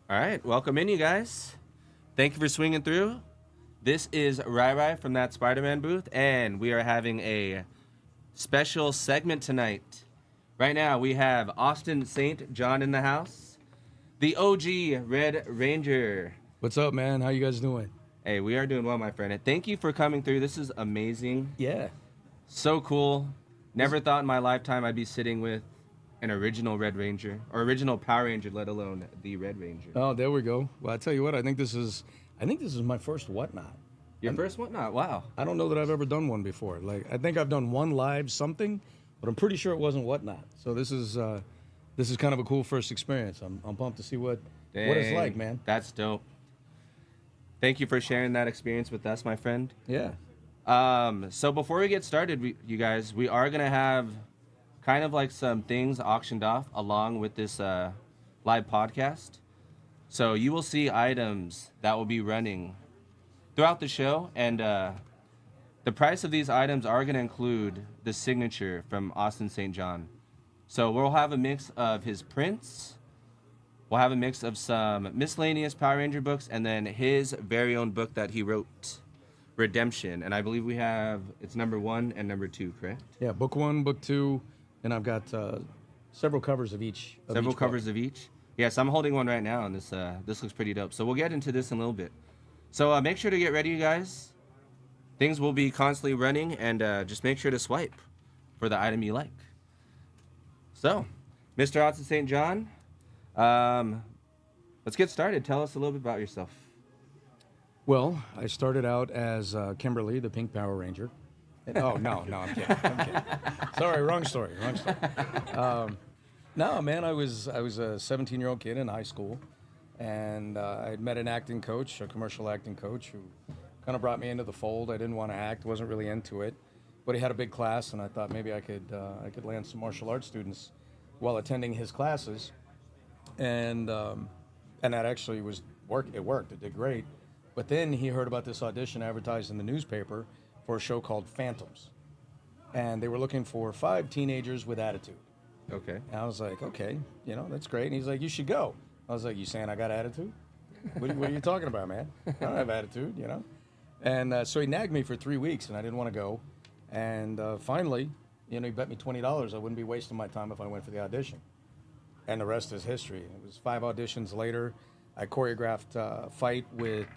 All right, welcome in, you guys. Thank you for swinging through. This is Rai Rai from that Spider-Man booth, and we are having a special segment tonight. Right now, we have Austin St. John in the house, the OG Red Ranger. What's up, man? How you guys doing? Hey, we are doing well, my friend. And thank you for coming through. This is amazing. Yeah. So cool. Never thought in my lifetime I'd be sitting with an original Red Ranger or original Power Ranger, let alone the Red Ranger. Oh, there we go. Well, I tell you what, I think this is my first whatnot. Your first whatnot? Wow. I don't know that I've ever done one before. Like, I think I've done one live something, but I'm pretty sure it wasn't whatnot. So this is kind of a cool first experience. I'm pumped to see what it's like, Dang, man. That's dope. Thank you for sharing that experience with us, my friend. Yeah. So before we get started, you guys, we are gonna have kind of like some things auctioned off along with this live podcast. So you will see items that will be running throughout the show, and the price of these items are gonna include the signature from Austin St. John. So we'll have a mix of his prints. We'll have a mix of some miscellaneous Power Ranger books, and then his very own book that he wrote, Redemption. And I believe we have, it's number 1 and number 2, correct? Yeah, book 1, book 2, and I've got several covers of each. Several covers of each. Yes, I'm holding one right now, and this looks pretty dope. So we'll get into this in a little bit. So make sure to get ready, you guys. Things will be constantly running, and just make sure to swipe for the item you like. So, Mr. Austin St. John, let's get started. Tell us a little bit about yourself. Well, I started out as Kimberly, the Pink Power Ranger. Oh, no, I'm kidding. I'm kidding. Sorry, wrong story. No, man, I was a 17-year-old kid in high school, and I had met an acting coach, a commercial acting coach, who kind of brought me into the fold. I didn't want to act, wasn't really into it, but he had a big class, and I thought maybe I could land some martial arts students while attending his classes, and that actually worked. It worked. It did great. But then he heard about this audition advertised in the newspaper for a show called Phantoms, and they were looking for 5 teenagers with attitude. Okay. And I was like, okay, that's great. And he's like, you should go. I was like, you saying I got attitude? What are you talking about, man? I don't have attitude. And so he nagged me for 3 weeks, and I didn't want to go. And finally, he bet me $20 I wouldn't be wasting my time if I went for the audition. And the rest is history. It was 5 auditions later. I choreographed a fight with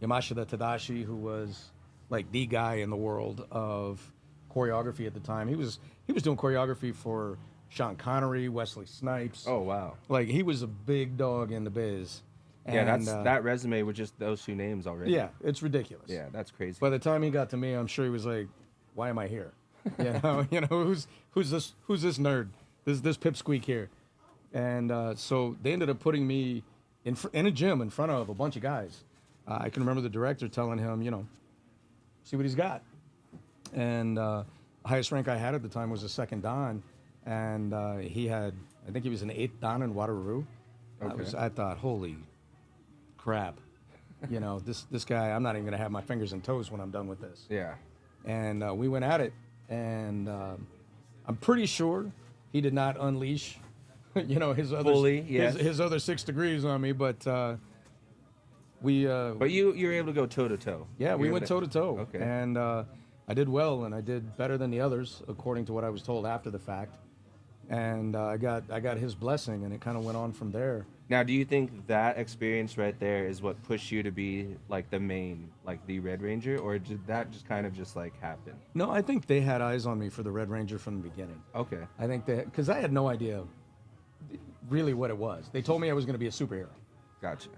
Yamashita Tadashi, who was like the guy in the world of choreography at the time. He was doing choreography for Sean Connery, Wesley Snipes. Oh, wow. Like, he was a big dog in the biz. Yeah, that's that resume with just those 2 names already. Yeah, it's ridiculous. Yeah, that's crazy. By the time he got to me, I'm sure he was like, "Why am I here? Who's this nerd? This pipsqueak here?" And so they ended up putting me in a gym in front of a bunch of guys. I can remember the director telling him, see what he's got. And the highest rank I had at the time was a 2nd Dan, and I think he was an 8th Dan in Waterloo. Okay. I thought, holy crap, this guy, I'm not even gonna have my fingers and toes when I'm done with this. Yeah. And we went at it, and I'm pretty sure he did not unleash, his other Fully, yes. his other 6 degrees on me, but we. But you were able to go toe to toe. Yeah, we went toe to toe. Okay. And I did well, and I did better than the others, according to what I was told after the fact. And I got his blessing, and it kind of went on from there. Now, do you think that experience right there is what pushed you to be like the Red Ranger, or did that just kind of just like happen? No, I think they had eyes on me for the Red Ranger from the beginning. Okay. I think because I had no idea really what it was. They told me I was going to be a superhero. Gotcha.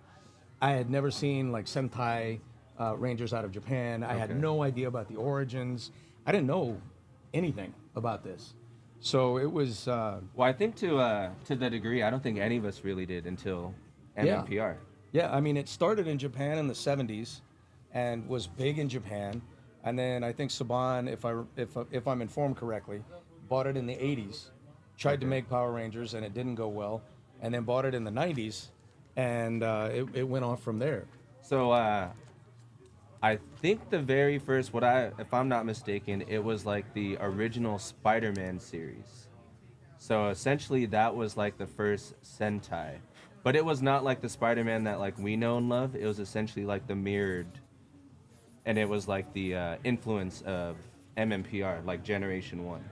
I had never seen like Sentai Rangers out of Japan. I had no idea about the origins. I didn't know anything about this. So it was. Well, I think to the degree, I don't think any of us really did until MMPR. Yeah, I mean, it started in Japan in the 70s and was big in Japan. And then I think Saban, if I'm informed correctly, bought it in the 80s, tried to make Power Rangers, and it didn't go well, and then bought it in the 90s, and it went off from there. So I think the very first, if I'm not mistaken, it was like the original Spider-Man series. So essentially, that was like the first Sentai. But it was not like the Spider-Man that like we know and love. It was essentially like the mirrored, and it was like the influence of MMPR, like Generation One.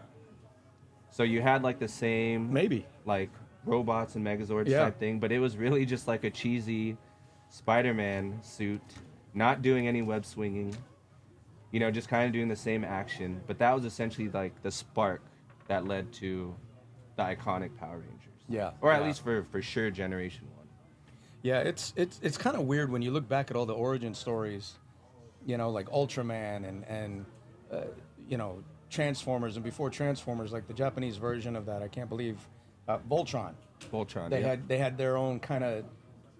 So you had like the same Maybe. like robots and Megazords Yeah. type thing, but it was really just like a cheesy Spider-Man suit, not doing any web swinging, you know, just kind of doing the same action. But that was essentially like the spark that led to the iconic Power Rangers. Yeah. Or at yeah. least for sure Generation 1. Yeah, it's kind of weird when you look back at all the origin stories, you know, like Ultraman and you know, Transformers, and before Transformers, like the Japanese version of that, I can't believe Voltron. Voltron, They had their own kind of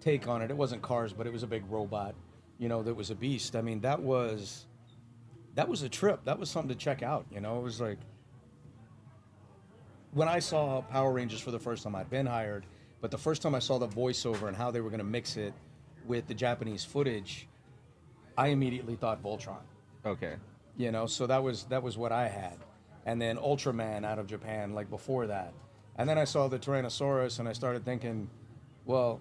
take on it. It wasn't cars, but it was a big robot, you know, that was a beast. I mean, that was a trip. That was something to check out, you know. It was like when I saw Power Rangers for the first time, I'd been hired, but the first time I saw the voiceover and how they were going to mix it with the Japanese footage, I immediately thought Voltron. Okay. You know, so that was what I had. And then Ultraman out of Japan, like before that. And then I saw the Tyrannosaurus and I started thinking, well,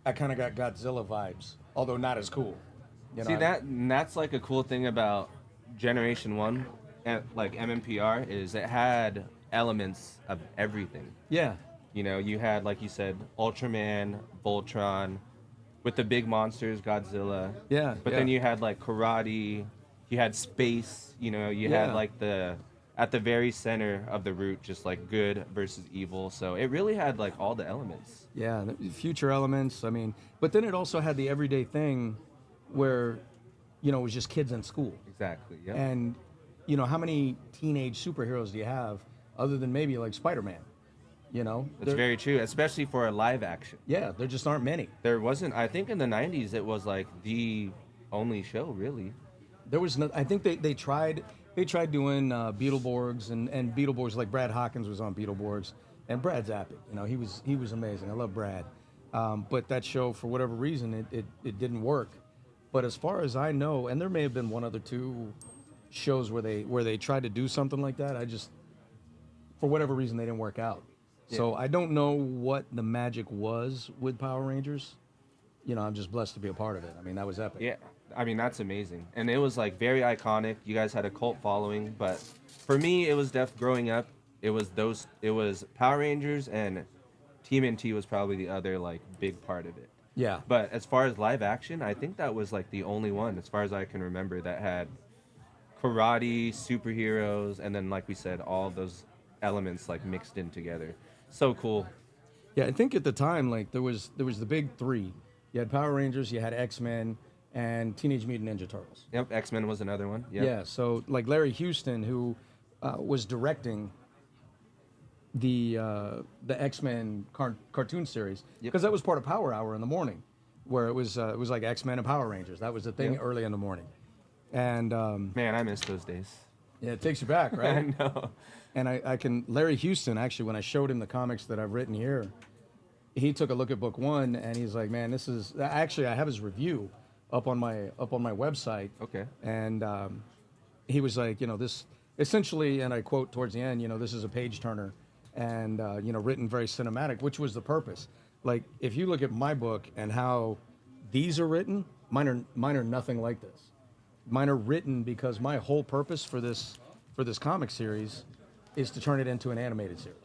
I kind of got Godzilla vibes, although not as cool. You know, See, that's like a cool thing about Generation 1, and like MMPR, is it had elements of everything. Yeah. You know, you had, like you said, Ultraman, Voltron, with the big monsters, Godzilla. Yeah. But then you had like karate, you had space, you know, you had Yeah. like at the very center of the root, just like good versus evil. So it really had like all the elements. Yeah, the future elements. I mean, but then it also had the everyday thing where, you know, it was just kids in school. Exactly. Yeah. And, you know, how many teenage superheroes do you have other than maybe like Spider-Man? You know? That's very true, especially for a live action. Yeah, there just aren't many. There wasn't, I think in the 90s, it was like the only show, really. There was no, I think they tried doing Beetleborgs and Beetleborgs, like Brad Hawkins was on Beetleborgs, and Brad's epic. You know, he was amazing. I love Brad. But that show, for whatever reason, it didn't work. But as far as I know, and there may have been one other two shows where they tried to do something like that. I just, for whatever reason, they didn't work out. Yeah. So I don't know what the magic was with Power Rangers. You know, I'm just blessed to be a part of it. I mean, that was epic. Yeah, I mean, that's amazing. And it was like very iconic. You guys had a cult following, but for me, it was growing up, it was Power Rangers, and TMNT was probably the other like big part of it. Yeah. But as far as live action, I think that was like the only one, as far as I can remember, that had karate, superheroes, and then, like we said, all those elements like mixed in together. So cool. Yeah, I think at the time, like there was the big three. You had Power Rangers, you had X-Men, and Teenage Mutant Ninja Turtles. Yep, X-Men was another one. Yep. Yeah, so like Larry Houston, who was directing the X-Men cartoon series, because that was part of Power Hour in the morning, where it was like X-Men and Power Rangers. That was the thing early in the morning. And Man, I miss those days. yeah, it takes you back, right? I know. And I can, Larry Houston, actually, when I showed him the comics that I've written here, he took a look at book one and he's like, man, this is, actually, I have his review up on my website. Okay. And he was like, you know, this essentially, and I quote towards the end, you know, this is a page turner and, you know, written very cinematic, which was the purpose. Like, if you look at my book and how these are written, mine are nothing like this. Mine are written because my whole purpose for this comic series is to turn it into an animated series.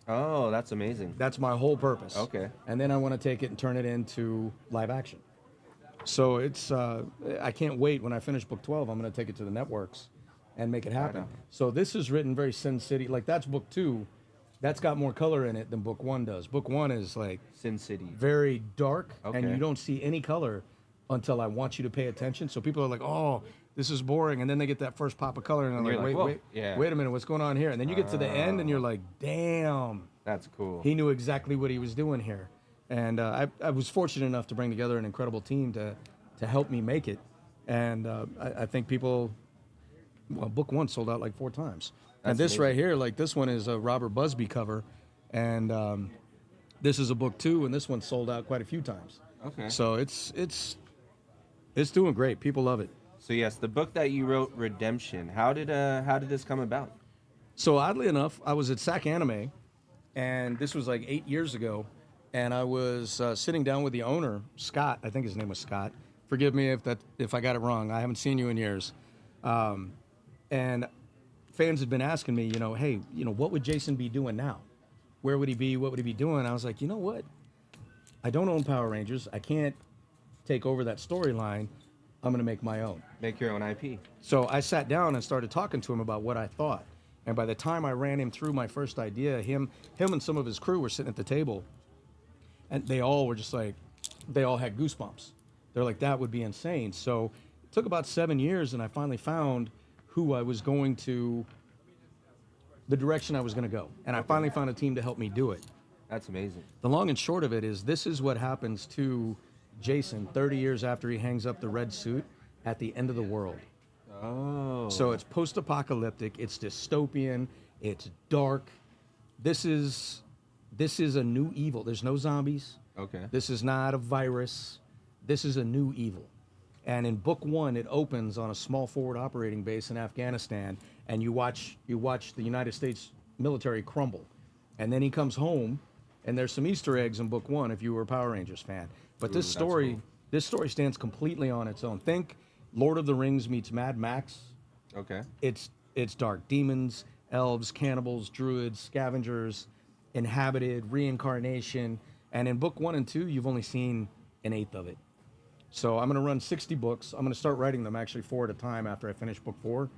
Oh, that's amazing. That's my whole purpose. Okay. And then I want to take it and turn it into live action. So it's I can't wait when I finish book 12. I'm going to take it to the networks and make it happen. know. So this is written very Sin City. Like that's book 2. That's got more color in it than book 1 does. Book 1 is like Sin City. very dark, and Okay. you don't see any color until I want you to pay attention. So people are like, "Oh, this is boring," and then they get that first pop of color, and they're you're like, like, "Wait, "Whoa." Yeah. wait a minute, what's going on here?" And then you get to the end, and you're like, "Damn, That's cool. he knew exactly what he was doing here." And I was fortunate enough to bring together an incredible team to help me make it. And I think people, well, book 1 sold out like 4 times. And That's this amazing. right here, like this one is a Robert Busby cover, and this is a book 2, and this one sold out quite a few times. Okay. So it's doing great. People love it. So yes, the book that you wrote, Redemption. How did this come about? So oddly enough, I was at SAC Anime, and this was like 8 years ago, and I was sitting down with the owner, Scott. I think his name was Scott. Forgive me if I got it wrong. I haven't seen you in years. And fans had been asking me, hey, what would Jason be doing now? Where would he be? What would he be doing? I was like, you know what? I don't own Power Rangers. I can't take over that storyline. I'm going to make my own. Make your own IP. So I sat down and started talking to him about what I thought. And by the time I ran him through my first idea, him and some of his crew were sitting at the table, and they all were just like, they all had goosebumps. They're like, that would be insane. So it took about 7 years, and I finally found who I was going to, the direction I was going to go. And I finally found a team to help me do it. That's amazing. The long and short of it is, this is what happens to Jason 30 years after he hangs up the red suit at the end of the world. Oh. So it's post-apocalyptic, it's dystopian, it's dark. This is a new evil. There's no zombies. Okay. This is not a virus. This is a new evil. And in book 1, it opens on a small forward operating base in Afghanistan, and you watch the United States military crumble. And then he comes home, and there's some Easter eggs in book 1 if you were a Power Rangers fan. But this story stands completely on its own. Think Lord of the Rings meets Mad Max. Okay. It's dark. Demons, elves, cannibals, druids, scavengers, inhabited, reincarnation. And in book 1 and 2, you've only seen an eighth of it. So I'm going to run 60 books. I'm going to start writing them actually 4 at a time after I finish book 4.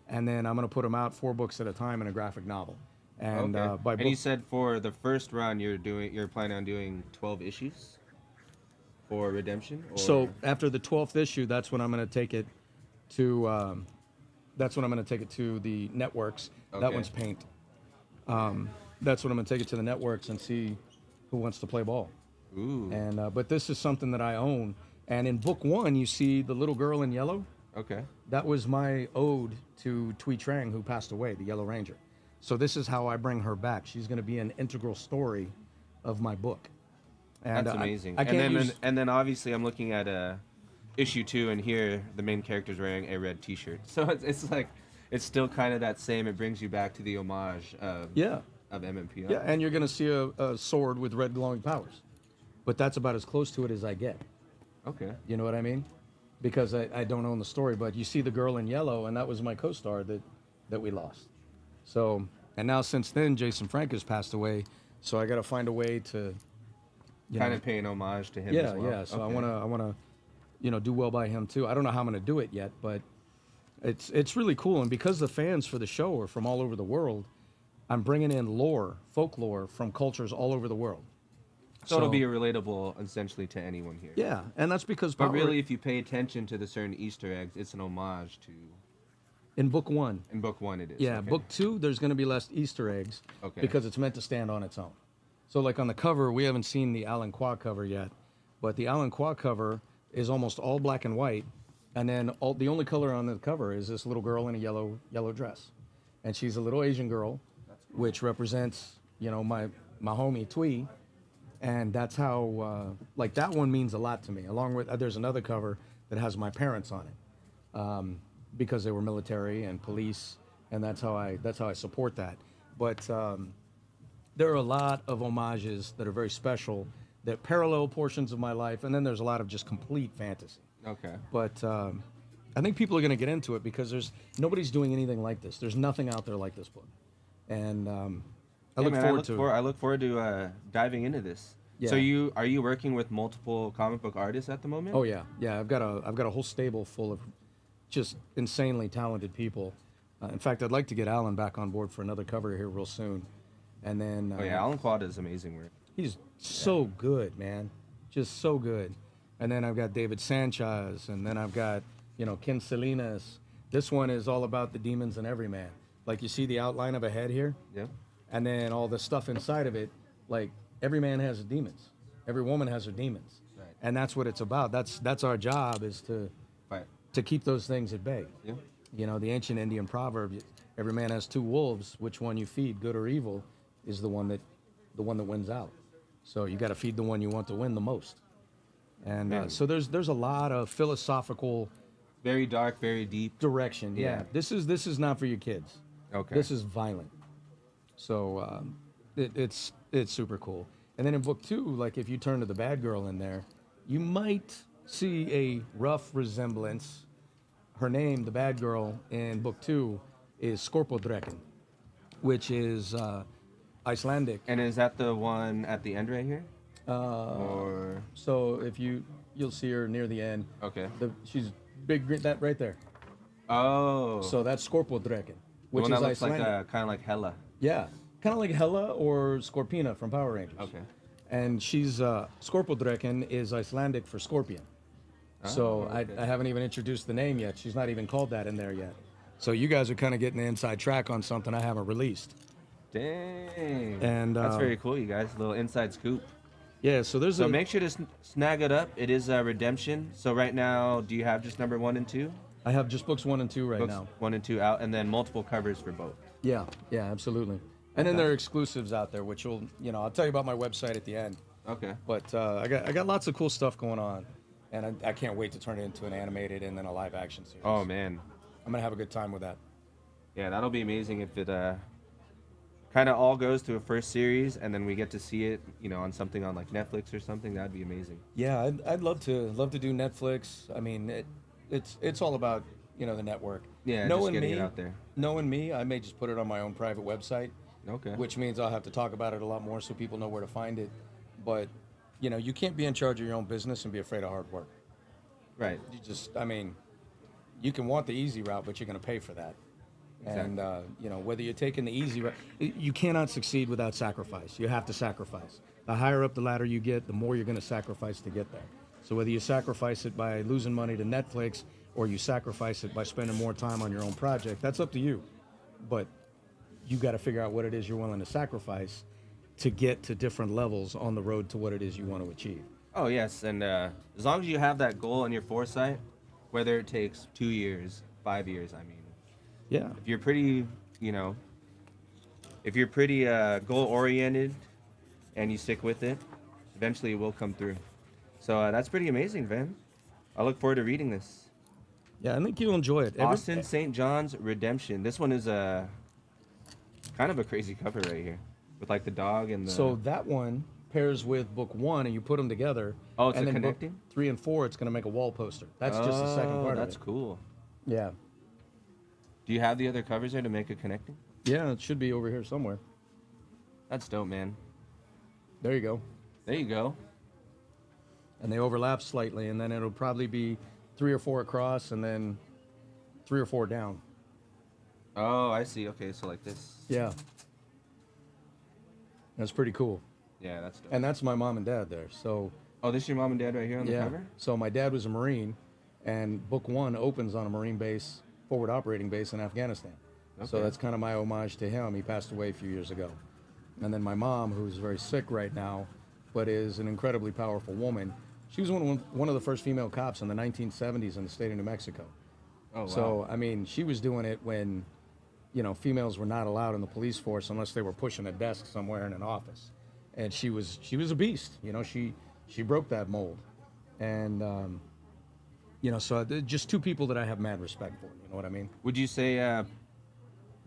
And then I'm going to put them out 4 books at a time in a graphic novel. And And you said for the first run you're planning on doing 12 issues for Redemption? Or? So after the 12th issue, that's when I'm going to take it to the networks. Okay. That one's Paint. That's when I'm going to take it to the networks and see who wants to play ball. Ooh. And but this is something that I own. And in book 1, you see the little girl in yellow. Okay. That was my ode to Thuy Trang, who passed away, the Yellow Ranger. So this is how I bring her back. She's going to be an integral story of my book. And, that's amazing. I can't and then obviously I'm looking at issue 2, and here the main character's wearing a red T-shirt. So it's like it's still kind of that same. It brings you back to the homage of MMPR. Yeah, and you're going to see a sword with red glowing powers. But that's about as close to it as I get. Okay. You know what I mean? Because I don't own the story, but you see the girl in yellow, and that was my co-star that we lost. So, and now since then, Jason Frank has passed away, so I got to find a way to kind of pay an homage to him as well. Yeah. So okay. I want to, do well by him too. I don't know how I'm going to do it yet, but it's really cool. And because the fans for the show are from all over the world, I'm bringing in folklore from cultures all over the world. So it'll be relatable essentially to anyone here. Yeah, and that's because. But really, if you pay attention to the certain Easter eggs, it's an homage to. In book 1. In book 1, it is. Yeah, okay. book 2, there's going to be less Easter eggs. Okay. Because it's meant to stand on its own. So, like on the cover, we haven't seen the Alan Qua cover yet, but the Alan Qua cover is almost all black and white, and then the only color on the cover is this little girl in a yellow dress, and she's a little Asian girl, which represents my homie Thuy. And that's how, that one means a lot to me. Along with, there's another cover that has my parents on it, because they were military and police, and that's how I support that. But there are a lot of homages that are very special that parallel portions of my life, and then there's a lot of just complete fantasy. Okay. But I think people are going to get into it because nobody's doing anything like this. There's nothing out there like this book, and I look forward to diving into this. Yeah. So are you working with multiple comic book artists at the moment? Oh yeah. I've got a whole stable full of just insanely talented people. In fact, I'd like to get Alan back on board for another cover here real soon. And then Alan Quad does amazing work. He's so good, man, just so good. And then I've got David Sanchez, and then I've got Ken Salinas. This one is all about the demons in every man. Like you see the outline of a head here. Yeah. And then all the stuff inside of it, like every man has demons. Every woman has her demons. Right. And that's what it's about. That's our job, is to keep those things at bay. Yeah. The ancient Indian proverb, every man has 2 wolves. Which one you feed, good or evil, is the one that wins out. So you got to feed the one you want to win the most. And so there's a lot of philosophical, very dark, very deep direction. Yeah. This is not for your kids. Okay. This is violent. So it's super cool. And then in book 2, like if you turn to the bad girl in there, you might see a rough resemblance. Her name, the bad girl in book 2, is Skorpodrekken, which is Icelandic. And is that the one at the end right here? Or So if you'll see her near the end. okay. She's big, that right there. Oh. So that's Skorpodrekken, The which one is that looks Icelandic. like kind of like Hela. Yeah, kind of like Hela or Scorpina from Power Rangers. Okay. And she's Skorpodrekken is Icelandic for scorpion. So okay. I haven't even introduced the name yet. She's not even called that in there yet. So you guys are kind of getting the inside track on something I haven't released. Dang. And that's very cool, you guys. A little inside scoop. Yeah, so there's So make sure to snag it up. It is Redemption. So right now, do you have just number 1 and 2? I have just books 1 and 2 right Books now. 1 and 2 out, and then multiple covers for both. Yeah, absolutely. And then there are exclusives out there, which I'll tell you about my website at the end. Okay. But I got lots of cool stuff going on, and I can't wait to turn it into an animated and then a live action series. Oh man. I'm gonna have a good time with that. Yeah, that'll be amazing if it kind of all goes to a first series, and then we get to see it, on something on like Netflix or something. That'd be amazing. Yeah, I'd love to do Netflix. I mean, it's all about the network. Yeah, just getting it out there. Knowing me, I may just put it on my own private website. Okay. Which means I'll have to talk about it a lot more so people know where to find it. But you can't be in charge of your own business and be afraid of hard work. Right. You can want the easy route, but you're going to pay for that. Exactly. And whether you're taking the easy route, you cannot succeed without sacrifice. You have to sacrifice. The higher up the ladder you get, the more you're going to sacrifice to get there. So whether you sacrifice it by losing money to Netflix or you sacrifice it by spending more time on your own project, that's up to you. But you got to figure out what it is you're willing to sacrifice to get to different levels on the road to what it is you want to achieve. Oh yes, and as long as you have that goal in your foresight, whether it takes 2 years, 5 years, Yeah. if you're pretty, goal oriented, and you stick with it, eventually it will come through. So that's pretty amazing, Van. I look forward to reading this. Yeah, I think you'll enjoy it. Austin St. John's Redemption. This one is kind of a crazy cover right here, with like the dog and the. So that one pairs with book 1, and you put them together. Oh, it's and a then connecting? book 3 and 4, it's going to make a wall poster. That's just the second part of it. That's cool. Yeah. Do you have the other covers there to make a connecting? Yeah, it should be over here somewhere. That's dope, man. There you go. There you go. And they overlap slightly, and then it'll probably be 3 or 4 across, and then 3 or 4 down. Oh, I see. Okay, so like this. Yeah. That's pretty cool. Yeah, that's dope. And that's my mom and dad there. So Oh, this is your mom and dad right here on the cover? So my dad was a Marine, and book 1 opens on a Marine base, forward operating base in Afghanistan. So Okay. that's kind of my homage to him. He passed away a few years ago. And then my mom, who's very sick right now, but is an incredibly powerful woman. She was one of the first female cops in the 1970s in the state of New Mexico. Oh, wow. So, I mean, she was doing it when, females were not allowed in the police force unless they were pushing a desk somewhere in an office. And she was a beast. She broke that mold. And, so just 2 people that I have mad respect for. You know what I mean? Would you say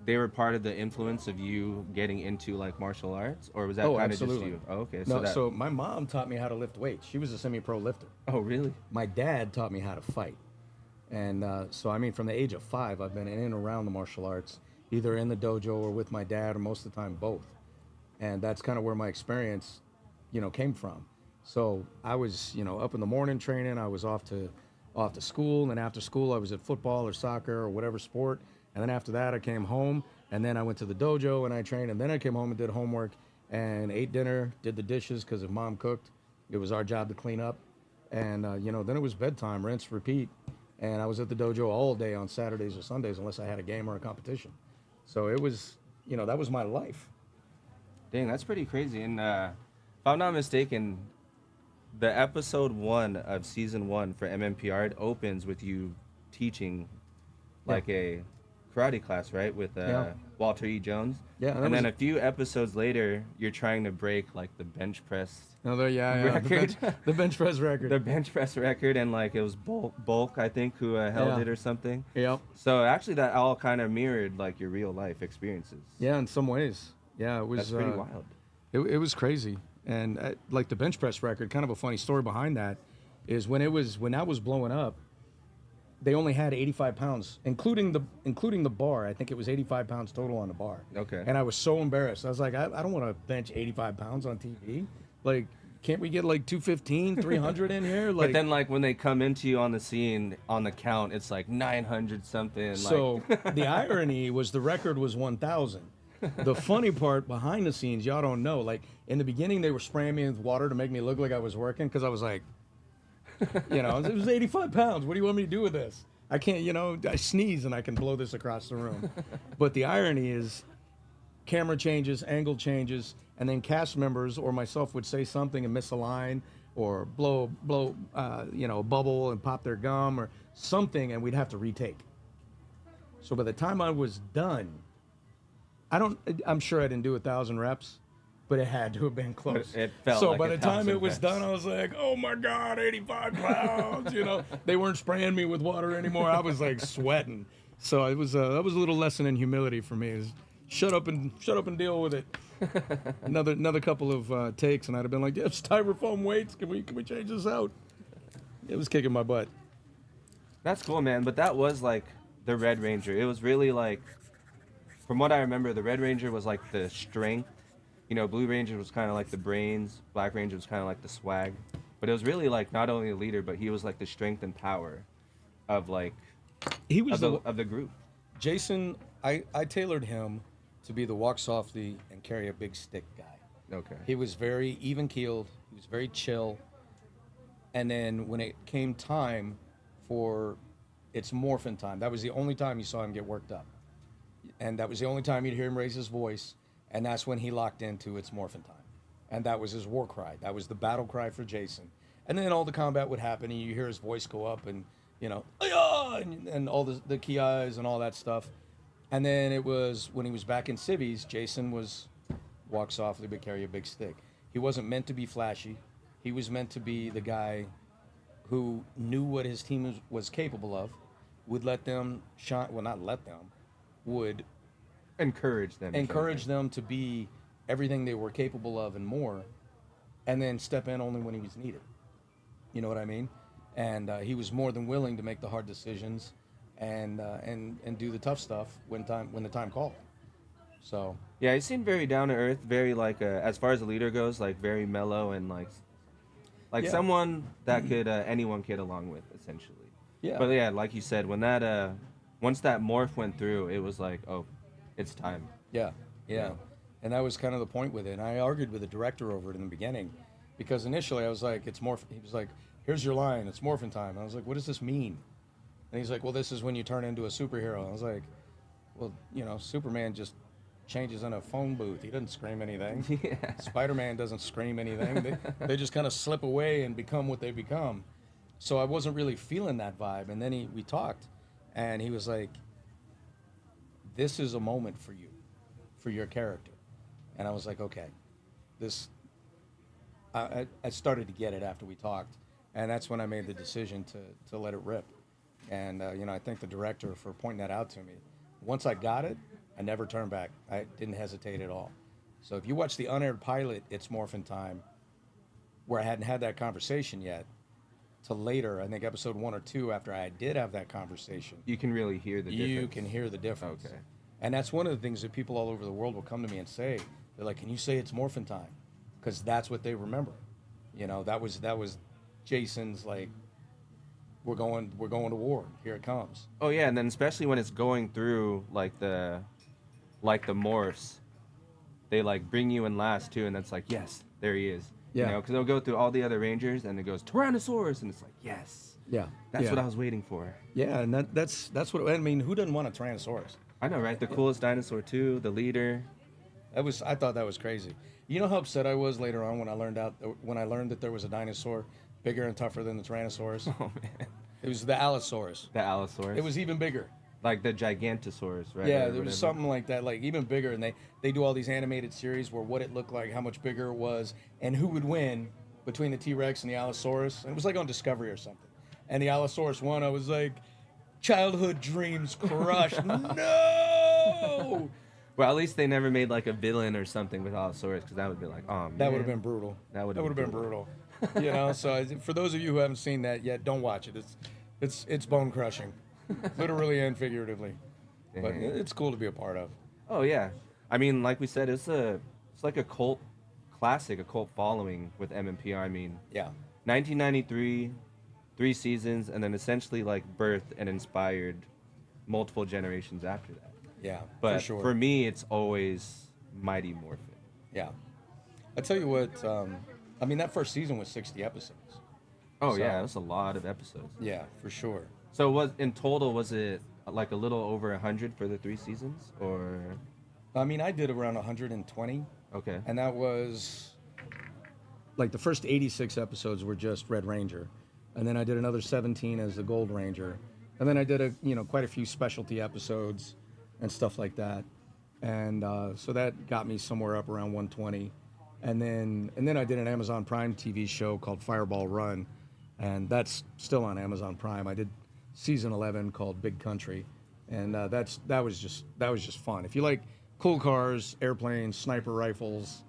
they were part of the influence of you getting into like martial arts, or was that kind of just you? Oh, okay. No, so my mom taught me how to lift weights. She was a semi-pro lifter. Oh, really? My dad taught me how to fight. And so, I mean, from the age of 5, I've been in and around the martial arts, either in the dojo or with my dad, or most of the time both. And that's kind of where my experience, came from. So I was, up in the morning training. I was off to school, and then after school I was at football or soccer or whatever sport. And then after that I came home, and then I went to the dojo and I trained, and then I came home and did homework and ate dinner, did the dishes because if mom cooked, it was our job to clean up. And then it was bedtime, rinse, repeat. And I was at the dojo all day on Saturdays or Sundays unless I had a game or a competition. So it was, that was my life. Dang, that's pretty crazy. And if I'm not mistaken, the episode 1 of season 1 for MMPR, it opens with you teaching like a karate class, right? With Walter E. Jones. Yeah. And then a few episodes later, you're trying to break like the bench press. Record. The bench press record. The bench press record, and like it was Bulk, I think, who held it or something. Yep. So actually, that all kind of mirrored like your real life experiences. Yeah, in some ways. Yeah, it was. That's pretty wild. It was crazy. And like the bench press record, kind of a funny story behind that is when that was blowing up, they only had 85 pounds, including the bar. I think it was 85 pounds total on the bar. Okay. And I was so embarrassed. I was like, I don't want to bench 85 pounds on TV. Like, can't we get like 215, 300 in here? Like, but then, like, when they come into you on the scene, on the count, it's like 900 something. So like... the irony was the record was 1,000. The funny part behind the scenes, y'all don't know. Like, in the beginning, they were spraying me with water to make me look like I was working because I was like, it was 85 pounds. What do you want me to do with this? I can't, I sneeze and I can blow this across the room. But the irony is camera changes, angle changes, and then cast members or myself would say something and miss a line or blow a bubble and pop their gum or something, and we'd have to retake. So by the time I was done, I'm sure I didn't do 1,000 reps, but it had to have been close. It felt so like by the time it was reps. done, I was like, oh my God, 85 pounds. They weren't spraying me with water anymore. I was like sweating. So it was that was a little lesson in humility for me. Is shut up and deal with it. Another couple of takes, and I'd have been like, it's styrofoam weights. Can we change this out? It was kicking my butt. That's cool, man. But that was like the Red Ranger. It was really like, from what I remember, the Red Ranger was like the strength. Blue Ranger was kind of like the brains. Black Ranger was kind of like the swag. But it was really like not only a leader, but he was like the strength and power of like he was of the group. Jason, I tailored him to be the walk softly and carry a big stick guy. Okay. He was very even keeled. He was very chill. And then when it came time for its morphin time, that was the only time you saw him get worked up. And that was the only time you'd hear him raise his voice. And that's when he locked into its morphin time. And that was his war cry. That was the battle cry for Jason. And then all the combat would happen, and you hear his voice go up, and, and all the key eyes and all that stuff. And then it was when he was back in civvies, Jason was walk softly but carry a big stick. He wasn't meant to be flashy. He was meant to be the guy who knew what his team was capable of, would let them shine. Well, not let them, would encourage them to be everything they were capable of and more, and then step in only when he was needed. You know what I mean? And he was more than willing to make the hard decisions and do the tough stuff when the time called. So yeah, he seemed very down to earth, very like as far as a leader goes, like very mellow and like yeah. Someone that could anyone get along with, essentially. Yeah. But yeah, like you said, when that once that morph went through, it was like, oh, it's time. Yeah. And that was kind of the point with it. And I argued with the director over it in the beginning, because initially I was like, it's morph. He was like, here's your line, it's morphin' time. And I was like, what does this mean? And he's like, well, this is when you turn into a superhero. And I was like, well, Superman just changes in a phone booth. He doesn't scream anything. Yeah. Spider-Man doesn't scream anything. They just kind of slip away and become what they become. So I wasn't really feeling that vibe. And then we talked, and he was like, this is a moment for you, for your character. And I was like, okay, I started to get it after we talked. And that's when I made the decision to let it rip. And, I thank the director for pointing that out to me. Once I got it, I never turned back. I didn't hesitate at all. So if you watch the unaired pilot, It's Morphin' Time, where I hadn't had that conversation yet, to later, I think episode 1 or 2, after I did have that conversation. You can really hear the difference. You can hear the difference. Okay. And that's one of the things that people all over the world will come to me and say. They're like, can you say It's Morphin' Time? Because that's what they remember. That was Jason's, like, we're going to war. Here it comes. Oh yeah, and then especially when it's going through like the morphs, they like bring you in last too, and that's like, yes, there he is. Yeah. Because they'll go through all the other Rangers, and it goes Tyrannosaurus, and it's like, yes. Yeah. That's what I was waiting for. Yeah, and that's what I mean. Who doesn't want a Tyrannosaurus? I know, right? The coolest dinosaur too, the leader. I thought that was crazy. You know how upset I was later on when I learned that there was a dinosaur bigger and tougher than the Tyrannosaurus. Oh man. It was the Allosaurus. The Allosaurus. It was even bigger. Like the Gigantosaurus, right? Yeah, there was something like that, like even bigger. And they do all these animated series where what it looked like, how much bigger it was, and who would win between the T-Rex and the Allosaurus. And it was like on Discovery or something. And the Allosaurus won. I was like, childhood dreams crushed. No! Well, at least they never made like a villain or something with all swords, because that would be like, oh man, That would have been brutal. That would That would have have been brutal. You know, so for those of you who haven't seen that yet, don't watch it. It's bone crushing, literally and figuratively. But Dang. it's cool to be a part of. Oh yeah, I mean, like we said, it's like a cult classic, a cult following with MMPR. I mean, Yeah. 1993, 3 seasons, and then essentially like birthed and inspired multiple generations after that. Yeah. But for sure. for me, it's always Mighty Morphin. Yeah. I tell you what. I mean, that first season was 60 episodes. Oh So- yeah, that's a lot of episodes. Yeah, for sure. So was it like a little over 100 for the 3 seasons, or I mean, I did around 120, okay? and that was like the first 86 episodes were just Red Ranger, and then I did another 17 as the Gold Ranger, and then I did quite a few specialty episodes and stuff like that, and so that got me somewhere up around 120, and then I did an Amazon Prime TV show called Fireball Run, and that's still on Amazon Prime. I did season 11 called Big Country, and that was just fun. If you like cool cars, airplanes, sniper rifles,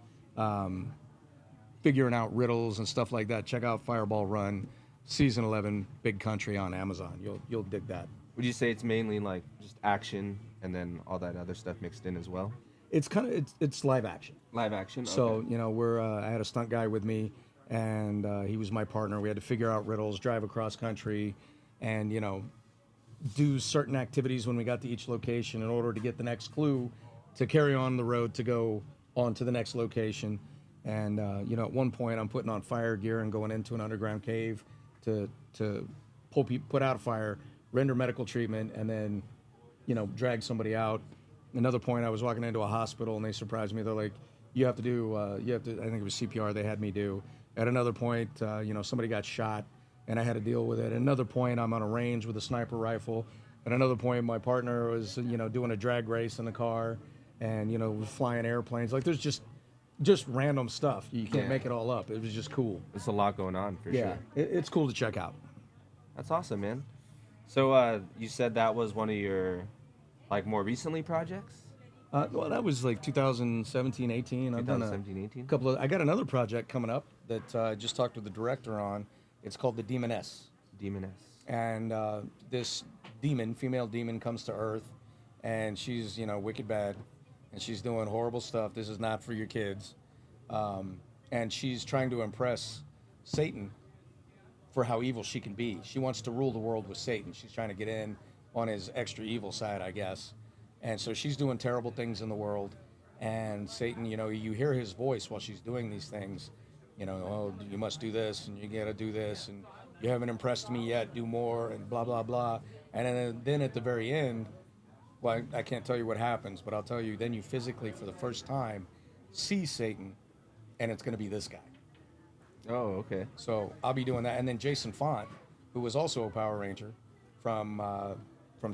figuring out riddles and stuff like that, check out Fireball Run, season 11, Big Country on Amazon. You'll dig that. Would you say it's mainly like just action and then all that other stuff mixed in as well? It's kind of it's live action. Live action. So okay. I had a stunt guy with me, and he was my partner. We had to figure out riddles, drive across country, and do certain activities when we got to each location in order to get the next clue to carry on the road to go on to the next location. And at one point I'm putting on fire gear and going into an underground cave to put out a fire, render medical treatment, and then drag somebody out. Another point, I was walking into a hospital and they surprised me. They're like, you have to I think it was CPR they had me do. At another point, somebody got shot and I had to deal with it. At another point, I'm on a range with a sniper rifle. At another point, my partner was, doing a drag race in the car and, we're flying airplanes. Like, there's just random stuff. You can't make it all up. It was just cool. There's a lot going on for sure. It's cool to check out. That's awesome, man. So you said that was one of your like more recently projects? Well, that was like 2017, 18. I've done 2017, 18? couple of. I got another project coming up that I just talked with the director on. It's called The Demoness. Demoness. And this female demon, comes to Earth, and she's wicked bad, and she's doing horrible stuff. This is not for your kids, and she's trying to impress Satan for how evil she can be. She wants to rule the world with Satan. She's trying to get in on his extra evil side, I guess. And so she's doing terrible things in the world, and Satan, you hear his voice while she's doing these things. Oh, you must do this, and you got to do this, and you haven't impressed me yet, do more, and blah, blah, blah. And then at the very end, well, I can't tell you what happens, but I'll tell you, then you physically, for the first time, see Satan, and it's going to be this guy. Oh, okay. So I'll be doing that. And then Jason Font, who was also a Power Ranger from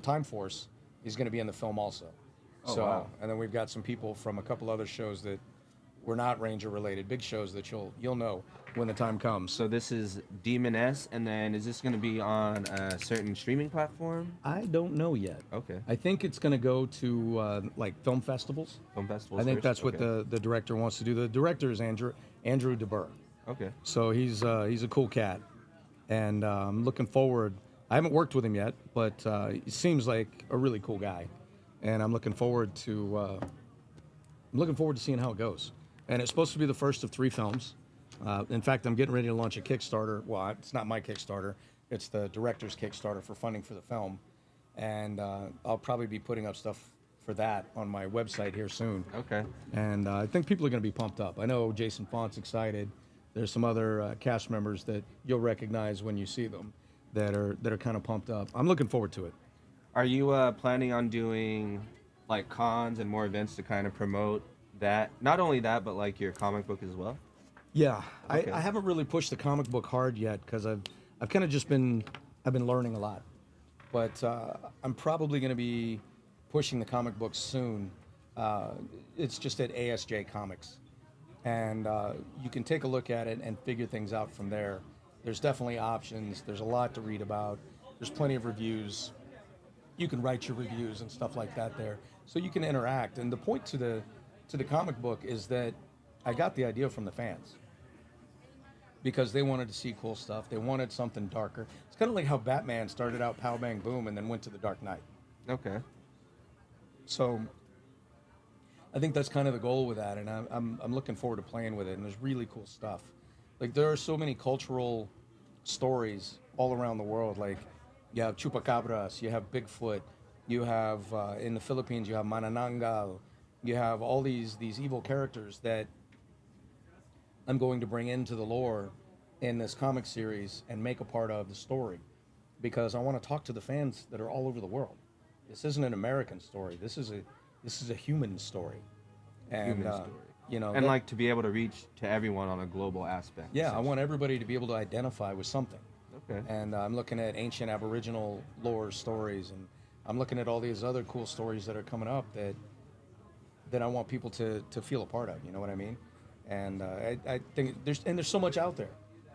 Time Force, is going to be in the film also. Oh, so, wow. And then we've got some people from a couple other shows that were not Ranger related, big shows that you'll know when the time comes. So this is Demoness, and then is this going to be on a certain streaming platform? I don't know yet. Okay. I think it's going to go to like film festivals. Film festivals. I think first? that's what Okay. the director wants to do. The director is Andrew DeBurr. Okay. So he's a cool cat, and I'm looking forward. I haven't worked with him yet, but he seems like a really cool guy, and I'm looking forward to seeing how it goes. And it's supposed to be the first of 3 films. In fact, I'm getting ready to launch a Kickstarter. Well, it's not my Kickstarter; it's the director's Kickstarter for funding for the film, and I'll probably be putting up stuff for that on my website here soon. Okay. And I think people are going to be pumped up. I know Jason Font's excited. There's some other cast members that you'll recognize when you see them that are kind of pumped up. I'm looking forward to it. Are you planning on doing like cons and more events to kind of promote that? Not only that, but like your comic book as well? Yeah, Okay. I haven't really pushed the comic book hard yet because I've kind of just been learning a lot. But I'm probably going to be pushing the comic books soon. It's just at ASJ Comics. And you can take a look at it and figure things out from there. There's definitely options. There's a lot to read about. There's plenty of reviews. You can write your reviews and stuff like that there. so you can interact. And the point to the comic book is that I got the idea from the fans because they wanted to see cool stuff. They wanted something darker. It's kind of like how Batman started out Pow Bang Boom and then went to the Dark Knight. Okay. So I think that's kind of the goal with that, and I'm looking forward to playing with it. And there's really cool stuff. Like there are so many cultural stories all around the world. Like you have chupacabras, you have Bigfoot, you have in the Philippines you have Manananggal, you have all these evil characters that I'm going to bring into the lore in this comic series and make a part of the story, because I want to talk to the fans that are all over the world. This isn't an American story. This is a human story, and Human story. you know, And like to be able to reach to everyone on a global aspect. yeah, I essentially. want everybody to be able to identify with something. Okay. And I'm looking at ancient Aboriginal lore stories, and I'm looking at all these other cool stories that are coming up that I want people to feel a part of. You know what I mean? And I think there's so much out there.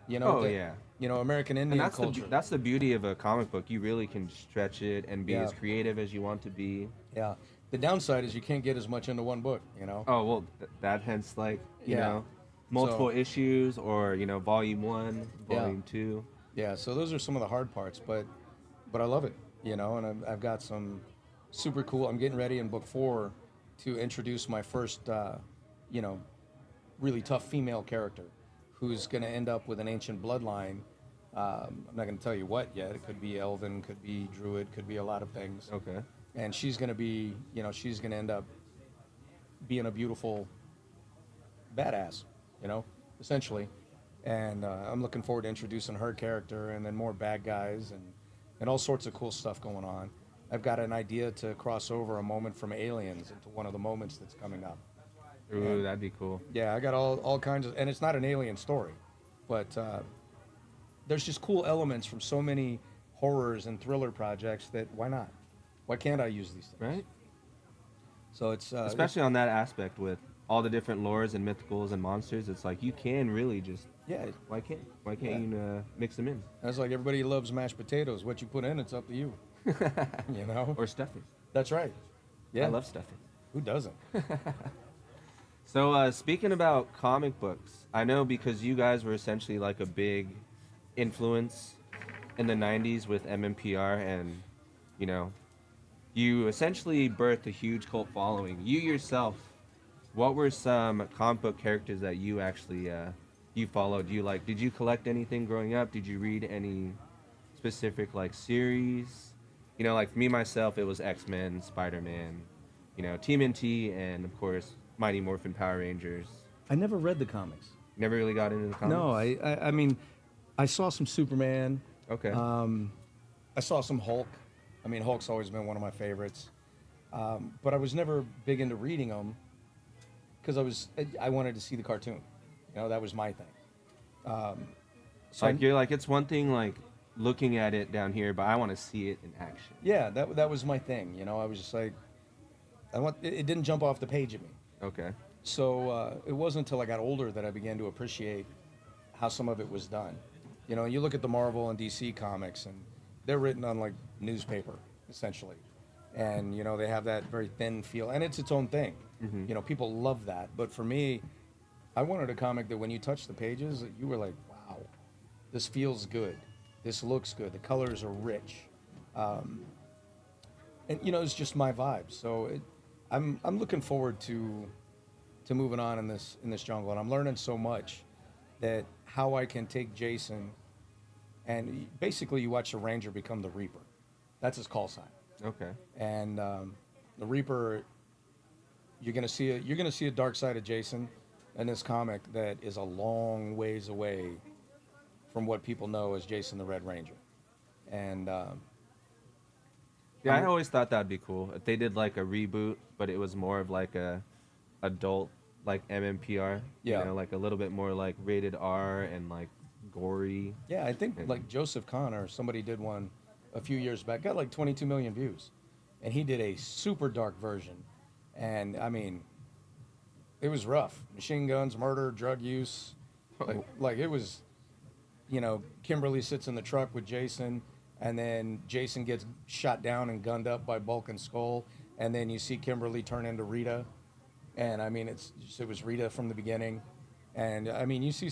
You know. Oh, that, yeah. You know, American And Indian culture. that's the beauty of a comic book. You really can stretch it and be Yeah. as creative as you want to be. Yeah. The downside is you can't get as much into one book. You know. Oh well, that hence like you Yeah. know multiple So- issues or volume 1, Yeah. volume 2. Yeah, so those are some of the hard parts, but I love it, you know, and I've got some super cool. I'm getting ready in book 4 to introduce my first, you know, really tough female character who's going to end up with an ancient bloodline. I'm not going to tell you what yet. It could be Elven, could be Druid, could be a lot of things. Okay. And she's going to be, you know, she's going to end up being a beautiful badass, you know, essentially. And I'm looking forward to introducing her character, and then more bad guys and all sorts of cool stuff going on. I've got an idea to cross over a moment from Aliens into one of the moments that's coming up. Ooh, that'd be cool. Yeah, I got all kinds of, and it's not an alien story, but there's just cool elements from so many horrors and thriller projects that why not? Why can't I use these things? Right? So it's Especially on that aspect with all the different lores and mythicals and monsters. It's like you can really just yeah. why can't you mix them in That's like everybody loves mashed potatoes. What you put in, it's up to you. You know. or stuffing? That's right. Yeah. I love stuffing. Who doesn't? So speaking about comic books, I know because you guys were essentially like a big influence in the 90s with MMPR, and you know, you essentially birthed a huge cult following. You yourself, what were some comic book characters that you actually you followed? Did you collect anything growing up? Did you read any specific like series? You know, like for me myself, it was X-Men, Spider-Man, you know, TMNT, and of course Mighty Morphin Power Rangers. I never read the comics. Never really got into the comics. No, I mean, I saw some Superman. Okay. I saw some Hulk. I mean, Hulk's always been one of my favorites. But I was never big into reading them because I wanted to see the cartoon. You know, that was my thing. So like you're like, it's one thing like looking at it down here, but I want to see it in action. yeah, that was my thing. You know, I was just like, it didn't jump off the page at me. Okay. So it wasn't until I got older that I began to appreciate how some of it was done. You know, you look at the Marvel and DC comics, and they're written on like newspaper, essentially. And, you know, they have that very thin feel, and it's its own thing. Mhm. You know, people love that. But for me, I wanted a comic that when you touch the pages, you were like, wow, this feels good. This looks good. The colors are rich. And, you know, it's just my vibe. So I'm looking forward to moving on in this jungle, and I'm learning so much that how I can take Jason, and basically you watch the Ranger become the Reaper. That's his call sign. Okay. And the Reaper, you're gonna see a dark side of Jason in this comic that is a long ways away from what people know as Jason the Red Ranger. And Yeah, I always thought that'd be cool if they did like a reboot, but it was more of like a adult like MMPR. Yeah. You know, like a little bit more like rated R and like gory. yeah, I think like Joseph Kahn or somebody did one a few years back, got like 22 million views, and he did a super dark version, and I mean, it was rough. Machine guns, murder, drug use, like it was, you know, Kimberly sits in the truck with Jason, and then Jason gets shot down and gunned up by Bulk and Skull, and then you see Kimberly turn into Rita, and I mean it was Rita from the beginning, and I mean you see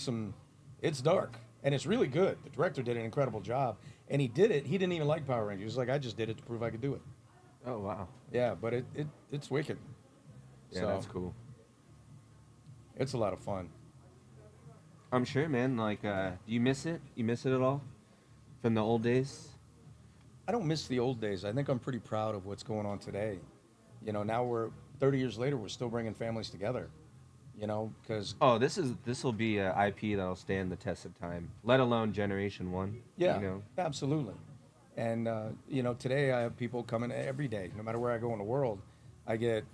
it's dark and it's really good. The director did an incredible job, and he didn't even like Power Rangers. He was like, I just did it to prove I could do it. Oh wow. Yeah, but it's wicked. Yeah, So, that's cool. It's a lot of fun. I'm sure, man. Like, do you miss it? You miss it at all from the old days? I don't miss the old days. I think I'm pretty proud of what's going on today. You know, now we're 30 years later, we're still bringing families together. You know, because Oh, this will be a IP that'll stand the test of time, let alone Generation One. yeah, You know. absolutely. And you know, today I have people coming every day, no matter where I go in the world. I get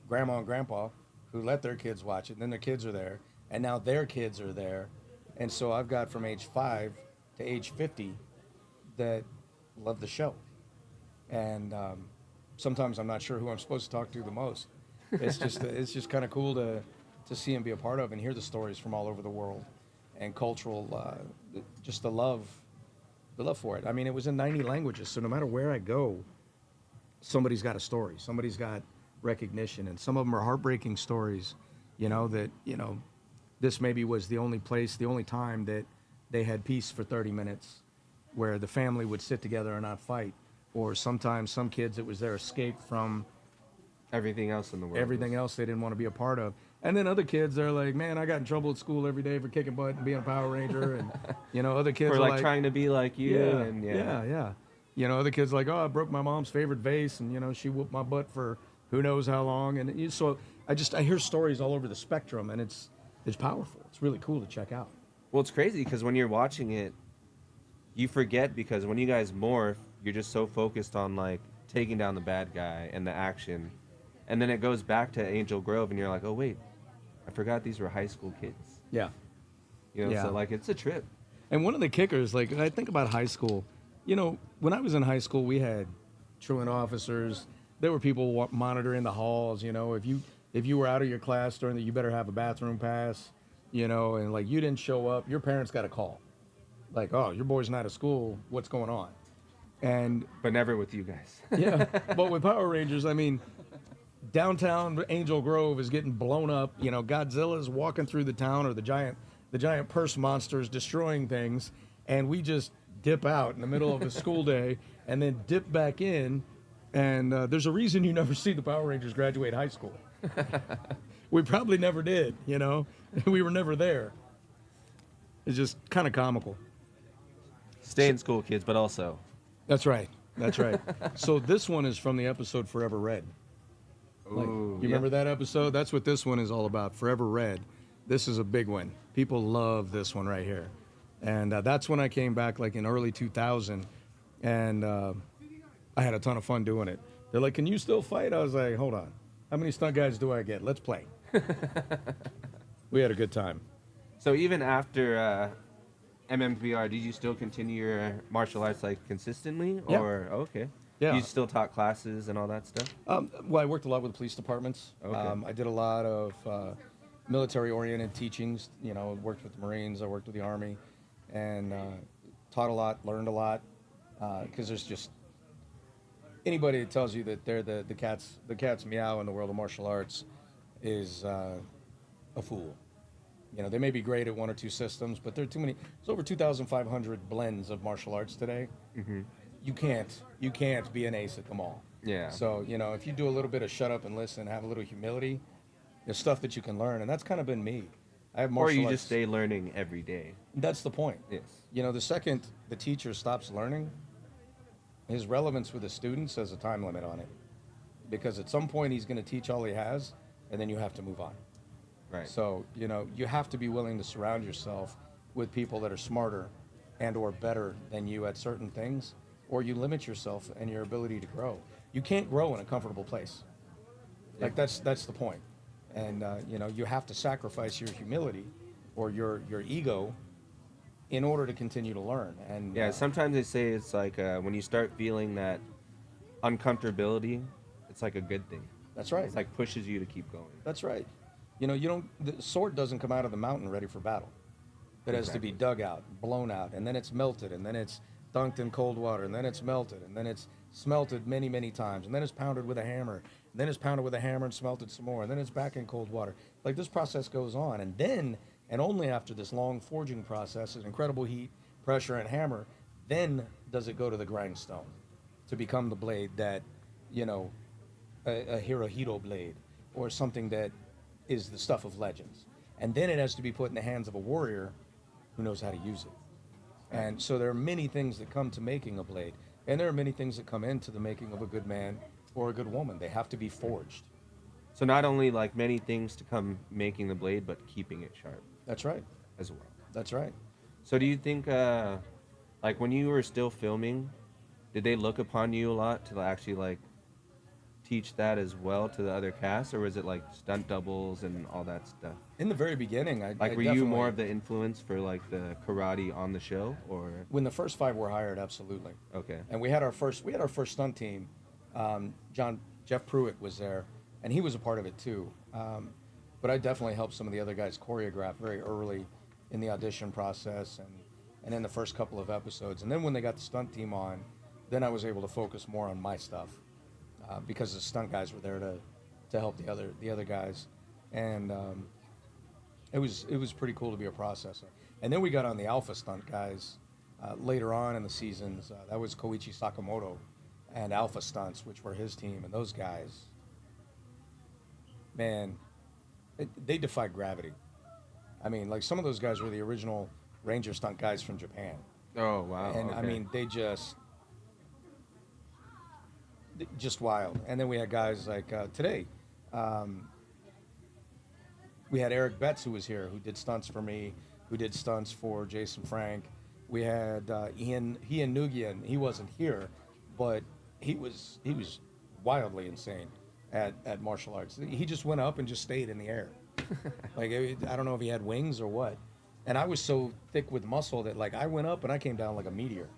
grandma and grandpa who let their kids watch it, and then their kids are there, and now their kids are there, and so I've got from age 5 to age 50 that love the show, and sometimes I'm not sure who I'm supposed to talk to the most. It's just kind of cool to see and be a part of and hear the stories from all over the world, and cultural, just the love for it. I mean, it was in 90 languages, so no matter where I go, somebody's got a story, somebody's got recognition, and some of them are heartbreaking stories. You know that this maybe was the only time that they had peace for 30 minutes, where the family would sit together and not fight. Or sometimes some kids, it was their escape from Everything else in the world. everything else they didn't want to be a part of. And then other kids are like, man, I got in trouble at school every day for kicking butt and being a Power Ranger. And, other kids Or are like trying to be like you. yeah. Other kids are like, oh, I broke my mom's favorite vase, and, she whooped my butt for who knows how long. And so I hear stories all over the spectrum, and it's powerful. It's really cool to check out. Well, it's crazy because when you're watching it, you forget, because when you guys morph, you're just so focused on like taking down the bad guy and the action. And then it goes back to Angel Grove, and you're like, oh, wait, I forgot these were high school kids. Yeah. Yeah. So, like, it's a trip. And one of the kickers, like, I think about high school. When I was in high school, we had truant officers. There were people monitoring the halls. If you were out of your class during you better have a bathroom pass. And like you didn't show up, your parents got a call. Like, oh, your boy's not at school. What's going on? But never with you guys. Yeah. But with Power Rangers, I mean, downtown Angel Grove is getting blown up. Godzilla's walking through the town, or the giant purse monsters destroying things, and we just dip out in the middle of a school day and then dip back in. And there's a reason you never see the Power Rangers graduate high school. We probably never did. We were never there. It's just kind of comical. Stay in school, kids, but also. That's right. So this one is from the episode Forever Red. Ooh, You remember that episode? That's what this one is all about. Forever Red. This is a big one. People love this one right here. And that's when I came back, like in early 2000. And I had a ton of fun doing it. They're like, can you still fight? I was like, hold on. How many stunt guys do I get? Let's play. We had a good time. So even after MMPR, did you still continue your martial arts like consistently? Yeah. Or okay. Yeah. You still taught classes and all that stuff? Well, I worked a lot with police departments. Okay. I did a lot of military-oriented teachings. Worked with the Marines. I worked with the Army, and taught a lot, learned a lot. Because there's just anybody that tells you that they're the cat's meow in the world of martial arts is a fool. They may be great at one or two systems, but there are too many. There's over 2,500 blends of martial arts today. Mm-hmm. You can't be an ace at them all. Yeah. So, if you do a little bit of shut up and listen, have a little humility, there's stuff that you can learn, and that's kind of been me. I have martial Or you arts. just stay learning every day. That's the point. Yes. The second the teacher stops learning, his relevance with the students has a time limit on it. Because at some point he's going to teach all he has, and then you have to move on. Right. So, you have to be willing to surround yourself with people that are smarter and or better than you at certain things, or you limit yourself and your ability to grow. You can't grow in a comfortable place. Like that's the point. And you have to sacrifice your humility or your ego in order to continue to learn. And Yeah, sometimes they say it's like when you start feeling that uncomfortability, it's like a good thing. that's right. It's like pushes you to keep going. That's right. The sword doesn't come out of the mountain ready for battle. It has to be dug out, blown out, and then it's melted, and then it's dunked in cold water, and then it's melted, and then it's smelted many, many times, and then it's pounded with a hammer, and then it's pounded with a hammer and smelted some more, and then it's back in cold water. Like this process goes on, and then, and only after this long forging process, an incredible heat, pressure, and hammer, then does it go to the grindstone to become the blade that, you know, a Hirohito blade or something that is the stuff of legends. And then it has to be put in the hands of a warrior who knows how to use it. And so there are many things that come to making a blade, and there are many things that come into the making of a good man or a good woman. They have to be forged. So not only like many things to come making the blade, but keeping it sharp That's right. as well. That's right. So do you think, like when you were still filming, did they look upon you a lot to actually like teach that as well to the other cast, or was it like stunt doubles and all that stuff? In the very beginning, Like, were you more of the influence for like the karate on the show, or? when the first 5 were hired, absolutely. Okay. And we had our first stunt team. Jeff Pruitt was there, and he was a part of it too. But I definitely helped some of the other guys choreograph very early in the audition process and in the first couple of episodes. And then when they got the stunt team on, then I was able to focus more on my stuff because the stunt guys were there to help the other guys, and it was pretty cool to be a processor. And then we got on the alpha stunt guys later on in the seasons. That was Koichi Sakamoto and Alpha Stunts, which were his team, and those guys, man, they defied gravity. I mean, like some of those guys were the original Ranger stunt guys from Japan. Oh wow. And okay. I mean, they just wild. And then we had guys like today. We had Eric Betts, who was here, who did stunts for me, who did stunts for Jason Frank. We had Ian Nugian. He wasn't here, but he was wildly insane at martial arts. He just went up and just stayed in the air. Like I don't know if he had wings or what. And I was so thick with muscle that like I went up and I came down like a meteor.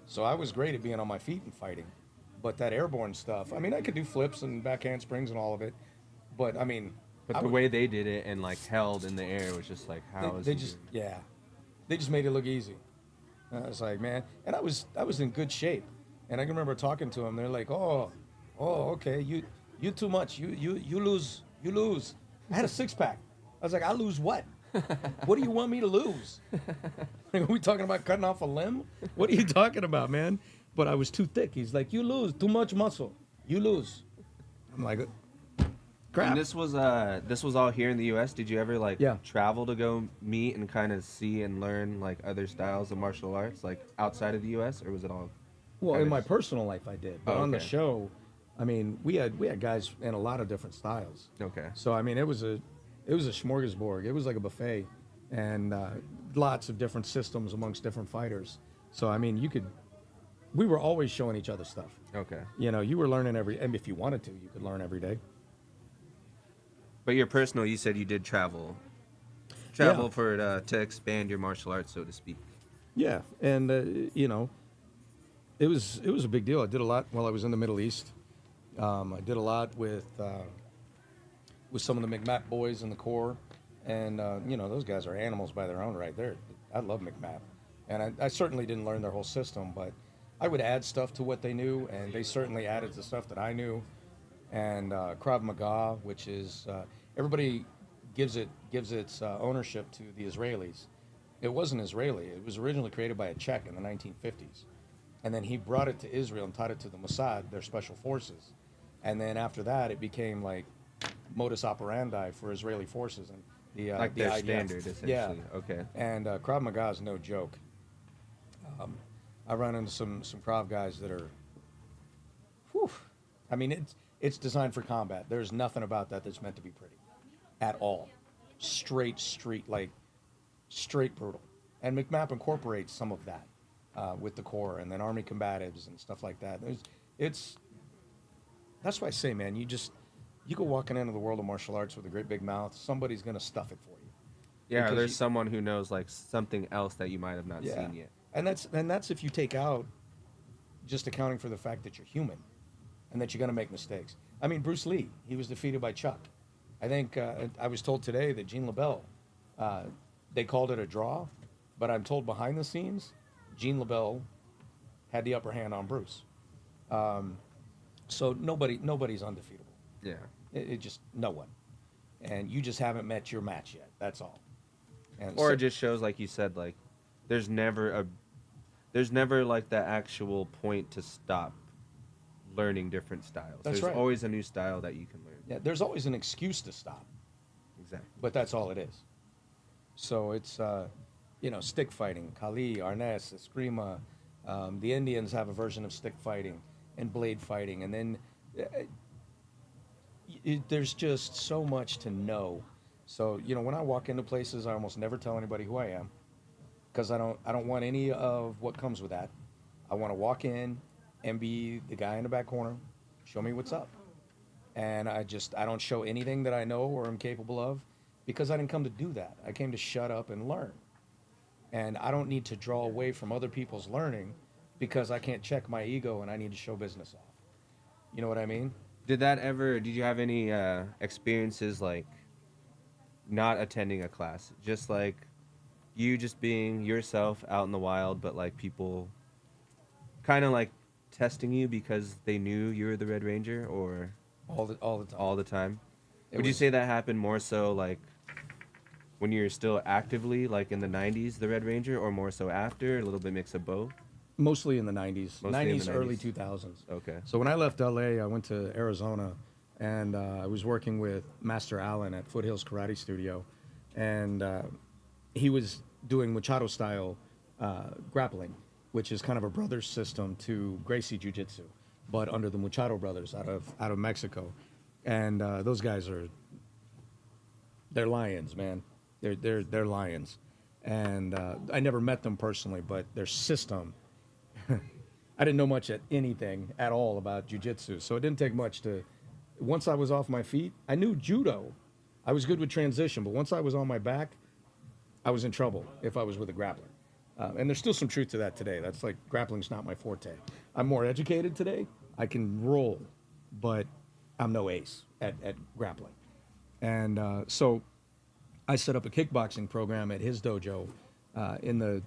So I was great at being on my feet and fighting. But that airborne stuff, I mean, I could do flips and back handsprings and all of it. But I mean, But the way they did it and like held in the air was just like, how is they he just doing it? yeah, they just made it look easy. And I was like, man, and I was in good shape. And I can remember talking to them. They're like, oh, okay, you too much. You lose. I had a 6-pack. I was like, I lose what? What do you want me to lose? Are we talking about cutting off a limb? What are you talking about, man? But I was too thick. He's like, you lose too much muscle. You lose. I'm like, crap. And this was all here in the U.S. Did you ever like travel to go meet and kind of see and learn like other styles of martial arts like outside of the U.S. or was it all? Well, in my personal life, I did. But on the show, I mean, we had guys in a lot of different styles. Okay. So I mean, it was a smorgasbord. It was like a buffet, and lots of different systems amongst different fighters. So I mean, we were always showing each other stuff. Okay. You know, you were learning and if you wanted to, you could learn every day. But your personal, you said you did travel for to expand your martial arts, so to speak. Yeah, and you know, it was a big deal. I did a lot while I was in the Middle East. I did a lot with some of the McMap boys in the Corps, and you know, those guys are animals by their own right. I love McMap, and I certainly didn't learn their whole system, but I would add stuff to what they knew, and they certainly added the stuff that I knew. And Krav Maga, which is everybody gives its ownership to the Israelis. It wasn't Israeli. It was originally created by a Czech in the 1950s, and then he brought it to Israel and taught it to the Mossad, their special forces. And then after that, it became like modus operandi for Israeli forces and like the their IDF. standard, essentially. Yeah. Okay. And Krav Maga is no joke. I run into some Krav guys that are, whew. I mean, it's designed for combat. There's nothing about that that's meant to be pretty, at all. Straight street, like straight brutal. And McMap incorporates some of that with the Corps and then Army combatives and stuff like that. That's why I say, man, you go walking into the world of martial arts with a great big mouth, somebody's gonna stuff it for you. Yeah, Because there's someone who knows like something else that you might have not seen yet. And that's if you take out just accounting for the fact that you're human and that you're going to make mistakes. I mean, Bruce Lee, he was defeated by Chuck. I think I was told today that Gene LeBell, they called it a draw, but I'm told behind the scenes, Gene LeBell had the upper hand on Bruce. So nobody's undefeatable. Yeah. It just no one, and you just haven't met your match yet. That's all. And Or so, it just shows, like you said, like there's never a there's never like the actual point to stop learning different styles. that's There's right. always a new style that you can learn. Yeah, there's always an excuse to stop, Exactly. but that's all it is. So it's stick fighting, Kali, Arnes, Eskrima. The Indians have a version of stick fighting and blade fighting, and then uh, there's just so much to know. So when I walk into places, I almost never tell anybody who I am because I don't want any of what comes with that. I want to walk in and be the guy in the back corner, show me what's up, and I don't show anything that I know or am capable of because I didn't come to do that. I came to shut up and learn, and I don't need to draw away from other people's learning because I can't check my ego and I need to show business off. You know what I mean? Did you have any experiences like not attending a class? Just like you just being yourself out in the wild, but like people kind of like testing you because they knew you were the Red Ranger, or All the time. all the time? It Would you was say that happened more so like when you're still actively like in the 90s, the Red Ranger, or more so after, a little bit mix of both? mostly in the 90s, Mostly in the 90s, early 90s. 2000s. Okay. So when I left LA, I went to Arizona, and I was working with Master Allen at Foothills Karate Studio, and he was doing Machado style grappling, which is kind of a brother system to Gracie Jiu Jitsu, but under the Machado brothers out of Mexico, and those guys they're lions, man. They're lions, and I never met them personally, but their system. I didn't know much at anything at all about jujitsu, so it didn't take much to. Once I was off my feet, I knew judo. I was good with transition, but once I was on my back, I was in trouble if I was with a grappler. And there's still some truth to that today. That's like grappling's not my forte. I'm more educated today. I can roll, but I'm no ace at grappling. And so I set up a kickboxing program at his dojo in the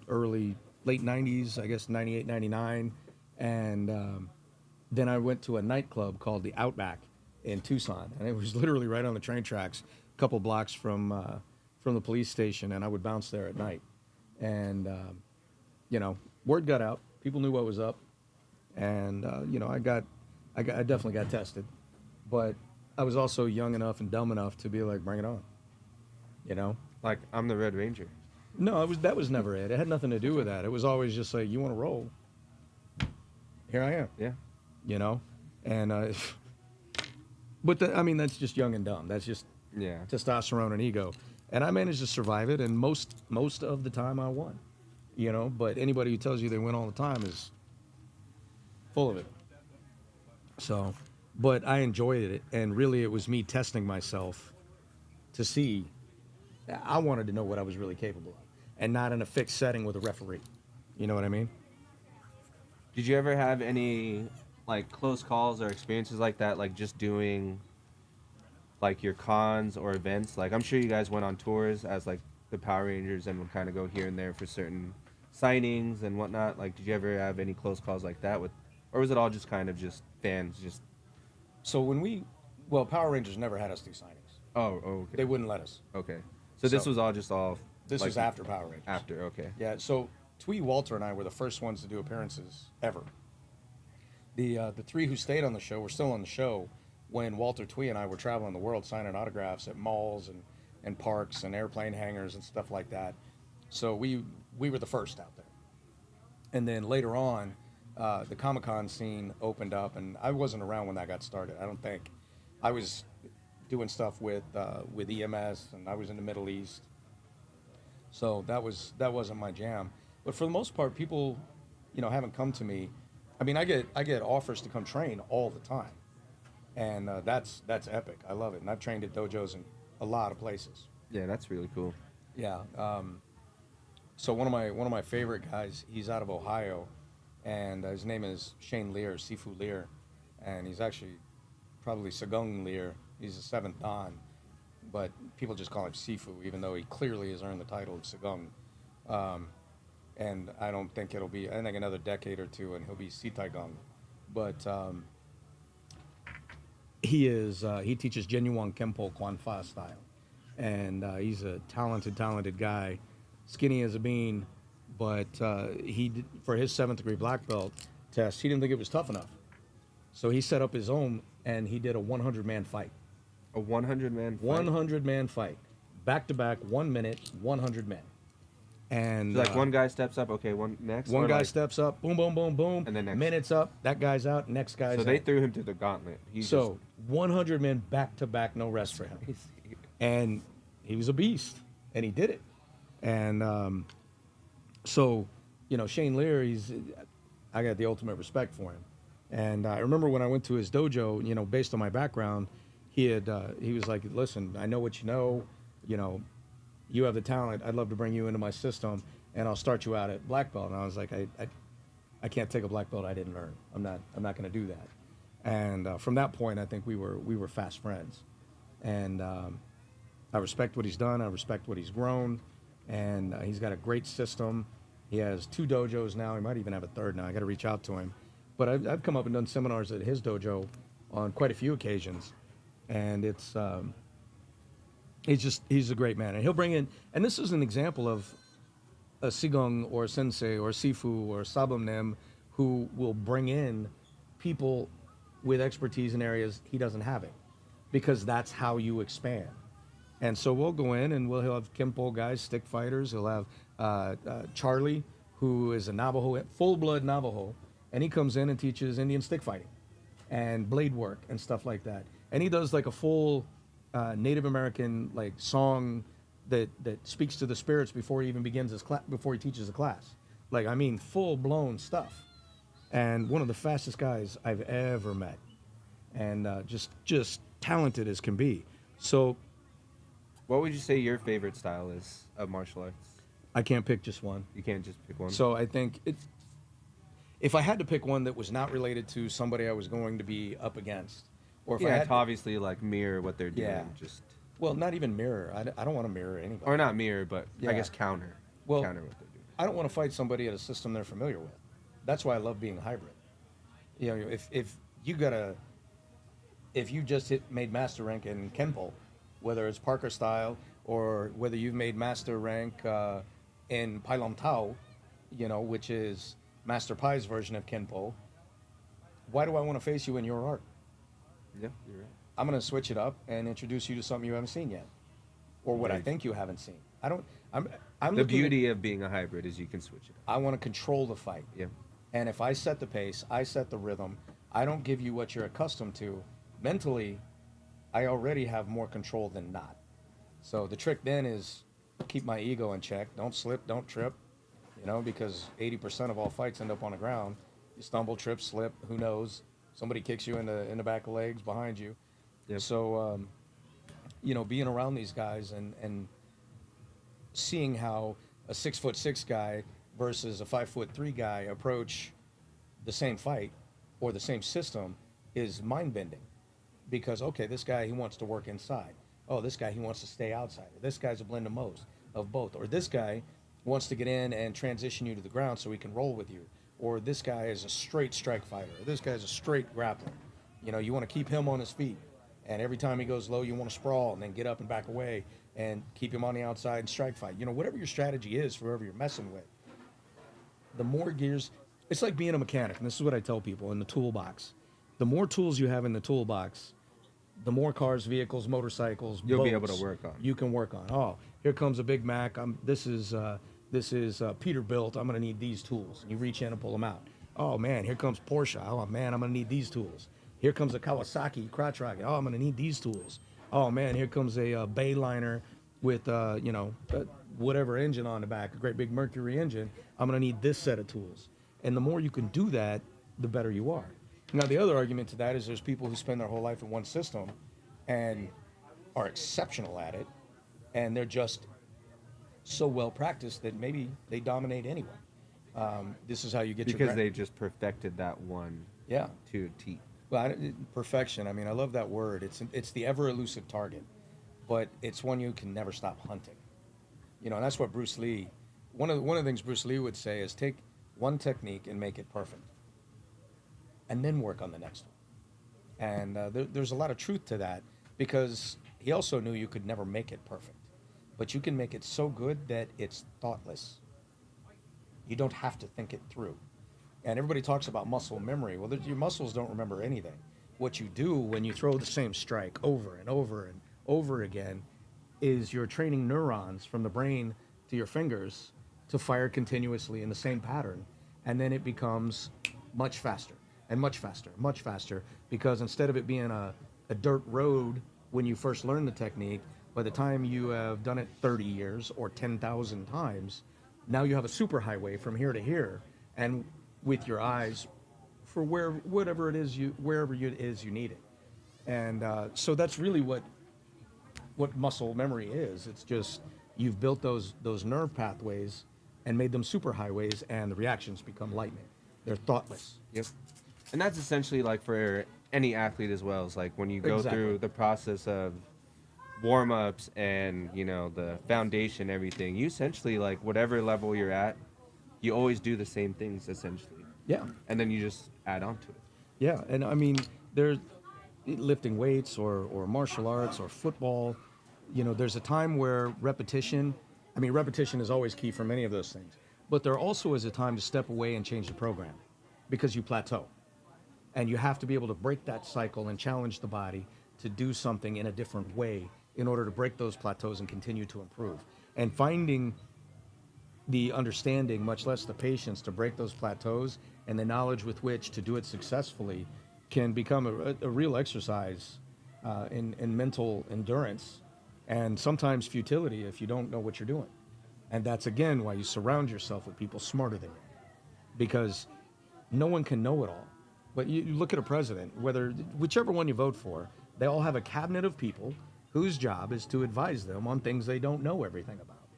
late 90s, I guess 98, 99. And then I went to a nightclub called the Outback in Tucson. And it was literally right on the train tracks, a couple blocks from the police station. And I would bounce there at night. And, word got out. People knew what was up. And, I definitely got tested. But I was also young enough and dumb enough to be like, bring it on. You know? Like I'm the Red Ranger. No, that was never it. It had nothing to do with that. It was always just like, you want to roll? Here I am. Yeah. You know, and but that's just young and dumb. That's just Yeah. testosterone and ego. And I managed to survive it, and most of the time I won. You know, but anybody who tells you they win all the time is full of it. So, but I enjoyed it, and really it was me testing myself to see. I wanted to know what I was really capable of, and not in a fixed setting with a referee. You know what I mean? Did you ever have any like close calls or experiences like that, like just doing like your cons or events? Like I'm sure you guys went on tours as like the Power Rangers and would kind of go here and there for certain signings and whatnot. Like, did you ever have any close calls like that with, or was it all just kind of just fans? Just So Power Rangers never had us do signings. oh They okay, wouldn't let us. okay. So this So, was all just all This like, was after Power Rangers. after okay. Yeah. So Twee, Walter, and I were the first ones to do appearances ever. The three who stayed on the show were still on the show when Walter, Twee, and I were traveling the world signing autographs at malls and parks and airplane hangars and stuff like that. So we were the first out there. And then later on, the Comic-Con scene opened up, and I wasn't around when that got started. I don't think. I was doing stuff with EMS, and I was in the Middle East. So that wasn't my jam. But for the most part, people, haven't come to me. I mean, I get offers to come train all the time, and that's epic. I love it, and I've trained at dojos in a lot of places. Yeah, that's really cool. Yeah. So one of my favorite guys, he's out of Ohio, and his name is Shane Lear, Sifu Lear, and he's actually probably Sagung Lear. He's the seventh Dan, but people just call him Sifu, even though he clearly has earned the title of Sagung. And I don't think I think another decade or two, and he'll be Sitaigung. but he teaches genuine Kempo Kwanfa style, and he's a talented guy, skinny as a bean, but he did, for his 7th degree black belt test, he didn't think it was tough enough, so he set up his own and he did a 100-man fight. A 100-man fight? 100-man fight, back to back, 1 minute, 100 men. And So like one guy steps up, okay, one next. one or guy like, steps up, boom, boom, boom, boom, And then next. minutes up, that guy's out, next guy's So they out. threw him to the gauntlet. He's So 100 men back to back, no rest for him. just, And he was a beast, and he did it. And so, you know, Shane Lear, I got the ultimate respect for him. And I remember when I went to his dojo, you know, based on my background, he was like, listen, I know what you know, you have the talent. I'd love to bring you into my system, and I'll start you out at black belt. And I was like, I can't take a black belt I didn't earn. I'm not going to do that. And from that point, I think we were fast friends. And I respect what he's done. I respect what he's grown, and he's got a great system. He has 2 dojos now. He might even have a 3rd now. I got to reach out to him. But I've come up and done seminars at his dojo on quite a few occasions, and he's a great man. And he'll bring in, and this is an example of a Sigong or a Sensei or a Sifu or a Sabumnem who will bring in people with expertise in areas he doesn't have it, because that's how you expand. And so we'll go in and he'll have Kempo guys, stick fighters. He'll have Charlie, who is a Navajo, full-blood Navajo, and he comes in and teaches Indian stick fighting and blade work and stuff like that. And he does like a full Native American like song that speaks to the spirits before he even begins his class, before he teaches a class. Like, I mean, full-blown stuff. And one of the fastest guys I've ever met, and just talented as can be. So what would you say your favorite style is of martial arts? I can't pick just one. You can't just pick one. So I think if I had to pick one that was not related to somebody I was going to be up against, or if I yeah, had to obviously like mirror what they're doing. Yeah. Just well, not even mirror. I don't want to mirror anybody. or not mirror, but Yeah. I guess counter. Well, Counter what they're doing. I don't want to fight somebody at a system they're familiar with. That's why I love being hybrid. You know, if you just made master rank in Kenpo, whether it's Parker style or whether you've made master rank in Pailam Tao, you know, which is Master Pai's version of Kenpo, why do I want to face you in your art? Yeah, you're right. I'm going to switch it up and introduce you to something you haven't seen yet, or what I Right. think you haven't seen. I'm The looking beauty of being a hybrid is you can switch it. I want to control the fight. Yeah. And if I set the pace, I set the rhythm, I don't give you what you're accustomed to, mentally, I already have more control than not. So the trick then is keep my ego in check. Don't slip, don't trip, you know, because 80% of all fights end up on the ground. You stumble, trip, slip, who knows? Somebody kicks you in the back of legs behind you. Yep. So, you know, being around these guys and seeing how a 6'6" guy versus a 5'3" guy approach the same fight or the same system is mind bending, because okay, this guy, he wants to work inside. Oh, this guy, he wants to stay outside. Or this guy's a blend of both. Or this guy wants to get in and transition you to the ground so he can roll with you. Or this guy is a straight strike fighter. Or this guy's a straight grappler. You know, you want to keep him on his feet, and every time he goes low, you want to sprawl and then get up and back away and keep him on the outside and strike fight. You know, whatever your strategy is for whoever you're messing with, the more gears, it's like being a mechanic, and this is what I tell people in the toolbox. The more tools you have in the toolbox, the more cars, vehicles, motorcycles, You'll be boats able to work on. you can work on. Oh, here comes a Big Mac. This is Peterbilt. I'm going to need these tools. And you reach in and pull them out. Oh man, here comes Porsche. Oh man, I'm going to need these tools. Here comes a Kawasaki crotch rocket. Oh, I'm going to need these tools. Oh man, here comes a Bayliner with whatever engine on the back, a great big Mercury engine. I'm going to need this set of tools. And the more you can do that, the better you are. Now, the other argument to that is there's people who spend their whole life in one system and are exceptional at it, and they're just so well practiced that maybe they dominate anyway. This is how you get Because they just perfected that one yeah. to a T. Well, perfection. I mean, I love that word. It's the ever elusive target, but it's one you can never stop hunting. You know, and that's what Bruce Lee. One of the things Bruce Lee would say is take one technique and make it perfect. and then work on the next one. And there's a lot of truth to that, because he also knew you could never make it perfect, but you can make it so good that it's thoughtless. You don't have to think it through. And everybody talks about muscle memory. Well, your muscles don't remember anything. What you do when you throw the same strike over and over and over again is you're training neurons from the brain to your fingers to fire continuously in the same pattern. And then it becomes much faster and much faster, much faster, because instead of it being a dirt road when you first learn the technique, by the time you have done it 30 years or 10,000 times, now you have a superhighway from here to here, and with your eyes for wherever it is you need it. And so that's really what muscle memory is. It's just you've built those nerve pathways and made them superhighways, and the reactions become lightning. They're thoughtless. Yep. And that's essentially like for any athlete as well. It's like when you go through the process of warm-ups and, you know, the foundation, everything, you essentially, like, whatever level you're at, you always do the same things essentially. Yeah. And then you just add on to it. Yeah. And I mean, there's lifting weights or martial arts or football, you know, there's a time where repetition is always key for many of those things. But there also is a time to step away and change the program, because you plateau. And you have to be able to break that cycle and challenge the body to do something in a different way in order to break those plateaus and continue to improve. And finding the understanding, much less the patience, to break those plateaus and the knowledge with which to do it successfully can become a real exercise in mental endurance, and sometimes futility if you don't know what you're doing. And that's, again, why you surround yourself with people smarter than you, because no one can know it all. But you look at a president, whichever one you vote for, they all have a cabinet of people whose job is to advise them on things they don't know everything about.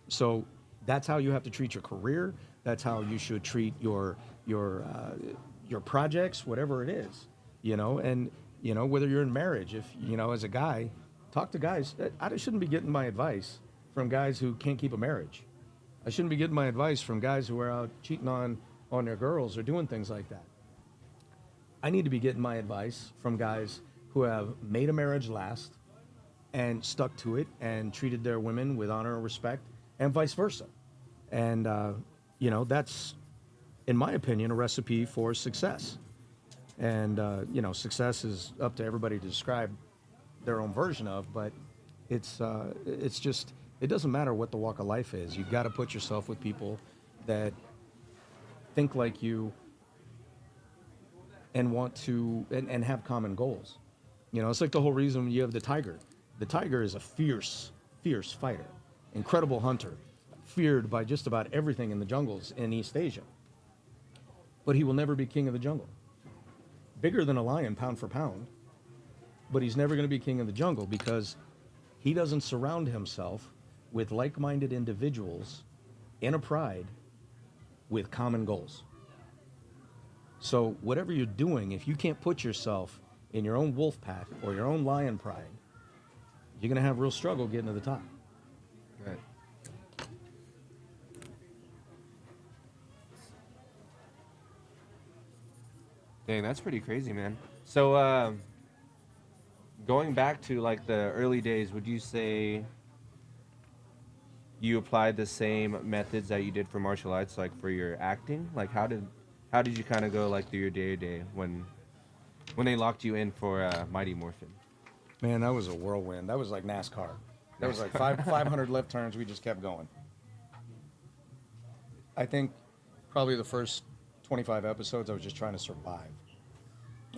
So that's how you have to treat your career. That's how you should treat your projects, whatever it is, you know. And, you know, whether you're in marriage, if, you know, as a guy, talk to guys. I shouldn't be getting my advice from guys who can't keep a marriage. I shouldn't be getting my advice from guys who are out cheating on their girls or doing things like that. I need to be getting my advice from guys who have made a marriage last and stuck to it and treated their women with honor and respect, and vice versa. And, you know, that's, in my opinion, a recipe for success. And, you know, success is up to everybody to describe their own version of, but it's just, it doesn't matter what the walk of life is. You've got to put yourself with people that think like you and want to, and have common goals. You know, it's like the whole reason you have the tiger. The tiger is a fierce fighter, incredible hunter, feared by just about everything in the jungles in East Asia. But he will never be king of the jungle. Bigger than a lion, pound for pound, but he's never going to be king of the jungle because he doesn't surround himself with like-minded individuals in a pride with common goals. So whatever you're doing, if you can't put yourself in your own wolf pack or your own lion pride, you're going to have real struggle getting to the top. Right. Dang, that's pretty crazy, man. So, going back to like the early days, would you say you applied the same methods that you did for martial arts, like for your acting? Like, how did you kind of go like through your day to day when they locked you in for Mighty Morphin? Man, that was a whirlwind. That was like NASCAR. That was like 500 left turns. We just kept going. I think probably the first 25 episodes, I was just trying to survive.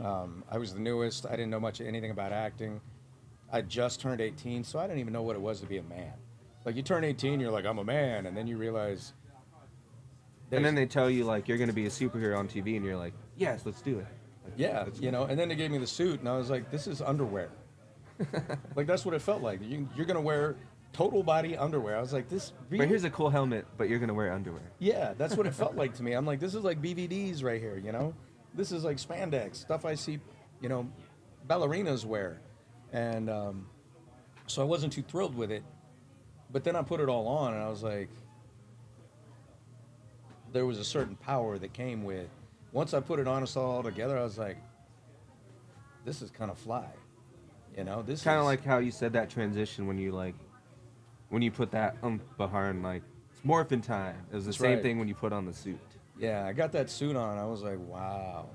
I was the newest. I didn't know anything about acting. I just turned 18, so I didn't even know what it was to be a man. Like, you turn 18, you're like, I'm a man, and then you realize... And then they tell you, like, you're going to be a superhero on TV, and you're like, yes, let's do it. Like, yeah, you know, and then they gave me the suit, and I was like, this is underwear. Like, that's what it felt like. You're going to wear total body underwear. I was like, this... But here's a cool helmet, but you're going to wear underwear. Yeah, that's what it felt like to me. I'm like, this is like BVDs right here, you know? This is like spandex, stuff I see, you know, ballerinas wear. And so I wasn't too thrilled with it. But then I put it all on, and I was like, there was a certain power that came with once I put it on us all together, I was like, this is kind of fly. This Kind of is like how you said that transition when you when you put that behind like it's morphin time. It was the that's same right. thing when you put on the suit. Yeah, I got that suit on. I was like, wow,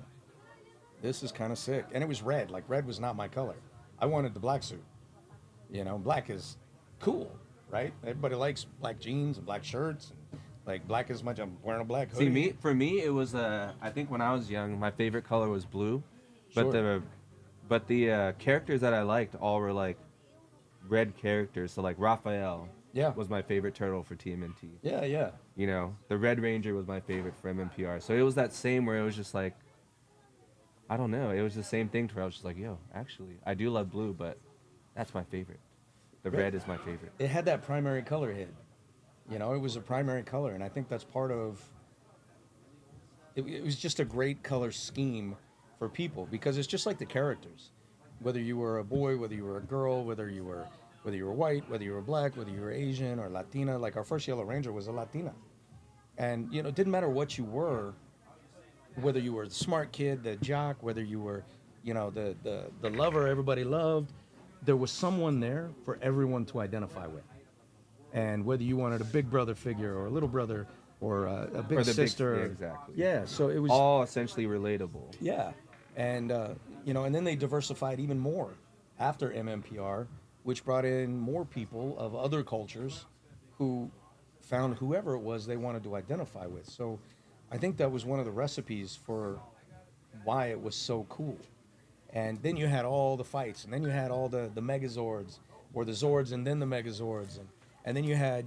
this is kind of sick. And it was red. Like red was not my color. I wanted the black suit. Black is cool, right? Everybody likes black jeans and black shirts. And like black as much. I'm wearing a black See, hoodie. for me, it was I think when I was young, my favorite color was blue, but Sure. the characters that I liked all were like red characters. So like Raphael Yeah. was my favorite turtle for TMNT. Yeah, yeah. The Red Ranger was my favorite for MMPR. So it was that same where it was just like, I don't know, it was the same thing to where I was just like, yo, actually, I do love blue, but that's my favorite. The red is my favorite. It had that primary color hit. It was a primary color, and I think that's part of. It was just a great color scheme for people because it's just like the characters. Whether you were a boy, whether you were a girl, whether you were white, whether you were black, whether you were Asian or Latina. Like our first Yellow Ranger was a Latina, and it didn't matter what you were, whether you were the smart kid, the jock, whether you were, the lover everybody loved. There was someone there for everyone to identify with. And whether you wanted a big brother figure or a little brother or a big Or the big, sister, yeah, exactly. yeah. So it was All essentially relatable. yeah, and and then they diversified even more after MMPR, which brought in more people of other cultures who found whoever it was they wanted to identify with. So I think that was one of the recipes for why it was so cool. And then you had all the fights, and then you had all the Megazords, or the Zords, and then the Megazords, and then you had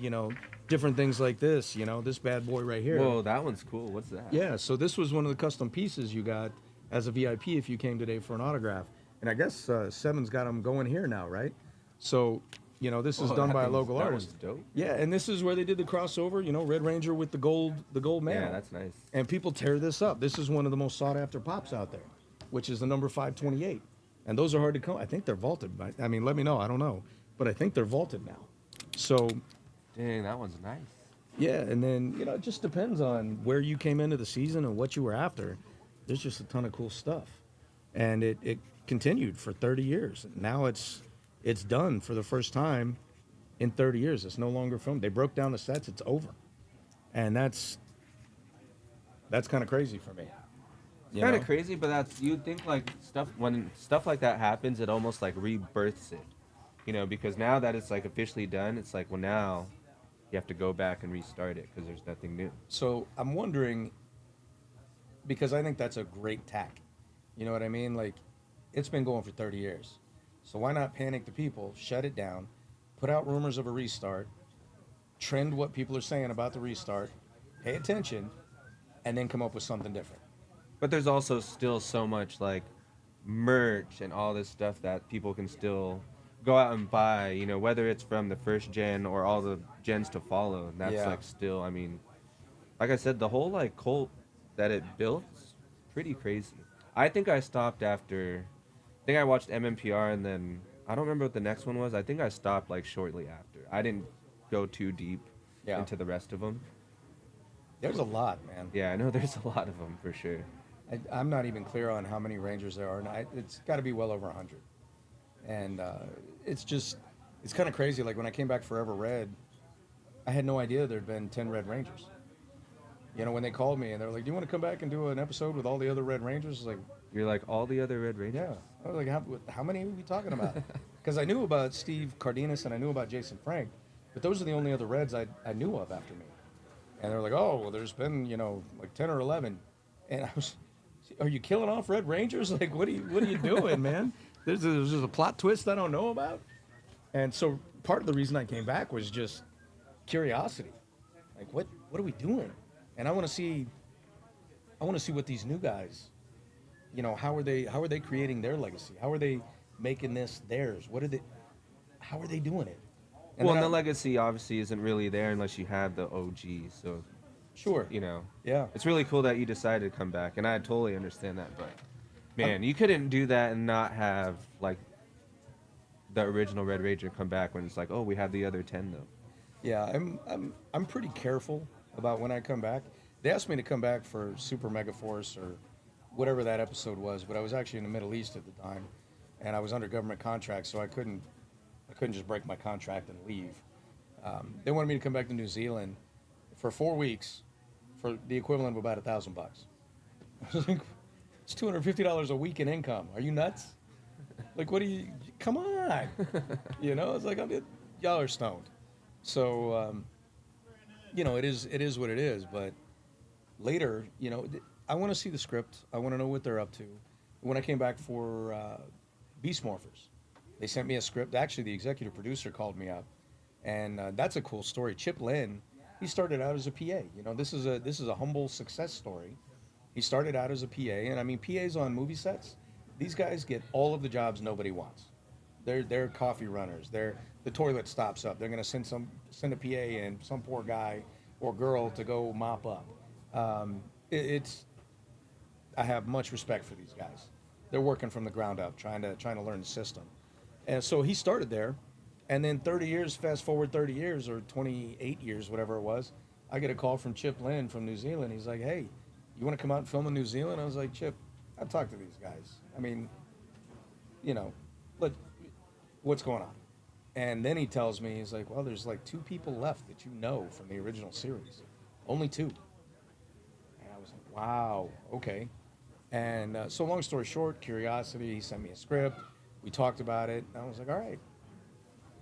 different things like this. This bad boy right here. Whoa, that one's cool. What's that? Yeah, so this was one of the custom pieces you got as a VIP if you came today for an autograph. And I guess Seven's got them going here now, right? So, this is Whoa, done that by a thing's- local that artist. one's dope. Yeah, and this is where they did the crossover. Red Ranger with the gold mantle. Yeah, that's nice. And people tear this up. This is one of the most sought after pops out there, which is the number 528. And those are hard to come. I think they're vaulted. I mean, let me know. I don't know, but I think they're vaulted now. So, Dang, that one's nice. yeah, and then it just depends on where you came into the season and what you were after. There's just a ton of cool stuff, and it continued for 30 years. Now it's done for the first time in 30 years. It's no longer filmed. They broke down the sets. It's over, and that's kind of crazy for me. Kind of crazy, but you'd think like when stuff like that happens, it almost like rebirths it, because now that it's like officially done, it's like, well, now you have to go back and restart it because there's nothing new. So I'm wondering, because I think that's a great tack. You know what I mean? Like, it's been going for 30 years. So why not panic the people, shut it down, put out rumors of a restart, trend what people are saying about the restart, pay attention, and then come up with something different. But there's also still so much like merch and all this stuff that people can still go out and buy, whether it's from the first gen or all the gens to follow. That's Yeah. like still, I mean, like I said, the whole like cult that it built is pretty crazy. I think I stopped after, I think I watched MMPR and then I don't remember what the next one was. I think I stopped like shortly after. I didn't go too deep Yeah. into the rest of them. There's a lot, man. Yeah, I know there's a lot of them for sure. I'm not even clear on how many Rangers there are. It's got to be well over 100. And it's kind of crazy. Like when I came back Forever Red, I had no idea there'd been 10 Red Rangers. When they called me and they're like, "Do you want to come back and do an episode with all the other Red Rangers?" I was like, You're like all the other Red Rangers? yeah. I was like, how many are we talking about? Because I knew about Steve Cardenas and I knew about Jason Frank, but those are the only other Reds I knew of after me. And they're like, "Oh, well, there's been like 10 or 11," and I was, "Are you killing off Red Rangers? Like, what are you doing, man? There's a plot twist I don't know about." And so part of the reason I came back was just curiosity. Like, what are we doing? And I want to see what these new guys, how are they creating their legacy? How are they making this theirs? How are they doing it? And Well, then and the legacy obviously isn't really there unless you have the OG. So, sure. Yeah. it's really cool that you decided to come back, and I totally understand that. But man, you couldn't do that and not have like the original Red Ranger come back when it's like, oh, we have the other 10 though. Yeah, I'm pretty careful about when I come back. They asked me to come back for Super Mega Force or whatever that episode was, but I was actually in the Middle East at the time, and I was under government contract, so I couldn't just break my contract and leave. They wanted me to come back to New Zealand for 4 weeks for the equivalent of about $1,000. I was like, it's $250 a week in income. Are you nuts? Like, what do you? Come on, It's like y'all are stoned. So, it is what it is. But later, I want to see the script. I want to know what they're up to. When I came back for Beast Morphers, they sent me a script. Actually, the executive producer called me up, and that's a cool story. Chip Lynn, he started out as a PA. This is a humble success story. He started out as a PA, and I mean, PAs on movie sets, these guys get all of the jobs nobody wants. They're coffee runners. The toilet stops up. They're gonna send a PA and some poor guy or girl to go mop up. I have much respect for these guys. They're working from the ground up, trying to learn the system. And so he started there, and then 30 years, fast forward 30 years or 28 years, whatever it was, I get a call from Chip Lynn from New Zealand. He's like, hey, you want to come out and film in New Zealand? I was like, Chip, I've talked to these guys. I mean, what's going on? And then he tells me, he's like, well, there's like 2 people left that you know from the original series. Only 2. And I was like, wow, okay. And so long story short, curiosity, he sent me a script. We talked about it. And I was like, all right.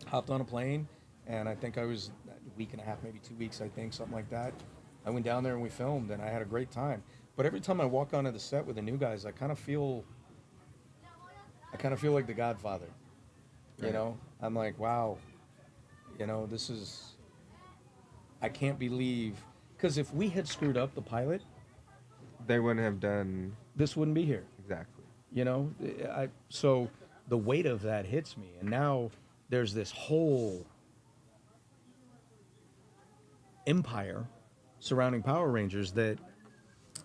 Hopped on a plane, and I think I was a week and a half, maybe 2 weeks, I think, something like that. I went down there and we filmed, and I had a great time. But every time I walk onto the set with the new guys, I kind of feel like the Godfather. I'm like, wow, this is, I can't believe, because if we had screwed up the pilot, they wouldn't have done, this wouldn't be here. exactly. So the weight of that hits me, and now there's this whole empire surrounding Power Rangers that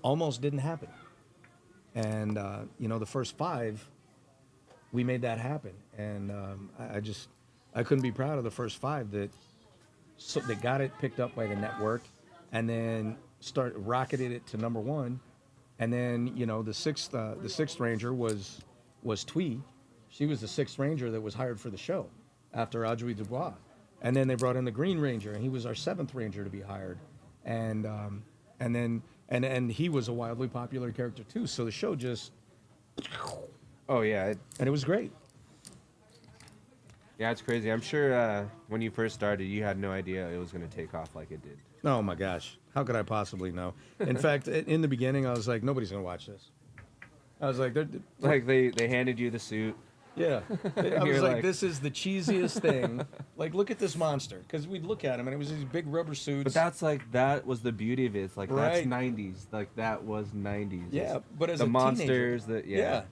almost didn't happen. And the first 5, we made that happen, and I couldn't be proud of the first 5 that got it picked up by the network, and then rocketed it to number 1, and then the sixth Ranger was Twee. She was the 6th Ranger that was hired for the show after Audrey Dubois, and then they brought in the Green Ranger, and he was our 7th Ranger to be hired, and he was a wildly popular character too. So the show just, Oh yeah, and it was great. yeah, it's crazy. I'm sure when you first started, you had no idea it was going to take off like it did. Oh my gosh, how could I possibly know? In fact, in the beginning, I was like, nobody's gonna watch this. I was like, Like they handed you the suit. yeah. I You're was like, like- this is the cheesiest thing. Like, look at this monster, because we'd look at him, and it was these big rubber suits. But that was the beauty of it. It's like Right. that's 90s. Like that was 90s. Yeah, but as the a monsters teenager, that yeah.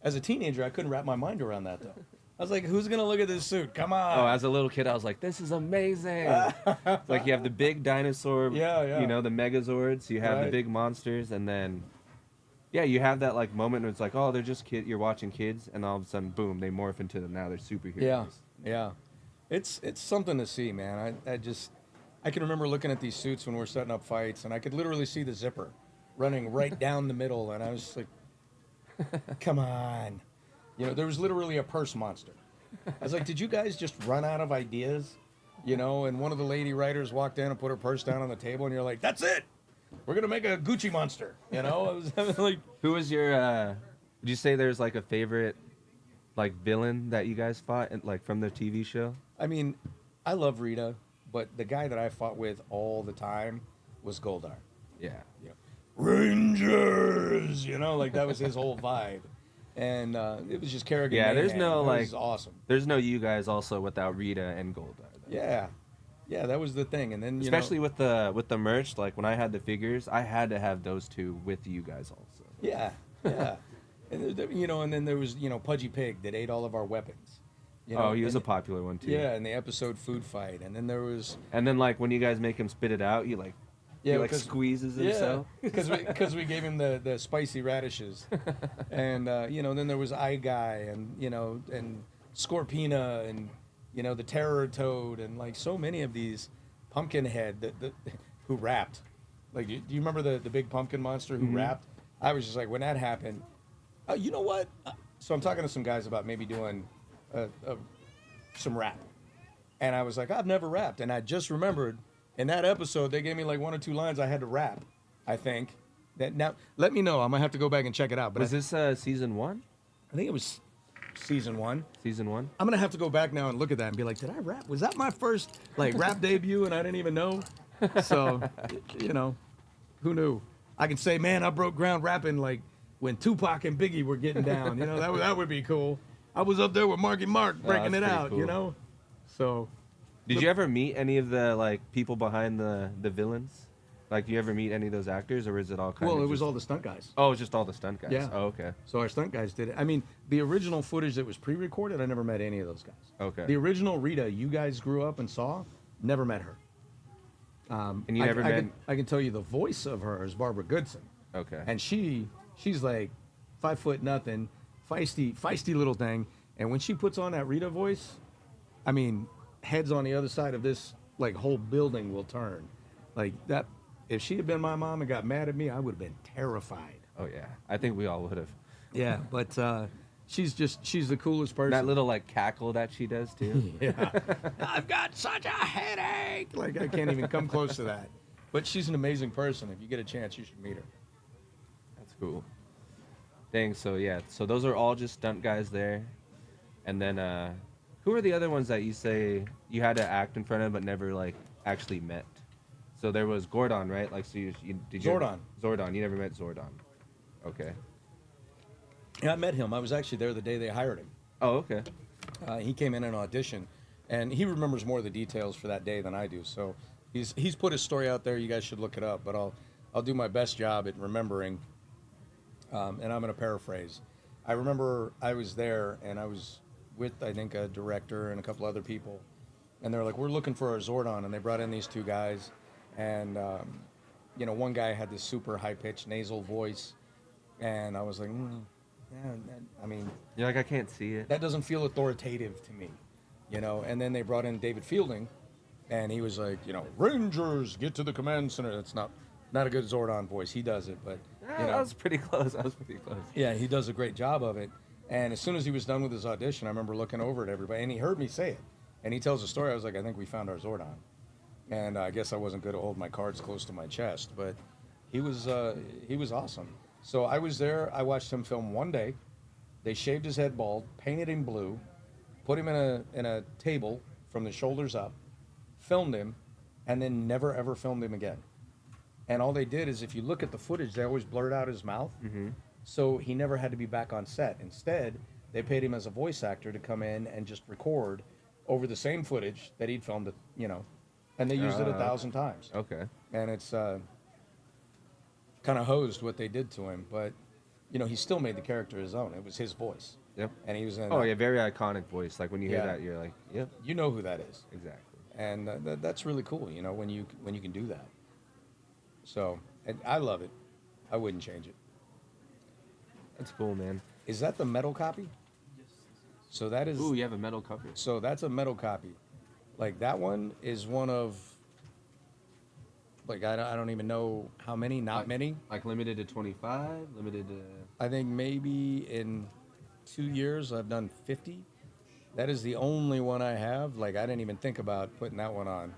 As a teenager, I couldn't wrap my mind around that though. I was like, who's gonna look at this suit? Come on. Oh, as a little kid, I was like, "This is amazing!" It's like you have the big dinosaur, Yeah. the Megazords. You have the Right. big monsters, and then, yeah, you have that like moment where it's like, "Oh, they're just kid. You're watching kids," and all of a sudden, boom, they morph into them. Now they're superheroes. Yeah. It's something to see, man. I can remember looking at these suits when we're setting up fights, and I could literally see the zipper running right down the middle, and I was just like, come on. There was literally a purse monster. I was like, did you guys just run out of ideas? And one of the lady writers walked in and put her purse down on the table, and you're like, that's it. We're going to make a Gucci monster. I was like, Who was your? Would you say there's like a favorite, like villain that you guys fought, like from the TV show? I mean, I love Rita, but the guy that I fought with all the time was Goldar. Yeah. Rangers, like that was his whole vibe. And it was just Kerrigan. Yeah, there's Mayhem. no, That like- was awesome. There's no you guys also without Rita and Goldar. Yeah, that was the thing. And then Especially with the merch, like when I had the figures, I had to have those two with you guys also. yeah. And and then there was Pudgy Pig that ate all of our weapons. Oh, he was a and- popular one too. Yeah, in the episode Food Fight, and then there was And then like when you guys make him spit it out, he like because- squeezes himself. because we gave him the spicy radishes, and then there was Eye Guy, and and Scorpina, and the Terror Toad, and like so many of these Pumpkinhead who rapped, Like, do you remember the big pumpkin monster who rapped? I was just like, when that happened, you know what? So I'm talking to some guys about maybe doing some rap. And I was like, I've never rapped. And I just remembered in that episode, they gave me like 1 or 2 lines I had to rap, I think. Now, let me know. I'm going to have to go back and check it out. But Was this season 1? I think it was season 1. Season 1? I'm going to have to go back now and look at that and be like, did I rap? Was that my first like rap debut and I didn't even know? So, you know, who knew? I can say, man, I broke ground rapping like when Tupac and Biggie were getting down. You know, that would be cool. I was up there with Marky Mark breaking it out, cool. you know? So. Did you ever meet any of the like people behind the villains? Like, do you ever meet any of those actors, or is it all kind of? Well, it just... was all the stunt guys. Oh, it's just all the stunt guys. Yeah. Oh, okay. So our stunt guys did it. I mean, the original footage that was pre-recorded, I never met any of those guys. Okay. The original Rita you guys grew up and saw, never met her. And you never met? I can tell you the voice of her is Barbara Goodson. Okay. And she's like 5 foot nothing, feisty little thing. And when she puts on that Rita voice, I mean, heads on the other side of this like whole building will turn. Like that. If she had been my mom and got mad at me, I would have been terrified. Oh yeah, I think we all would have. Yeah, but she's the coolest person. That little like cackle that she does too. Yeah. I've got such a headache. Like I can't even come close to that. But she's an amazing person. If you get a chance, you should meet her. That's cool. Dang. So yeah. So those are all just stunt guys there, and then who are the other ones that you say you had to act in front of but never like actually met? So there was Gordon, right? Like, so you did you? Zordon. Zordon. You never met Zordon. Okay. Yeah, I met him. I was actually there the day they hired him. Oh, okay. He came in an audition, and he remembers more of the details for that day than I do. So he's put his story out there. You guys should look it up. But I'll do my best job at remembering. And I'm going to paraphrase. I remember I was there, and I was with I think a director and a couple other people, and they're like, "We're looking for our Zordon," and they brought in these 2 guys. And, you know, one guy had this super high-pitched nasal voice, and I was like, yeah, I mean... You're like, I can't see it. That doesn't feel authoritative to me, you know? And then they brought in David Fielding, and he was like, you know, Rangers, get to the command center. That's not a good Zordon voice. He does it, but, you know... That was pretty close. Yeah, he does a great job of it. And as soon as he was done with his audition, I remember looking over at everybody, and he heard me say it. And he tells the story. I was like, I think we found our Zordon. And I guess I wasn't good to hold my cards close to my chest, but he was awesome. So I was there. I watched him film one day. They shaved his head bald, painted him blue, put him in a table from the shoulders up, filmed him, and then never ever filmed him again. And all they did is, if you look at the footage, they always blurred out his mouth. Mm-hmm. So he never had to be back on set. Instead, they paid him as a voice actor to come in and just record over the same footage that he'd filmed, you know. And they used it 1,000 times. Okay. And it's kind of hosed what they did to him, but you know, he still made the character his own. It was his voice. Yep. And he was in. Oh yeah, very iconic voice. Like when you hear Yeah. that, you're like, yep. You know who that is. Exactly. And that's really cool. You know, when you can do that. So, and I love it. I wouldn't change it. That's cool, man. Is that the metal copy? Yes. So that is. Ooh, you have a metal cover. So that's a metal copy. Like that one is one of. Like I don't even know how many. Not many. Like limited to 25. Limited to. I think maybe in 2 years I've done 50. That is the only one I have. Like I didn't even think about putting that one on.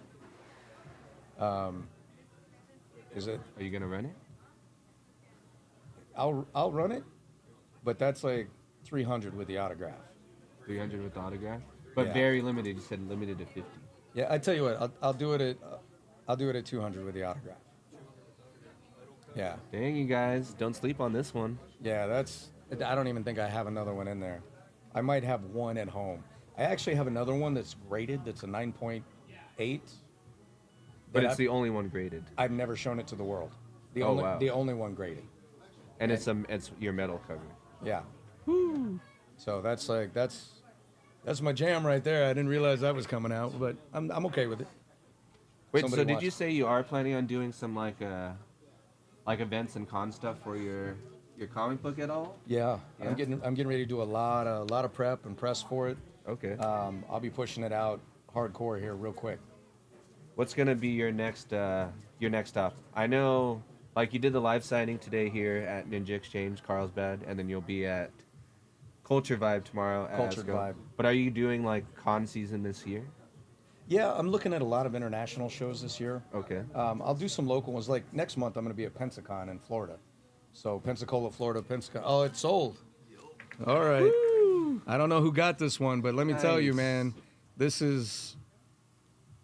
Is it? Are you gonna run it? I'll run it, but that's like 300 with the autograph. 300 with the autograph, but Yeah. very limited. You said limited to 50. Yeah, I tell you what, I'll do it at 200 with the autograph. Yeah, Dang, you guys, don't sleep on this one. yeah, I don't even think I have another one in there. I might have one at home. I actually have another one that's graded. That's a 9.8. But it's the only one graded. I've never shown it to the world. The Wow. only one graded. And it's your metal cover. Yeah. So that's my jam right there. I didn't realize that was coming out, but I'm okay with it. Wait, Somebody so did watched. you say you are planning on doing some like events and con stuff for your comic book at all? Yeah, Yeah? I'm getting ready to do a lot of prep and press for it. Okay. I'll be pushing it out hardcore here real quick. What's gonna be your next your next stop? I know, like you did the live signing today here at Ninja Exchange, Carlsbad, and then you'll be at Culture Vibe tomorrow at Cultured ASCO. Vibe. But are you doing like con season this year? Yeah, I'm looking at a lot of international shows this year. Okay. I'll do some local ones. Like next month, I'm going to be at Pensacon in Florida. So Pensacola, Florida, Pensacon. Oh, it's sold. All right. Woo! I don't know who got this one, but let me tell you, Nice. man,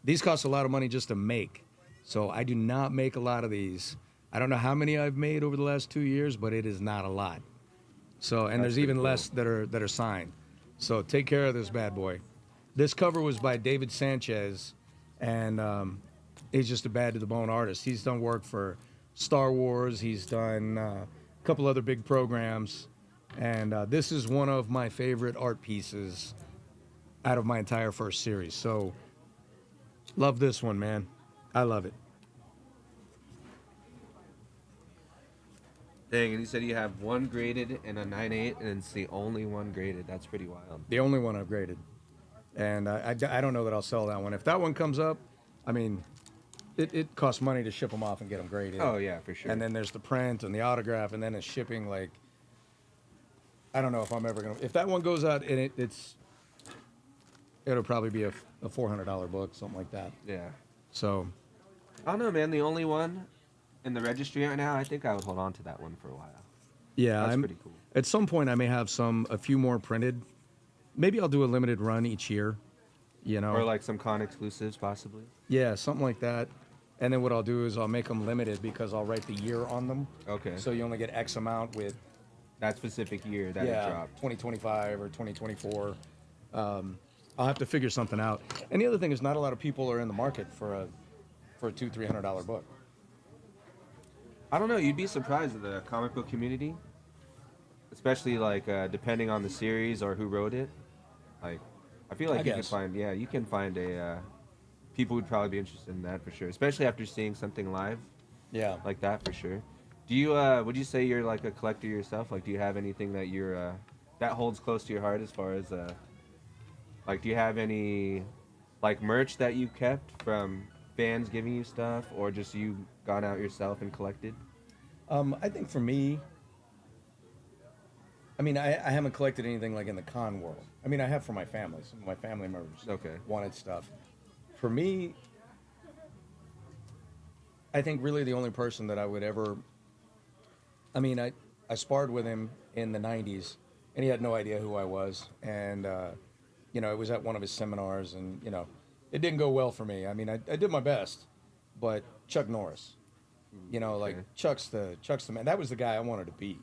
these cost a lot of money just to make. So I do not make a lot of these. I don't know how many I've made over the last 2 years, but it is not a lot. So, and That's there's pretty even cool. less that are signed. So take care of this bad boy. This cover was by David Sanchez, and he's just a bad to the bone artist. He's done work for Star Wars. He's done a couple other big programs, and this is one of my favorite art pieces out of my entire first series. So love this one, man. I love it. Dang, and you said you have one graded and a 9.8, and it's the only one graded. That's pretty wild. The only one I've graded. And I don't know that I'll sell that one. If that one comes up, I mean, it costs money to ship them off and get them graded. Oh yeah, for sure. And then there's the print and the autograph, and then the shipping. Like, I don't know if I'm ever gonna. If that one goes out, and it'll probably be a $400 book, something like that. yeah. So I don't know, man. The only one in the registry right now, I think I would hold on to that one for a while. yeah, That's pretty cool. At some point, I may have a few more printed. Maybe I'll do a limited run each year. You know, Or like some con exclusives, possibly. yeah, something like that. And then what I'll do is I'll make them limited because I'll write the year on them. Okay. So you only get X amount with That specific year that it dropped. 2025 or 2024. I'll have to figure something out. And the other thing is, not a lot of people are in the market for a $200-300 book. I don't know. You'd be surprised at the comic book community, especially like depending on the series or who wrote it. Like, I feel like I you can guess. find a people would probably be interested in that for sure, especially after seeing something live Yeah. like that for sure. Do you would you say you're like a collector yourself? Like, do you have anything that you're that holds close to your heart as far as like, do you have any like merch that you kept from fans giving you stuff, or just you gone out yourself and collected? I think for me, I mean, I haven't collected anything like in the con world. I mean, I have for my family. Some of my family members Okay. wanted stuff. For me, I think really the only person that I would ever, I mean, I sparred with him in the 90s, and he had no idea who I was. And, you know, it was at one of his seminars, and, you know, it didn't go well for me. I mean, I did my best, but Chuck Norris, you know, like Okay. Chuck's the man. That was the guy I wanted to be.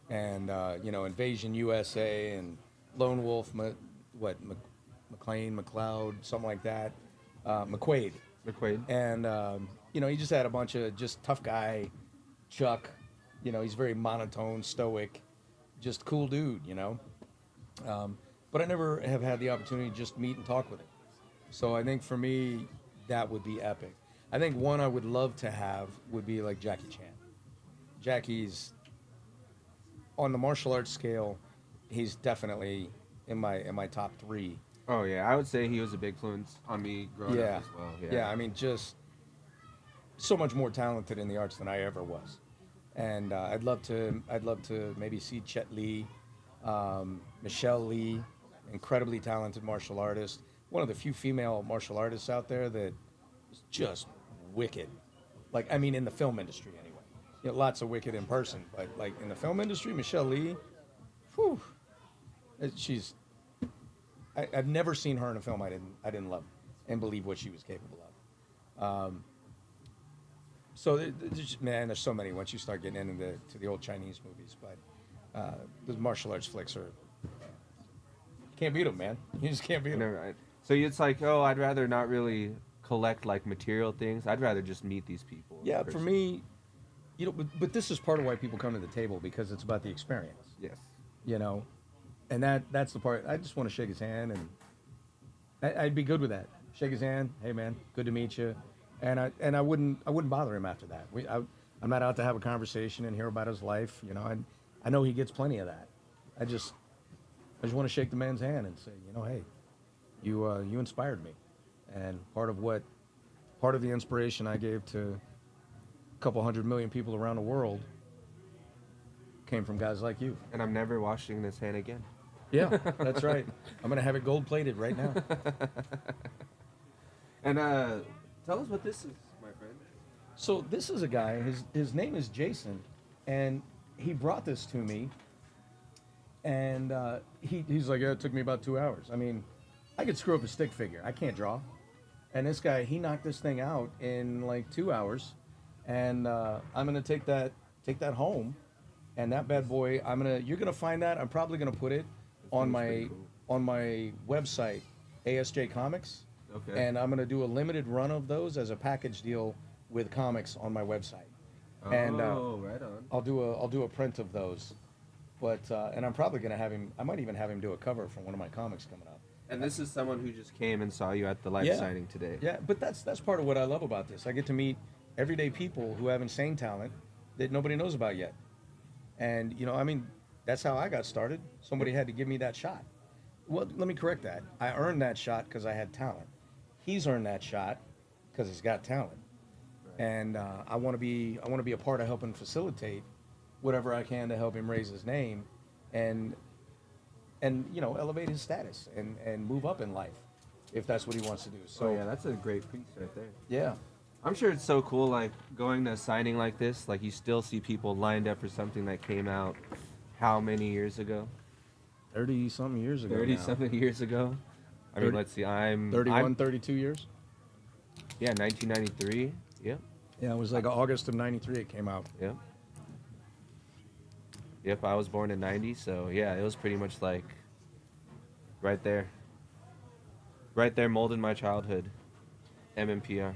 And, you know, Invasion USA and Lone Wolf, McLean, McLeod, something like that. McQuaid. McQuaid. And, you know, he just had a bunch of just tough guy, Chuck. You know, he's very monotone, stoic, just cool dude, you know. But I never have had the opportunity to just meet and talk with him. So I think for me, that would be epic. I think one I would love to have would be like Jackie Chan. Jackie's, on the martial arts scale, he's definitely in my top 3. Oh yeah, I would say he was a big influence on me growing Yeah. up as well. Yeah, I mean, just so much more talented in the arts than I ever was. And I'd love to maybe see Chet Lee, Michelle Lee, incredibly talented martial artist. One of the few female martial artists out there that is just wicked. Like, I mean, in the film industry anyway. You know, lots of wicked in person, but like in the film industry, Michelle Lee, whew, she's. I've never seen her in a film I didn't love and believe what she was capable of. So there's so many once you start getting into the old Chinese movies, but the martial arts flicks are, can't beat them, man. You just can't beat them. Never, so it's like, oh, I'd rather not really collect like material things. I'd rather just meet these people. in Yeah, for person. me, you know, but this is part of why people come to the table, because it's about the experience, Yes. you know, and that's the part. I just want to shake his hand, and I'd be good with that. Shake his hand. Hey, man, good to meet you. And I wouldn't bother him after that. I'm not out to have a conversation and hear about his life. You know, I know he gets plenty of that. I just want to shake the man's hand and say, you know, hey, you inspired me, and part of the inspiration I gave to couple 100 million people around the world came from guys like you. And I'm never washing this hand again. Yeah, that's right. I'm gonna have it gold plated right now. And tell us what this is, my friend. So this is a guy. His name is Jason, and he brought this to me. And he's like, yeah, it took me about 2 hours. I mean, I could screw up a stick figure. I can't draw. And this guy, he knocked this thing out in like 2 hours. And I'm gonna take that home, and that bad boy, you're gonna find that. I'm probably gonna put it on my website, ASJ Comics. Okay. And I'm gonna do a limited run of those as a package deal with comics on my website. And right on. I'll do a print of those. But and I'm probably gonna have him. I might even have him do a cover for one of my comics coming up. And this is someone who just came and saw you at the live signing today. Yeah, but that's part of what I love about this. I get to meet everyday people who have insane talent that nobody knows about yet. And I mean, that's how I got started. Somebody had to give me that shot. Well, let me correct that. I earned that shot because I had talent. He's earned that shot because he's got talent. Right. And I want to be a part of helping facilitate whatever I can to help him raise his name, and elevate his status and move up in life, if that's what he wants to do. So yeah, that's a great piece right there. Yeah. I'm sure it's so cool, like going to a signing like this. Like you still see people lined up for something that came out how many years ago? 30-something years ago. 30-something years ago. I mean, let's see. I'm 32 years. Yeah, 1993. Yep. Yeah, it was like August of '93 it came out. Yep. Yep, I was born in 90, so yeah, it was pretty much like right there. Right there molded my childhood. MMPR.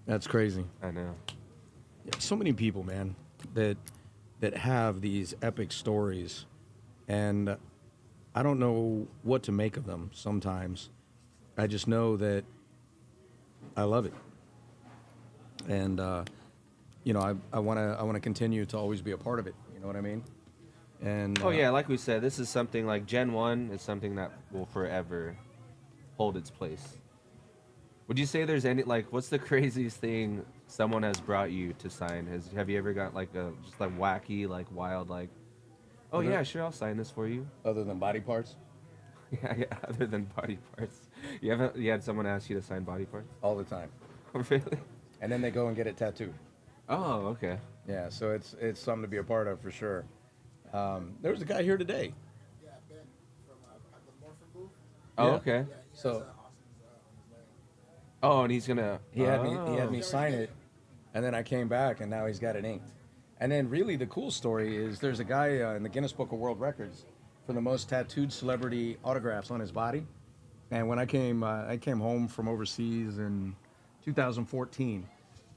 That's crazy. I know. Yeah, so many people, man, that have these epic stories, and I don't know what to make of them sometimes. I just know that I love it. And I want to continue to always be a part of it, you know what I mean? And yeah, like we said, this is something like Gen 1 is something that will forever hold its place. Would you say there's any, like, what's the craziest thing someone has brought you to sign? Have you ever got like a just like wacky, like wild, like, oh yeah, sure, I'll sign this for you? Other than body parts? Yeah, other than body parts. You had someone ask you to sign body parts? All the time. Really? And then they go and get it tattooed. Oh, okay. Yeah, so it's something to be a part of for sure. There was a guy here today. Yeah, Ben from the Morphin booth. Oh, Yeah. okay. Yeah, he So- said Austin's name. Oh, and he's gonna. He had me sign it, and then I came back, and now he's got it inked. And then really the cool story is there's a guy in the Guinness Book of World Records for the most tattooed celebrity autographs on his body. And when I came home from overseas in 2014,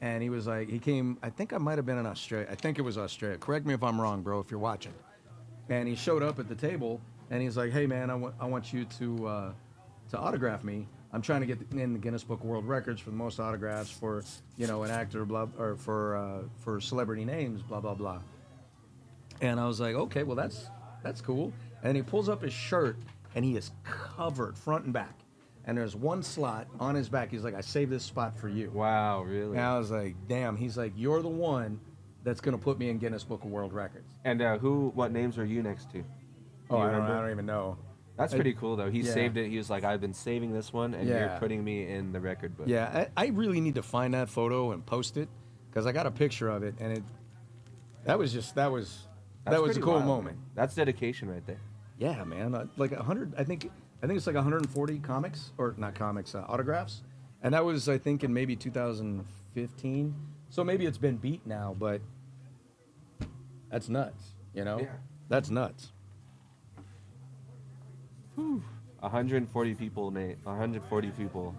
and he was like, he came, I think I might have been in Australia. I think it was Australia. Correct me if I'm wrong, bro, if you're watching. And he showed up at the table, and he's like, hey, man, I want you to autograph me. I'm trying to get in the Guinness Book of World Records for the most autographs for, an actor, blah, or for celebrity names, blah, blah, blah. And I was like, okay, well, that's cool. And he pulls up his shirt, and he is covered front and back. And there's one slot on his back. He's like, I saved this spot for you. Wow, really? And I was like, damn. He's like, you're the one that's going to put me in Guinness Book of World Records. And what names are you next to? Oh, You I remember? don't even know. That's pretty cool, though. He Yeah. saved it. He was like, I've been saving this one, and you're Yeah. putting me in the record book. Yeah, I really need to find that photo and post it because I got a picture of it, and that was a pretty cool wild, moment. man. That's dedication right there. Yeah, man. Like 100, I think it's like 140 comics, or not comics, autographs. And that was, I think, in maybe 2015. So maybe it's been beat now, but that's nuts, Yeah. That's nuts. 140 people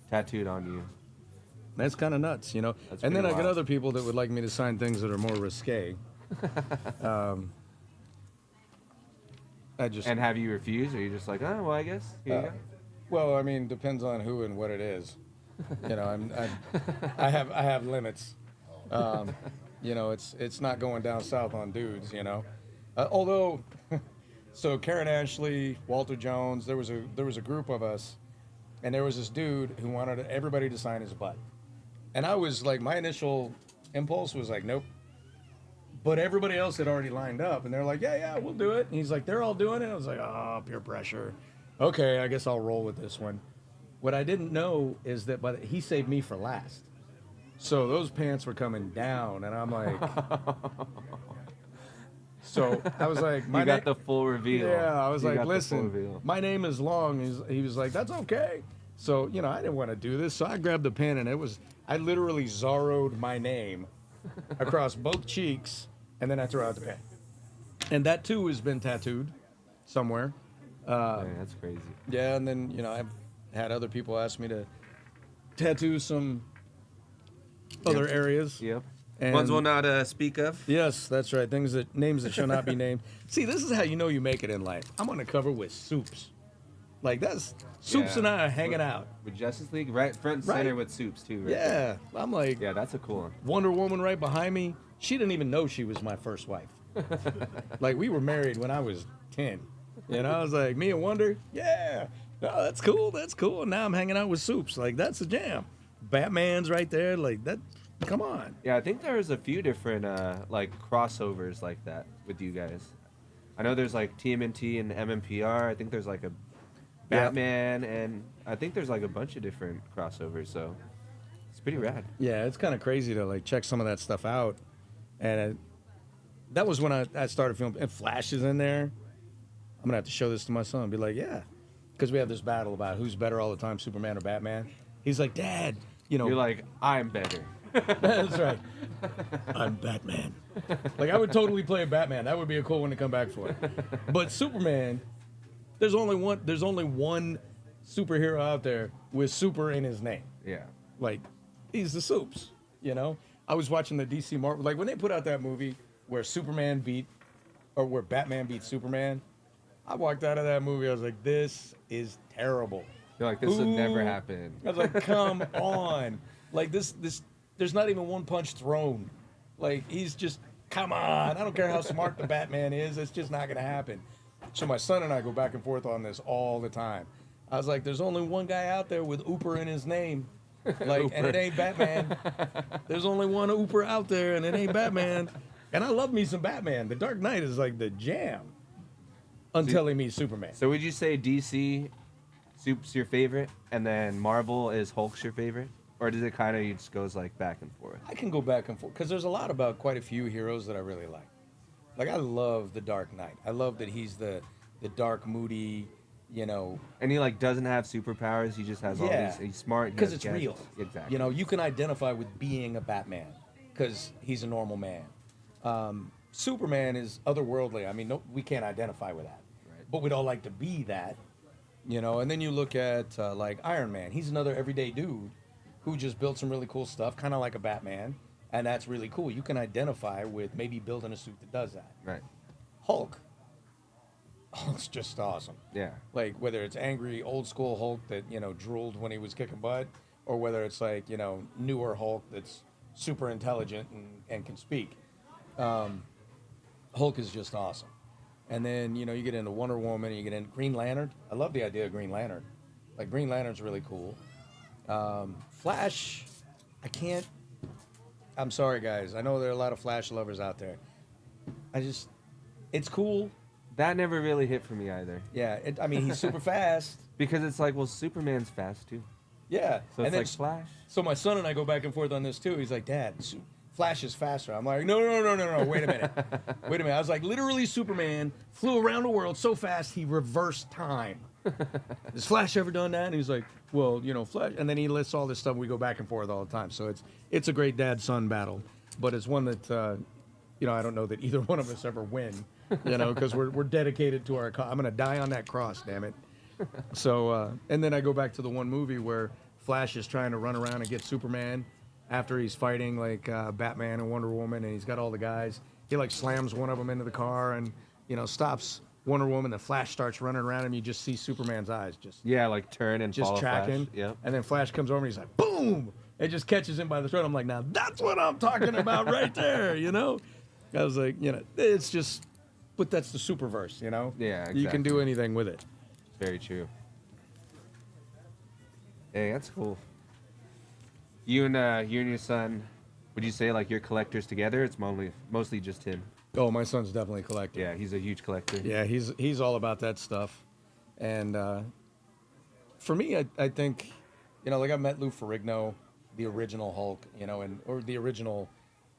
tattooed on you. That's kind of nuts, That's And then pretty I get wild. other people that would like me to sign things that are more risque. And have you refused, or are you just like, oh, well, I guess here you go? Well, I mean, depends on who and what it is. I have limits. It's not going down south on dudes. Although, so Karen Ashley, Walter Jones, there was a group of us, and there was this dude who wanted everybody to sign his butt, and I was like, my initial Impulse was like, nope. But everybody else had already lined up, and they're like, yeah, we'll do it. And he's like, they're all doing it. I was like, oh, peer pressure. Okay, I guess I'll roll with this one. What I didn't know is that he saved me for last. So those pants were coming down, and I'm like, so I was like, You got the full reveal. yeah, I was You like, got the full listen, reveal. my name is long. He was like, that's okay. So, you know, I didn't want to do this. So I grabbed the pen, and I literally Zorro'd my name across both cheeks, and then I threw out the pen. And that, too, has been tattooed somewhere. Man, that's crazy. Yeah, and then, you know, I've had other people ask me to tattoo some other areas. Yep. And Ones we'll not speak of. yes, that's right. Names that shall not be named. See, this is how you know you make it in life. I'm on the cover with Soups. Like, that's Soups Yeah. and I are hanging out. With Justice League, right front and Right. center with Soups too. Right Yeah, I'm like, Yeah, that's a cool one. Wonder Woman right behind me. She didn't even know she was my first wife. Like, we were married when I was 10. You know, I was like, me and Wonder, yeah. Oh, that's cool. That's cool. Now I'm hanging out with Soups. Like, that's a jam. Batman's right there. Like, that, come on. Yeah, I think there's a few different like crossovers like that with you guys. I know there's like TMNT and MMPR. I think there's like a Batman, and I think there's like a bunch of different crossovers. So it's pretty rad. Yeah, it's kind of crazy to, like, check some of that stuff out. And that was when I started filming. And Flash is in there. I'm going to have to show this to my son and be like, yeah. Because we have this battle about who's better all the time, Superman or Batman. He's like, Dad, you know. You're like, I'm better. That's right. I'm Batman. Like, I would totally play a Batman. That would be a cool one to come back for. But Superman, there's only one superhero out there with super in his name. Yeah. Like, he's the Soups, you know? I was watching the DC Marvel, like, when they put out that movie where where Batman beat Superman, I walked out of that movie, I was like, this is terrible. You're like, this would never Who- happen. I was like, come on. Like, this, there's not even one punch thrown. Like, he's just, come on. I don't care how smart the Batman is. It's just not going to happen. So my son and I go back and forth on this all the time. I was like, there's only one guy out there with Ooper in his name. Like, and it ain't Batman. There's only one Ooper out there, and it ain't Batman. And I love me some Batman. The Dark Knight is like the jam until he meets Superman. So would you say DC Soup's your favorite, and then Marvel is Hulk's your favorite? Or does it kind of just goes like back and forth? I can go back and forth because there's a lot about quite a few heroes that I really like. Like, I love the Dark Knight. I love that he's the dark, moody, you know. And he like doesn't have superpowers. He just has all Yeah. these. He's smart he Because has it's gadgets. real. Exactly. You know, you can identify with being a Batman because he's a normal man. Superman is otherworldly. I mean, no, we can't identify with that. Right. But we'd all like to be that, you know. And then you look at, like, Iron Man. He's another everyday dude who just built some really cool stuff, kind of like a Batman. And that's really cool. You can identify with maybe building a suit that does that. Right. Hulk's just awesome. Yeah. Like, whether it's angry old school Hulk that, you know, drooled when he was kicking butt, or whether it's like, you know, newer Hulk that's super intelligent and can speak. Hulk is just awesome. And then, you know, you get into Wonder Woman, you get into Green Lantern. I love the idea of Green Lantern. Like, Green Lantern's really cool. Flash, I'm sorry, guys. I know there are a lot of Flash lovers out there. It's cool. That never really hit for me either. Yeah, I mean, he's super fast. Because it's like, well, Superman's fast too. Yeah. So it's like Flash. So my son and I go back and forth on this too. He's like, Dad, Flash is faster. I'm like, no. Wait a minute. I was like, literally, Superman flew around the world so fast he reversed time. Has Flash ever done that? And he's like, well, you know, Flash. And then he lists all this stuff. We go back and forth all the time. So it's a great dad-son battle, but it's one that you know, I don't know that either one of us ever win. You know, because we're dedicated to our. I'm gonna die on that cross, damn it. So and then I go back to the one movie where Flash is trying to run around and get Superman after he's fighting like Batman and Wonder Woman, and he's got all the guys. He like slams one of them into the car and, you know, stops Wonder Woman. The Flash starts running around him. You just see Superman's eyes just Yeah, like turn and just follow tracking. Flash. Yep. And then Flash comes over and he's like, boom! It just catches him by the throat. I'm like, now that's what I'm talking about right there, you know? I was like, you know, it's just, but that's the Superverse, you know? Yeah, You can do exactly. anything with it. Very true. Hey, that's cool. You and your son, Would you say like your collectors together? It's mostly just him. Oh, my son's definitely a collector. Yeah, he's a huge collector. Yeah, he's all about that stuff. And for me, I think, like I met Lou Ferrigno, the original Hulk, or the original,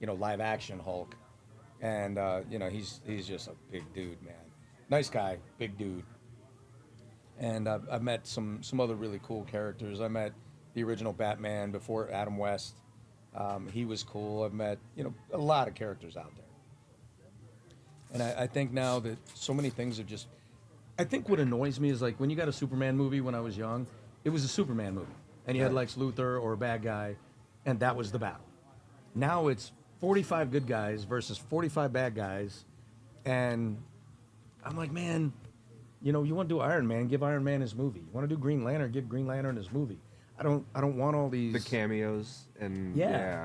live action Hulk. And, he's just a big dude, man. Nice guy, big dude. And I've met some other really cool characters. I met the original Batman before Adam West. He was cool. I've met, a lot of characters out there. And I think now that so many things have just... I think what annoys me is like when you got a Superman movie when I was young, it was a Superman movie. And you had Lex Luthor or a bad guy, and that was the battle. Now it's 45 good guys versus 45 bad guys. And I'm like, man, you want to do Iron Man, give Iron Man his movie. You want to do Green Lantern, give Green Lantern his movie. I don't want all these... The cameos and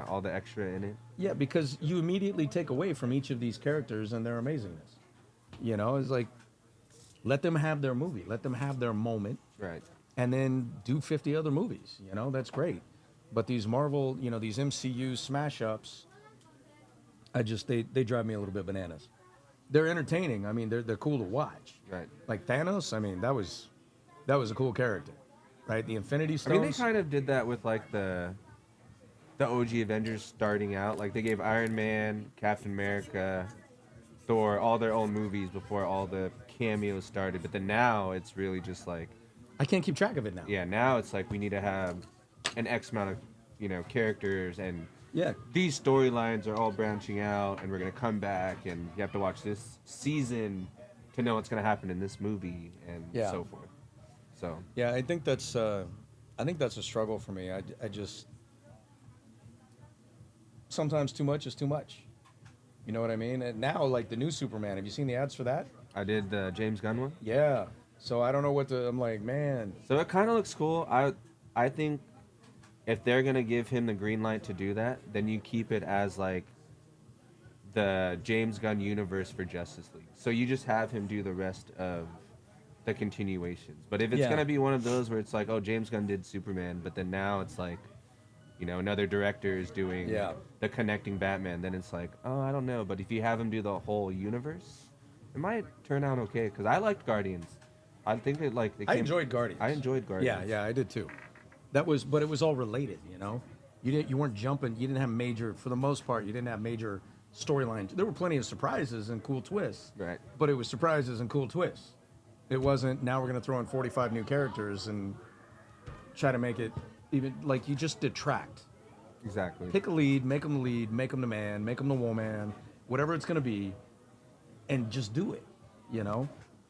all the extra in it. Yeah, because you immediately take away from each of these characters and their amazingness. It's like, let them have their movie. Let them have their moment. Right. And then do 50 other movies. That's great. But these Marvel, these MCU smash-ups, they drive me a little bit bananas. They're entertaining. I mean, they're cool to watch. Right. Like Thanos, I mean, that was a cool character. Right? The Infinity Stones. I mean, they kind of did that with like the OG Avengers starting out. Like they gave Iron Man, Captain America, Thor all their own movies before all the cameos started. But then now it's really just like... I can't keep track of it now. Yeah, now it's like we need to have an X amount of, characters, and Yeah. these storylines are all branching out, and we're going to come back, and you have to watch this season to know what's going to happen in this movie, and so forth. So Yeah, I think that's a struggle for me. I just sometimes too much is too much. You know what I mean? And now, like the new Superman, have you seen the ads for that? I did the James Gunn one. Yeah. So I don't know I'm like, man. So it kind of looks cool. I think if they're gonna give him the green light to do that, then you keep it as like the James Gunn universe for Justice League. So you just have him do the rest of the continuations. But if it's gonna be one of those where it's like, oh, James Gunn did Superman, but then now it's like, another director is doing the connecting Batman, then it's like, oh, I don't know. But if you have him do the whole universe, it might turn out okay. Because I liked Guardians. I think I enjoyed Guardians. I enjoyed Guardians. Yeah, I did too. But it was all related, You weren't jumping. You didn't have major, for the most part, you didn't have major storylines. There were plenty of surprises and cool twists. Right. But it was surprises and cool twists. It wasn't, now we're going to throw in 45 new characters and try to make it even, like, you just detract. Exactly. Pick a lead, make them the man, make them the woman, whatever it's going to be, and just do it,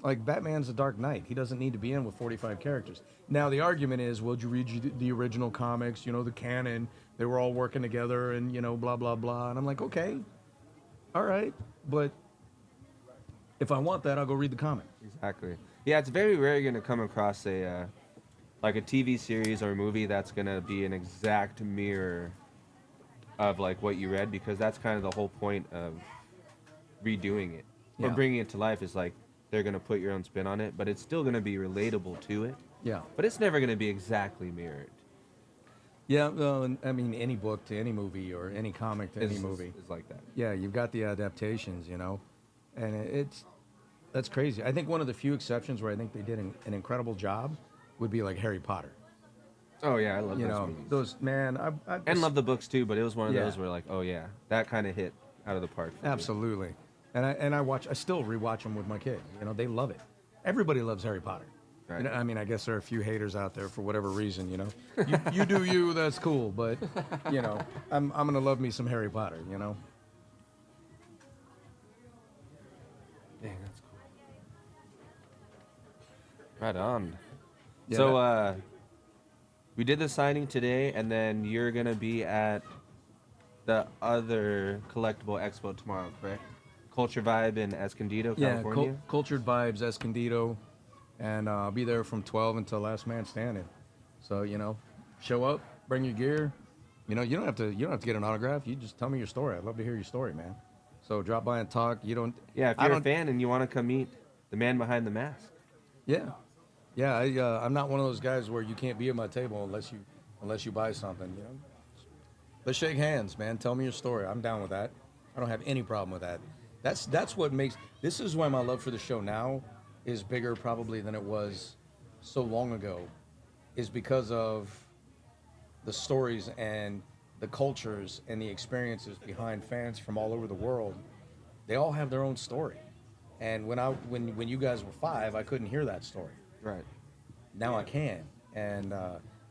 Like, Batman's the Dark Knight. He doesn't need to be in with 45 characters. Now, the argument is, well, did you read the original comics, the canon? They were all working together and, blah, blah, blah. And I'm like, okay, all right. But if I want that, I'll go read the comic. Exactly. Yeah, it's very rare you're going to come across a TV series or a movie that's going to be an exact mirror of, like, what you read, because that's kind of the whole point of redoing it. Or bringing it to life is, like, they're going to put your own spin on it, but it's still going to be relatable to it. Yeah. But it's never going to be exactly mirrored. Yeah, well, I mean, any book to any movie or any comic to any movie. It's like that. Yeah, you've got the adaptations, and that's crazy. I think one of the few exceptions where I think they did an incredible job would be like Harry Potter. Oh, yeah, I love those movies. And love the books, too, but it was one of those where, like, oh, yeah, that kind of hit out of the park. Absolutely. And I still rewatch them with my kids. They love it. Everybody loves Harry Potter. Right. I mean, I guess there are a few haters out there for whatever reason, You do you, that's cool. But, I'm going to love me some Harry Potter, Dang, that's cool. Right on. Yeah, So, we did the signing today, and then you're going to be at the other collectible expo tomorrow, correct? Culture Vibe in Escondido, California? Yeah, Cultured Vibes, Escondido. And I'll be there from 12 until last man standing. So, show up, bring your gear. You don't have to get an autograph. You just tell me your story. I'd love to hear your story, man. So drop by and talk. Yeah, if you're a fan and you want to come meet the man behind the mask. Yeah. Yeah, I'm not one of those guys where you can't be at my table unless you buy something, Let's shake hands, man. Tell me your story. I'm down with that. I don't have any problem with that. That's what makes. This is why my love for the show now is bigger probably than it was so long ago, is because of the stories and the cultures and the experiences behind fans from all over the world. They all have their own story. And when you guys were 5, I couldn't hear that story. Right. Now I can. And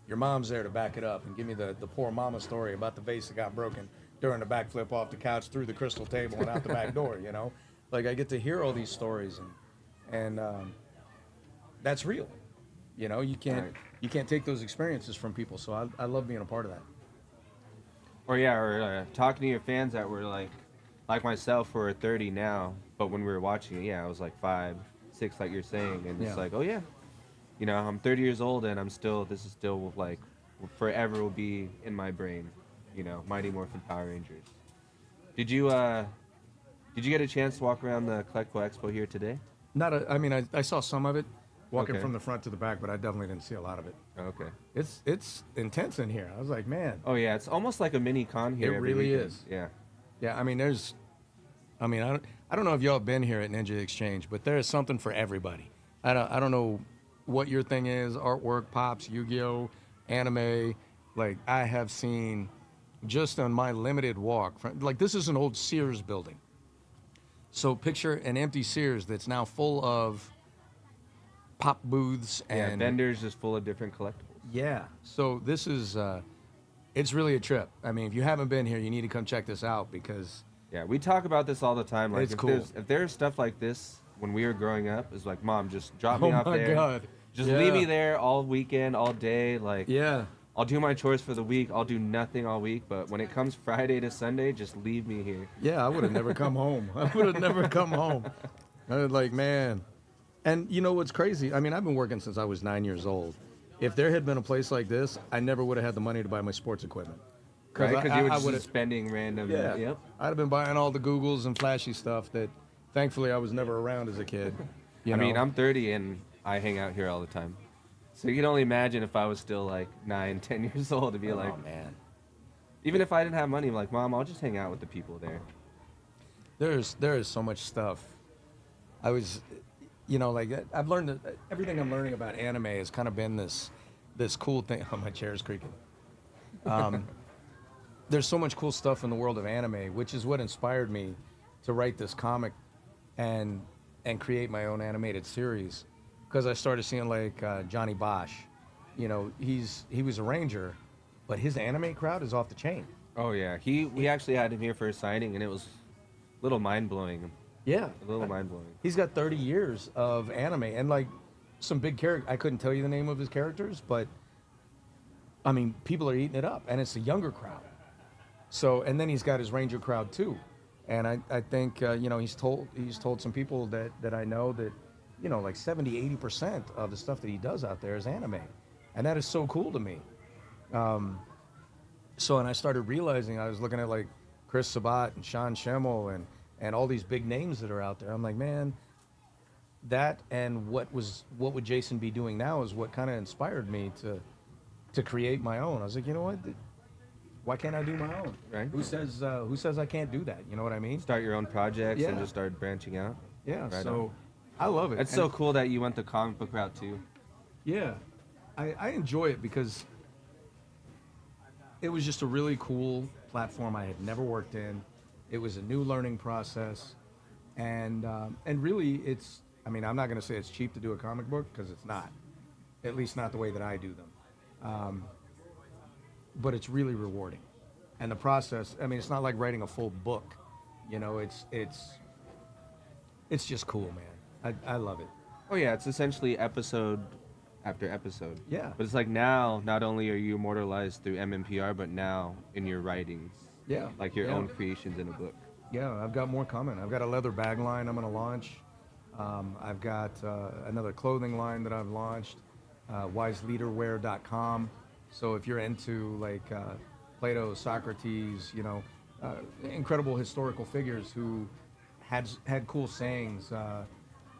your mom's there to back it up and give me the poor mama story about the vase that got broken during the backflip off the couch through the crystal table and out the back door, you know? Like, I get to hear all these stories, and that's real. You know, you can't take those experiences from people, so I love being a part of that. Or talking to your fans that were like myself, who are 30 now, but when we were watching it, I was like 5, 6, like you're saying, and it's Yeah. like, oh yeah, you know, I'm 30 years old and this is still like forever will be in my brain, you know, Mighty Morphin Power Rangers. Did you get a chance to walk around the Collectible Expo here today? I saw some of it walking Okay. from the front to the back, but I definitely didn't see a lot of it. Okay. It's intense in here. I was like, man. Oh yeah, it's almost like a mini con here. It every really weekend. is. Yeah. Yeah, I don't know if y'all have been here at Ninja Exchange, but there is something for everybody. I don't know what your thing is, artwork, pops, Yu-Gi-Oh, anime. Like, I have seen, just on my limited walk, like, this is an old Sears building. So picture an empty Sears that's now full of pop booths Yeah, and vendors just full of different collectibles. yeah. So this is it's really a trip. I mean, if you haven't been here, you need to come check this out because Yeah, we talk about this all the time. Like, It's if cool. there's stuff like this when we were growing up, it's like, Mom, just drop me oh off my there. god, Just Yeah. leave me there all weekend, all day. Like, Yeah. I'll do my chores for the week. I'll do nothing all week. But when it comes Friday to Sunday, just leave me here. Yeah, I would have never come home. I would have never come home. I was like, man. And you know what's crazy? I mean, I've been working since I was 9 years old. If there had been a place like this, I never would have had the money to buy my sports equipment. Right? Because you were I just would've- spending random. Yeah. Yep. I'd have been buying all the Googles and flashy stuff that, thankfully, I was never around as a kid. I mean, I'm 30 and I hang out here all the time. So you can only imagine if I was still like 9, 10 years old to be like, oh man. even if I didn't have money, I'm like, Mom, I'll just hang out with the people there. There is so much stuff. I was, you know, like I've learned that everything I'm learning about anime has kind of been this cool thing. Oh, my chair's creaking. There's so much cool stuff in the world of anime, which is what inspired me to write this comic and create my own animated series. Because I started seeing like Johnny Bosch, you know, he was a ranger, but his anime crowd is off the chain. Oh yeah, we actually had him here for a signing, and it was a little mind blowing. Yeah, A little mind blowing. he's got 30 years of anime and like some big character. I couldn't tell you the name of his characters, but I mean, people are eating it up, and it's a younger crowd. So, and then he's got his ranger crowd too, and I think you know, he's told some people that I know that, you know, like 70-80% of the stuff that he does out there is anime, and that is so cool to me. So, and I started realizing, I was looking at like Chris Sabat and Sean Schemmel and all these big names that are out there. I'm like, man, that and what would Jason be doing now is what kind of inspired me to create my own. I was like, you know what? Why can't I do my own? Right. Who says I can't do that? You know what I mean? Start your own projects and Yeah. just start branching out. Yeah. Right So on. I love it. It's And- so cool that you went the comic book route too. Yeah, I enjoy it because it was just a really cool platform I had never worked in. It was a new learning process, and really, it's. I mean, I'm not going to say it's cheap to do a comic book because it's not, at least not the way that I do them. But it's really rewarding, and the process. I mean, it's not like writing a full book. You know, it's just cool, man. I love it. Oh yeah, it's essentially episode after episode. Yeah. But it's like now, not only are you immortalized through MMPR, but now in your writings. Yeah. Like your Yeah. own creations in a book. Yeah, I've got more coming. I've got a leather bag line I'm going to launch. I've got another clothing line that I've launched, wiseleaderwear.com. So if you're into like Plato, Socrates, you know, incredible historical figures who had cool sayings.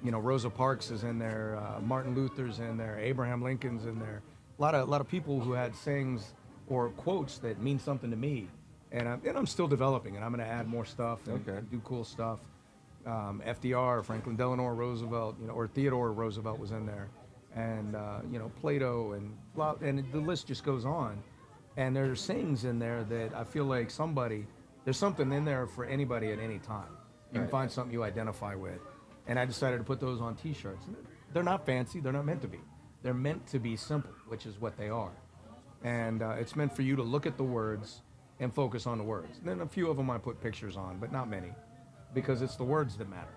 You know, Rosa Parks is in there, Martin Luther's in there, Abraham Lincoln's in there. A lot of people who had sayings or quotes that mean something to me, and I'm still developing, and I'm going to add more stuff and, Okay. and do cool stuff. FDR, Franklin Delano Roosevelt, or Theodore Roosevelt was in there, and Plato, and the list just goes on. And there's sayings in there that I feel like there's something in there for anybody at any time. You can find something you identify with. And I decided to put those on T-shirts. They're not fancy. They're not meant to be. They're meant to be simple, which is what they are. And it's meant for you to look at the words and focus on the words. And then a few of them I put pictures on, but not many, because it's the words that matter.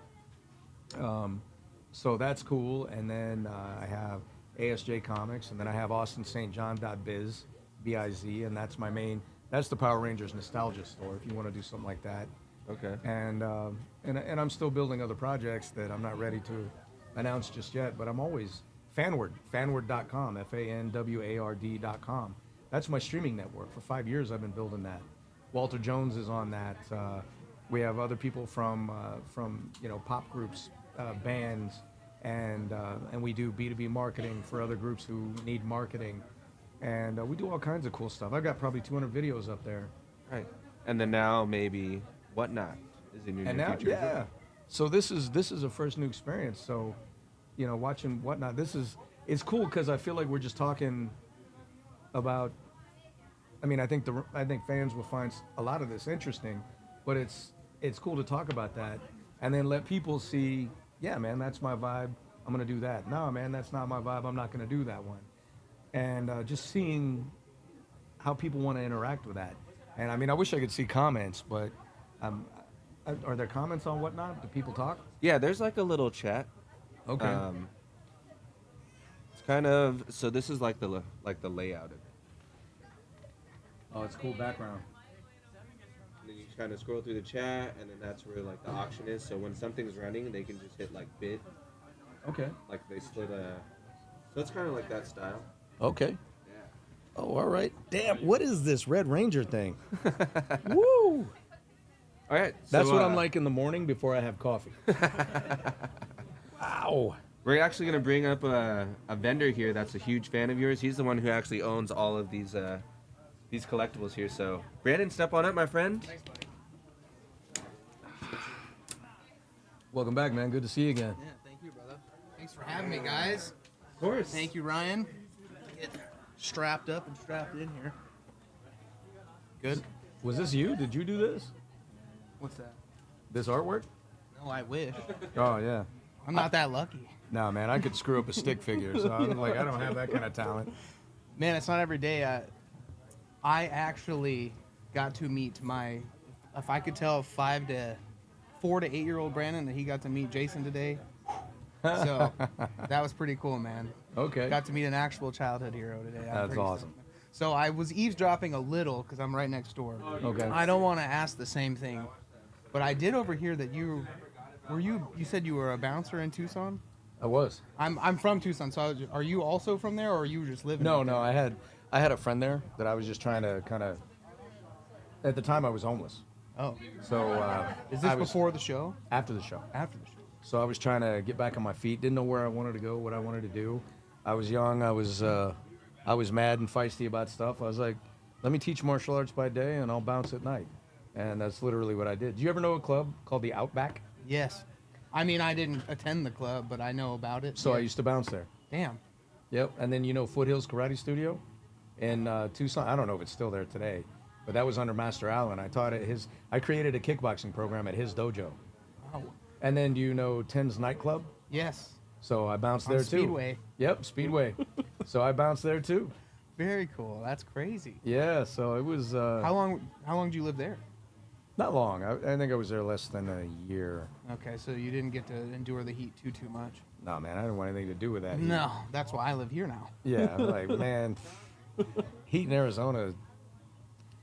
So that's cool. And then I have ASJ Comics, and then I have AustinSt.John.biz, B-I-Z, and that's the Power Rangers nostalgia store if you want to do something like that. Okay. And I'm still building other projects that I'm not ready to announce just yet, but I'm always fanward.com, FANWARD.com. That's my streaming network. For 5 years I've been building that. Walter Jones is on that. We have other people from pop groups, bands, and we do B2B marketing for other groups who need marketing. And we do all kinds of cool stuff. I've got probably 200 videos up there. Right. And then now maybe Whatnot is in your And near now, future. yeah. So this is a first new experience. So, watching Whatnot, it's cool because I feel like we're just talking about. I mean, I think fans will find a lot of this interesting, but it's cool to talk about that, and then let people see. Yeah, man, that's my vibe. I'm gonna do that. No, man, that's not my vibe. I'm not gonna do that one. And just seeing how people want to interact with that. And I mean, I wish I could see comments, but are there comments on Whatnot? Do people talk? Yeah, there's like a little chat. Okay. It's kind of so. This is like the layout of it. Oh, it's cool background. And then you kind of scroll through the chat, and then that's where like the auction is. So when something's running, they can just hit like bid, Okay. like they split a. So it's kind of like that style. Okay. Yeah. Oh, all right. Damn, what is this Red Ranger thing? Woo! All right. That's so, what I'm like in the morning before I have coffee. Wow. We're actually gonna bring up a vendor here that's a huge fan of yours. He's the one who actually owns all of these collectibles here. So Brandon, step on up, my friend. Welcome back, man. Good to see you again. Yeah, thank you, brother. Thanks for having me, guys. Of course. Thank you, Ryan. Get strapped up and strapped in here. Good. Was this you? Did you do this? What's that? This artwork? No, I wish. Oh, yeah. I'm not that lucky. No, man, I could screw up a stick figure, so I'm like, I don't have that kind of talent. Man, it's not every day. I actually got to meet if I could tell 4 to 8 year old Brandon that he got to meet Jason today. So that was pretty cool, man. Okay. Got to meet an actual childhood hero today. I'm That's pretty awesome. stoked. So I was eavesdropping a little because I'm right next door. Okay. I don't want to ask the same thing, but I did overhear that you said you were a bouncer in Tucson. I was. I'm from Tucson, so are you also from there, or are you just living? No, I had a friend there that I was just trying to kind of. At the time, I was homeless. Oh, So is this I was- before the show? After the show. After the show? So I was trying to get back on my feet. Didn't know where I wanted to go, what I wanted to do. I was young. I was mad and feisty about stuff. I was like, let me teach martial arts by day, and I'll bounce at night. And that's literally what I did. Do you ever know a club called the Outback? Yes. I mean, I didn't attend the club, but I know about it. So Yeah. I used to bounce there. Damn. Yep. And then Foothills Karate Studio in Tucson. I don't know if it's still there today, but that was under Master Allen. I taught at his. I created a kickboxing program at his dojo. Wow. And then do you know Ten's nightclub? Yes. So I bounced On there too. Speedway. Yep, Speedway. So I bounced there too. Very cool. That's crazy. Yeah. So it was. How long did you live there? Not long. I think I was there less than a year. Okay, so you didn't get to endure the heat too much. No, man, I didn't want anything to do with that. heat. No, that's why I live here now. Yeah, like man, heat in Arizona.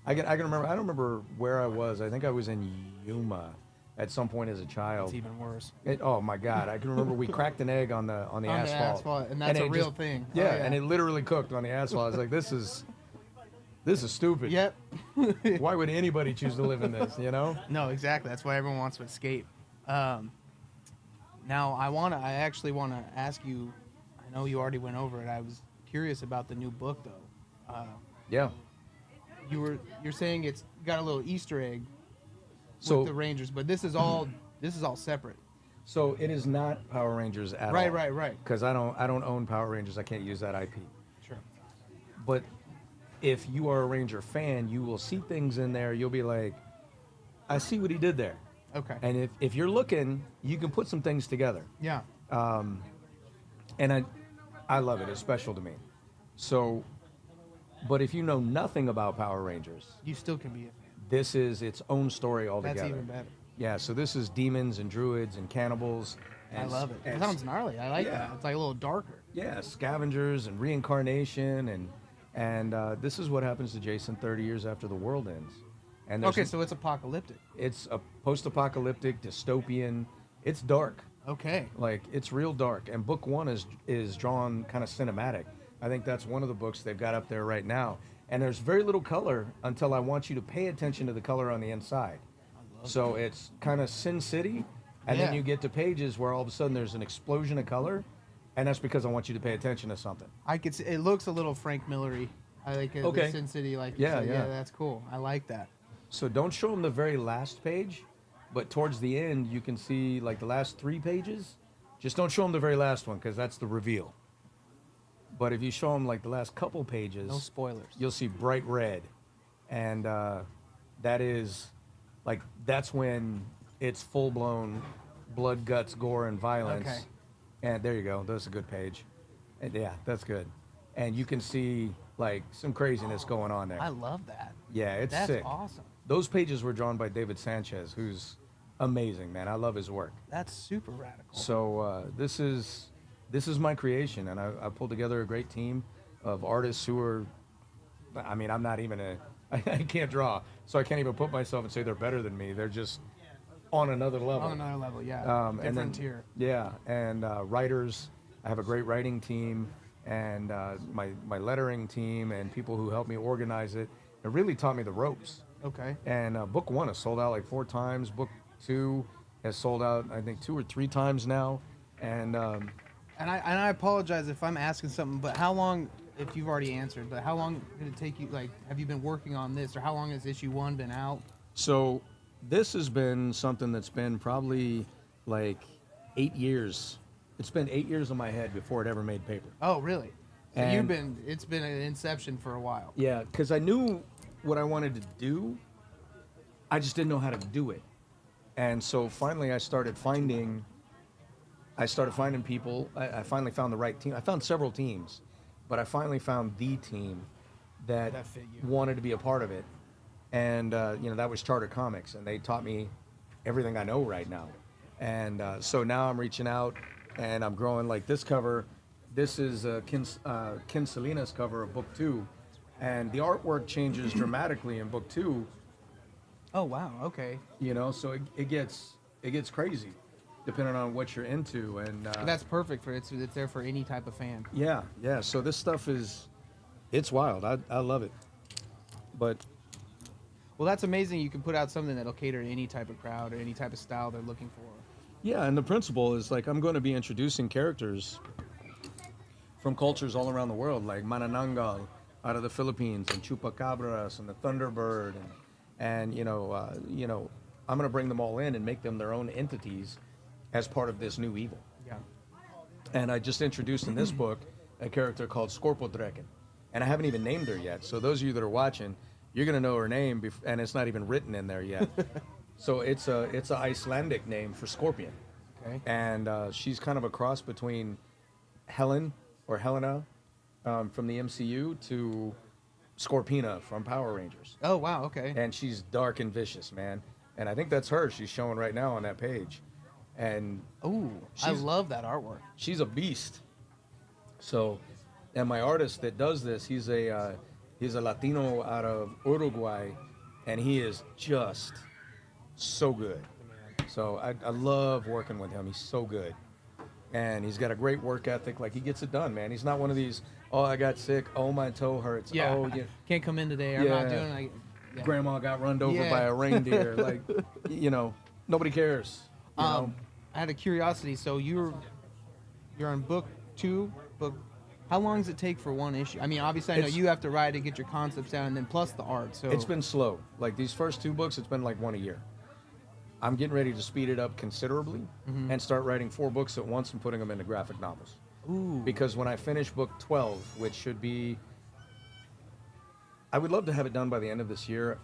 I can remember. I don't remember where I was. I think I was in Yuma at some point as a child. It's even worse. Oh my God! I can remember we cracked an egg on the asphalt. And that's a it real just- thing. Yeah, Oh, and it literally cooked on the asphalt. I was like, this is stupid. Yep. Why would anybody choose to live in this? You know? No, exactly. That's why everyone wants to escape. Now, I actually want to ask you. I know you already went over it. I was curious about the new book, though. Yeah. You're saying it's got a little Easter egg So with the Rangers, but this is all separate. so it is not Power Rangers at all. Right. Because I don't own Power Rangers. I can't use that IP. Sure. But if you are a Ranger fan, you will see things in there. You'll be like, I see what he did there. Okay. And if you're looking, you can put some things together. Yeah. And I love it. It's special to me. So, but if you know nothing about Power Rangers, You still can be a fan. this is its own story altogether. That's even better. Yeah, so this is demons and druids and cannibals. I And, love it. It and- sounds gnarly. I like Yeah. that. It's like a little darker. Yeah, scavengers and reincarnation and this is what happens to Jason 30 years after the world ends. And there's Okay, so it's apocalyptic. it's a post-apocalyptic dystopian. It's dark. Okay. Like it's real dark. And book 1 is drawn kind of cinematic. I think that's one of the books they've got up there right now. And there's very little color until I want you to pay attention to the color on the inside. So it's kind of Sin City, and then Yeah. you get to pages where all of a sudden there's an explosion of color, and that's because I want you to pay attention to something. I could. It looks a little Frank Miller-y. I like it. Okay. The Sin City, like you Yeah, said. yeah. That's cool. I like that. So don't show them the very last page, but towards the end you can see like the last 3 pages. Just don't show them the very last one because that's the reveal. But if you show them like the last couple pages, No spoilers. you'll see bright red, and that is like that's when it's full blown blood, guts, gore, and violence. Okay. And there you go. That's a good page. And yeah, that's good. And you can see like some craziness going on there. I love that. Yeah, it's That's sick. awesome. Those pages were drawn by David Sanchez, who's amazing, man. I love his work. That's super radical. So this is my creation, and I pulled together a great team of artists who are. I mean, I'm not even I can't draw, so I can't even put myself and say they're better than me. They're just on another level. On another level, yeah. And then, Different tier. Yeah, and writers. I have a great writing team, and my lettering team, and people who help me organize it. It really taught me the ropes. Okay. And book 1 has sold out like 4 times. Book 2 has sold out, I think, 2 or 3 times now. And And I apologize if I'm asking something, but how long, if you've already answered, but how long did it take you, like, have you been working on this, or how long has issue 1 been out? so this has been something that's been probably like 8 years. It's been 8 years in my head before it ever made paper. Oh, really? So And- it's been an inception for a while. Yeah, because I knew what I wanted to do. I just didn't know how to do it. And so finally I started finding people. I finally found the right team. I found several teams, but I finally found the team that That fit you. wanted to be a part of it. And, that was Charter Comics, and they taught me everything I know right now. And so now I'm reaching out, and I'm growing like this cover. This is Ken Salinas cover of book 2. And the artwork changes dramatically in book 2. Oh, wow. Okay. So it gets crazy depending on what you're into. And That's perfect for it's there for any type of fan. yeah. So this stuff it's wild. I love it. But Well, that's amazing. You can put out something that'll cater to any type of crowd or any type of style they're looking for. yeah, and the principle is like I'm going to be introducing characters from cultures all around the world, like Manananggal out of the Philippines, and Chupacabras and the Thunderbird, and I'm going to bring them all in and make them their own entities as part of this new evil. Yeah. And I just introduced in this book a character called Skorpodreken, and I haven't even named her yet. So those of you that are watching, you're going to know her name, and it's not even written in there yet. So it's a Icelandic name for scorpion. Okay. And she's kind of a cross between Helena from the MCU to Scorpina from Power Rangers. Oh, wow. Okay. And she's dark and vicious, man. And I think that's her. She's showing right now on that page. And Ooh, I she's- love that artwork. she's a beast. So, and my artist that does this, he's a Latino out of Uruguay, and he is just so good. So I love working with him. He's so good. And he's got a great work ethic. Like, he gets it done, man. He's not one of these, oh, I got sick. Oh, my toe hurts. Yeah. Oh, Can't come in today. I'm not Yeah. doing it. Yeah. grandma got run over Yeah. by a reindeer. Like, nobody cares. You know? I had a curiosity. So you're on book 2, How long does it take for one issue? I mean, obviously, I know you have to write to get your concepts down, and then plus the art. So It's been slow. Like these first 2 books, it's been like one a year. I'm getting ready to speed it up considerably and start writing 4 books at once and putting them into graphic novels. Ooh. Because when I finish book 12, which should be, I would love to have it done by the end of this year.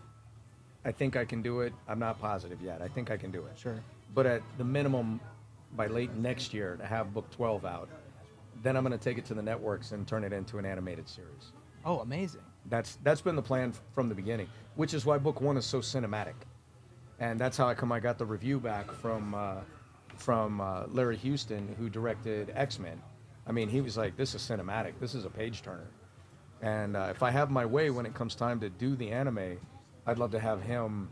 I think I can do it. I'm not positive yet. I think I can do it. Sure. But at the minimum, by late next year, to have book 12 out, then I'm going to take it to the networks and turn it into an animated series. Oh, amazing. That's been the plan from the beginning, which is why book 1 is so cinematic. And that's how I got the review back from Larry Houston, who directed X-Men. I mean, he was like, this is cinematic. This is a page turner. And if I have my way when it comes time to do the anime, I'd love to have him.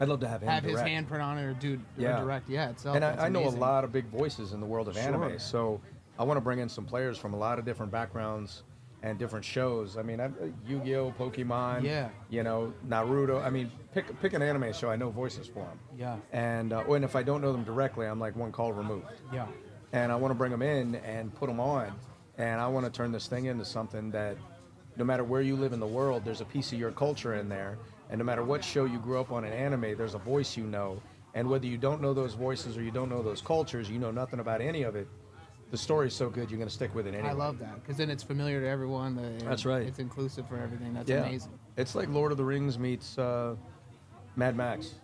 I'd love to have him Have direct. his handprint on it or do Yeah. or direct. Yeah, itself. And That's I know a amazing. lot of big voices in the world of anime, Sure. so I want to bring in some players from a lot of different backgrounds and different shows. I mean, Yu-Gi-Oh, Pokemon, Yeah. you know, Naruto. I mean, pick an anime show. I know voices for them. Yeah. And if I don't know them directly, I'm like one call removed. Yeah. And I want to bring them in and put them on. And I want to turn this thing into something that no matter where you live in the world, there's a piece of your culture in there. And no matter what show you grew up on in anime, there's a voice you know. And whether you don't know those voices or you don't know those cultures, you know nothing about any of it, the story's so good you're going to stick with it anyway. I love that because then it's familiar to everyone. That's right. It's inclusive for everything. That's Yeah. amazing. It's like Lord of the Rings meets Mad Max.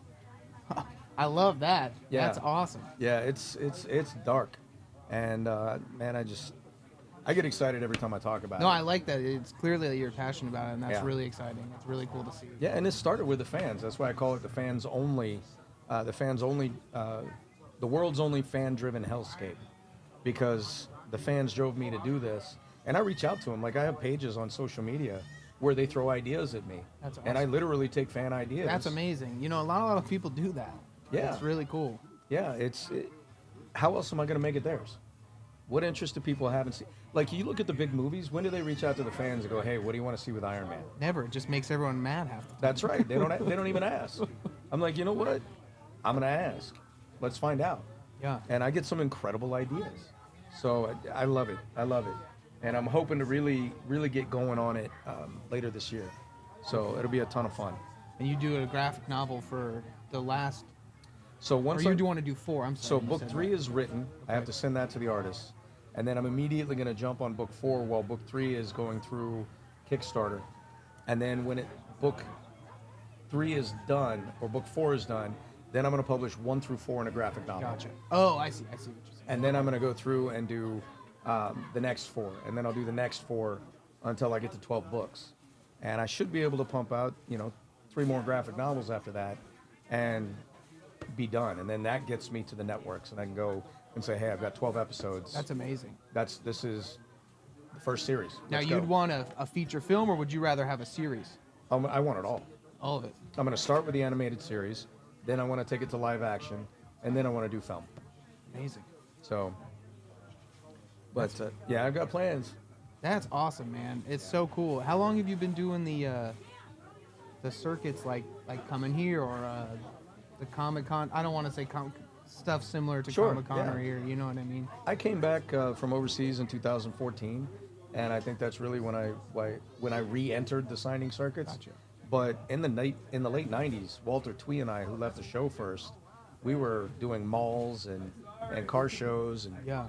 I love that. Yeah. That's awesome. Yeah, it's dark. And man, I get excited every time I talk about it. No, I like that. It's clearly that you're passionate about it, and that's Yeah. really exciting. It's really cool to see. Yeah, and it started with the fans. That's why I call it the fans only, the world's only fan-driven hellscape, because the fans drove me to do this. And I reach out to them. Like I have pages on social media where they throw ideas at me, That's and I awesome. literally take fan ideas. That's amazing. You know, a lot of people do that. Yeah. It's really cool. Yeah, how else am I going to make it theirs? What interest do people have in see? Like you look at the big movies. When do they reach out to the fans and go, "Hey, what do you want to see with Iron Man?" Never. It just makes everyone mad half the time. That's right. They don't even ask. I'm like, you know what? I'm gonna ask. Let's find out. Yeah. And I get some incredible ideas. So I love it. I love it. And I'm hoping to really get going on it later this year. So it'll be a ton of fun. And you do a graphic novel for the last, So or once you do want to do 4. I'm So sorry. you book said 3 that. is written. I have to send that to the artist. And then I'm immediately going to jump on book 4 while book 3 is going through Kickstarter. And then when book 3 is done, or book 4 is done, then I'm going to publish 1 through 4 in a graphic novel. Gotcha. Oh, I see what you're saying. And then I'm going to go through and do the next 4. And then I'll do the next 4 until I get to 12 books. And I should be able to pump out, 3 more graphic novels after that and be done. And then that gets me to the networks, and I can go and say, hey, I've got 12 episodes. That's amazing. This is the first series. Now, Let's you'd go. want a feature film, or would you rather have a series? I want it all. All of it. I'm going to start with the animated series, then I want to take it to live action, and then I want to do film. Amazing. So, but yeah, I've got plans. That's awesome, man. It's so cool. How long have you been doing the circuits, like coming here or the Comic-Con? I don't want to say stuff similar to Sure, Comic-Con yeah. or here. You know what I mean? I came back from overseas in 2014, and I think that's really when I re-entered the signing circuits. Gotcha. But in the late 90s, Walter Twee and I, who left the show first, we were doing malls and car shows and Yeah.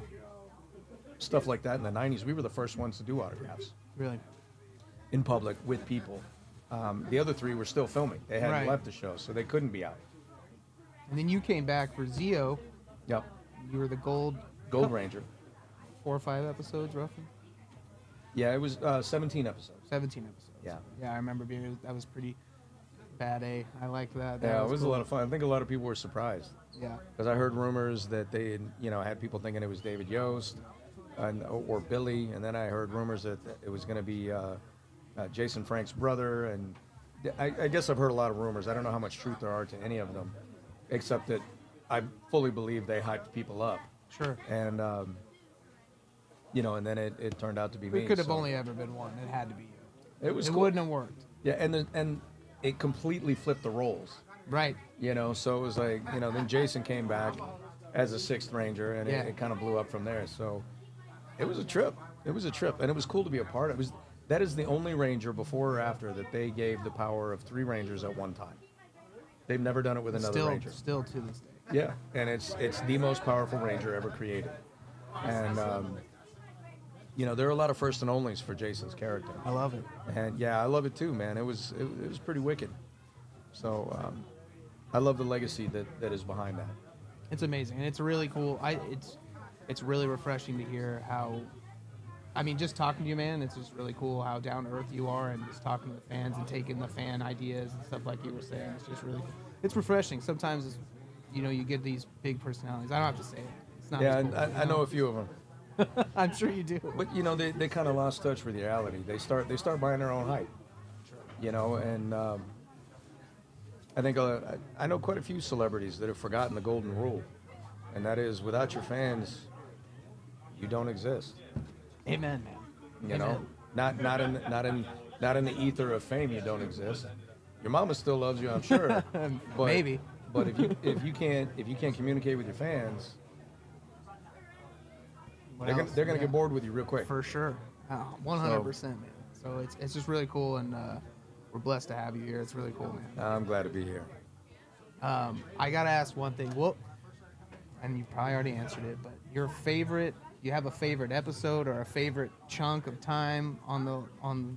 stuff like that in the 90s. We were the first ones to do autographs Really. in public with people. The other 3 were still filming. They hadn't Right. left the show, so they couldn't be out. And then you came back for Zeo. Yep. You were the Gold Ranger. 4 or 5 episodes, roughly. Yeah, it was 17 episodes. 17 episodes. Yeah. Yeah, I remember that was pretty bad. I liked that. Yeah, it was a cool. lot of fun. I think a lot of people were surprised. Yeah. Because I heard rumors that they, had people thinking it was David Yost or Billy, and then I heard rumors that it was going to be Jason Frank's brother, and I guess I've heard a lot of rumors. I don't know how much truth there are to any of them, except that I fully believe they hyped people up, Sure. and and then it turned out to be me. It could have so only ever been one. It had to be you. it was It cool. wouldn't have worked. Yeah, and it completely flipped the roles. Right. So it was like, then Jason came back as a 6th Ranger, and Yeah. it kind of blew up from there. So it was a trip. It was a trip, and it was cool to be a part of. That is the only Ranger before or after that they gave the power of 3 Rangers at one time. They've never done it with another Ranger. Still to this day. Yeah, and it's the most powerful Ranger ever created. And there are a lot of first and onlys for Jason's character. I love it. And yeah, I love it too, man. It was pretty wicked. So I love the legacy that is behind that. It's amazing, and it's really cool. It's really refreshing to hear how. I mean, just talking to you, man, it's just really cool how down to earth you are, and just talking to the fans and taking the fan ideas and stuff like you were saying. It's just really, it's refreshing. Sometimes, you get these big personalities. I don't have to say it. It's not. Yeah, cool, I know a few of them. I'm sure you do. But they kind of lost touch with reality. They start buying their own hype. And I think I know quite a few celebrities that have forgotten the golden rule, and that is without your fans, you don't exist. Amen, man. Not in the ether of fame, you don't exist. Your mama still loves you, I'm sure. But, Maybe. But if you can't communicate with your fans, they're gonna get bored with you real quick. For sure. 100%, man. So it's just really cool, and we're blessed to have you here. It's really cool, man. I'm glad to be here. I gotta ask one thing. Well, and you probably already answered it, but you have a favorite episode or a favorite chunk of time on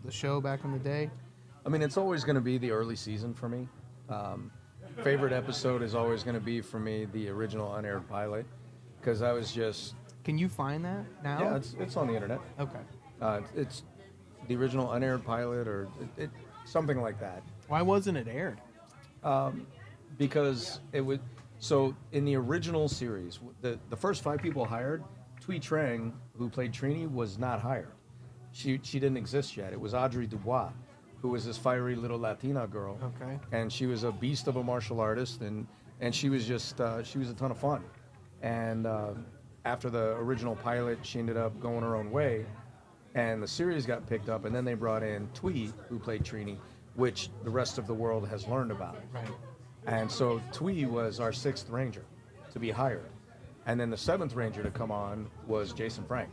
the show back in the day? I mean, it's always going to be the early season for me. Favorite episode is always going to be for me the original unaired pilot, because I was just. Can you find that now? Yeah, it's on the internet. Okay. It's the original unaired pilot, or something like that. Why wasn't it aired? Because it would. So in the original series, the first 5 people hired, Thuy Trang, who played Trini, was not hired. She didn't exist yet. It was Audrey Dubois, who was this fiery little Latina girl. Okay. And she was a beast of a martial artist, and she was just she was a ton of fun. And after the original pilot, she ended up going her own way, and the series got picked up, and then they brought in Thuy, who played Trini, which the rest of the world has learned about. Right. And so Thuy was our 6th Ranger to be hired. And then the 7th Ranger to come on was Jason Frank.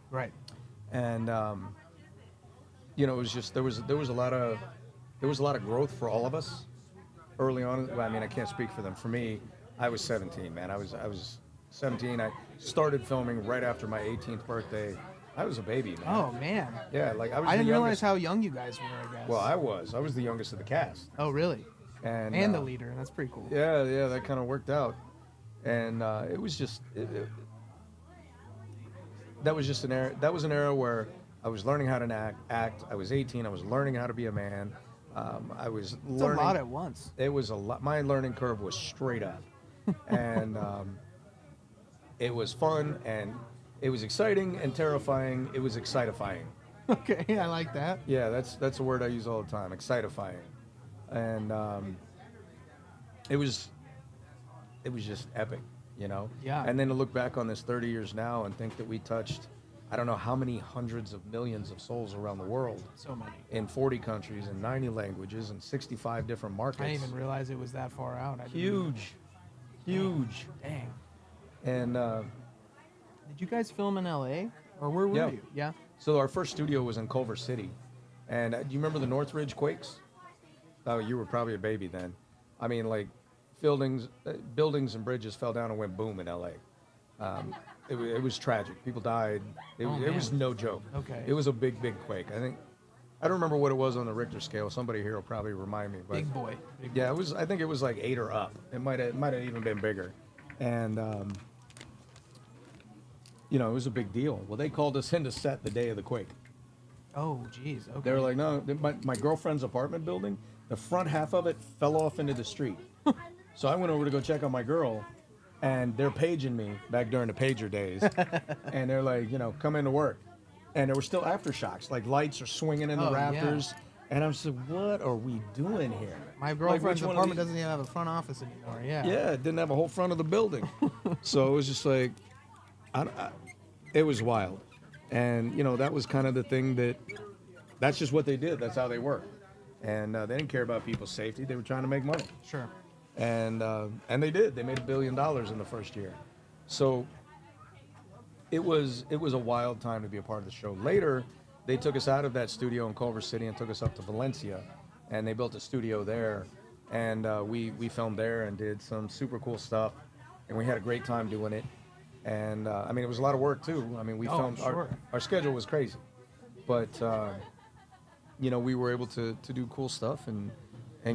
Right. And it was just there was a lot of growth for all of us early on. Well, I mean, I can't speak for them. For me, I was 17, man. I was 17. I started filming right after my 18th birthday. I was a baby, man. Oh man. Yeah, like I was. I didn't the realize youngest. how young you guys were, I guess. Well, I was the youngest of the cast. Oh really? And the leader. That's pretty cool. Yeah, that kind of worked out. And it was just that was just an era. That was an era where I was learning how to act. I was 18. I was learning how to be a man. I was It's learning. a lot at once. It was a lot. My learning curve was straight up, and it was fun, and it was exciting and terrifying. It was excitifying. Okay, I like that. Yeah, that's a word I use all the time. Excitifying, and it was just epic, Yeah. And then to look back on this 30 years now and think that we touched, I don't know how many hundreds of millions of souls around the world. So many. In 40 countries, in 90 languages, and 65 different markets. I didn't even realize it was that far out. Huge. Dang. And Did you guys film in LA? Or where were Yeah. you? Yeah. so our first studio was in Culver City. And do you remember the Northridge quakes? Oh, you were probably a baby then. I mean, like, buildings and bridges fell down and went boom in LA. It was tragic. People died. It was man. no joke. Okay. It was a big quake. I don't remember what it was on the Richter scale. Somebody here will probably remind me. But Big boy. yeah, it was. I think it was like 8 or up. It might have even been bigger, and it was a big deal. Well, they called us in to set the day of the quake. Oh, geez. Okay. They were like, no, my girlfriend's apartment building, the front half of it fell off into the street. So I went over to go check on my girl, and they're paging me back during the pager days, and they're like, come into work, and there were still aftershocks, like lights are swinging in the Oh, yeah. rafters, and I was like, what are we doing here? My Like, girlfriend's which one of apartment these- doesn't even have a front office anymore. Yeah. Yeah, it didn't have a whole front of the building. So it was just like, it was wild. And, that was kind of the thing that's just what they did. That's how they worked. And they didn't care about people's safety. They were trying to make money. Sure. And they did. They made $1 billion in the first year. So it was a wild time to be a part of the show. Later, they took us out of that studio in Culver City and took us up to Valencia, and they built a studio there, and we filmed there and did some super cool stuff, and we had a great time doing it. And I mean, it was a lot of work too. I mean, we filmed sure. our schedule was crazy, but you know, we were able to do cool stuff and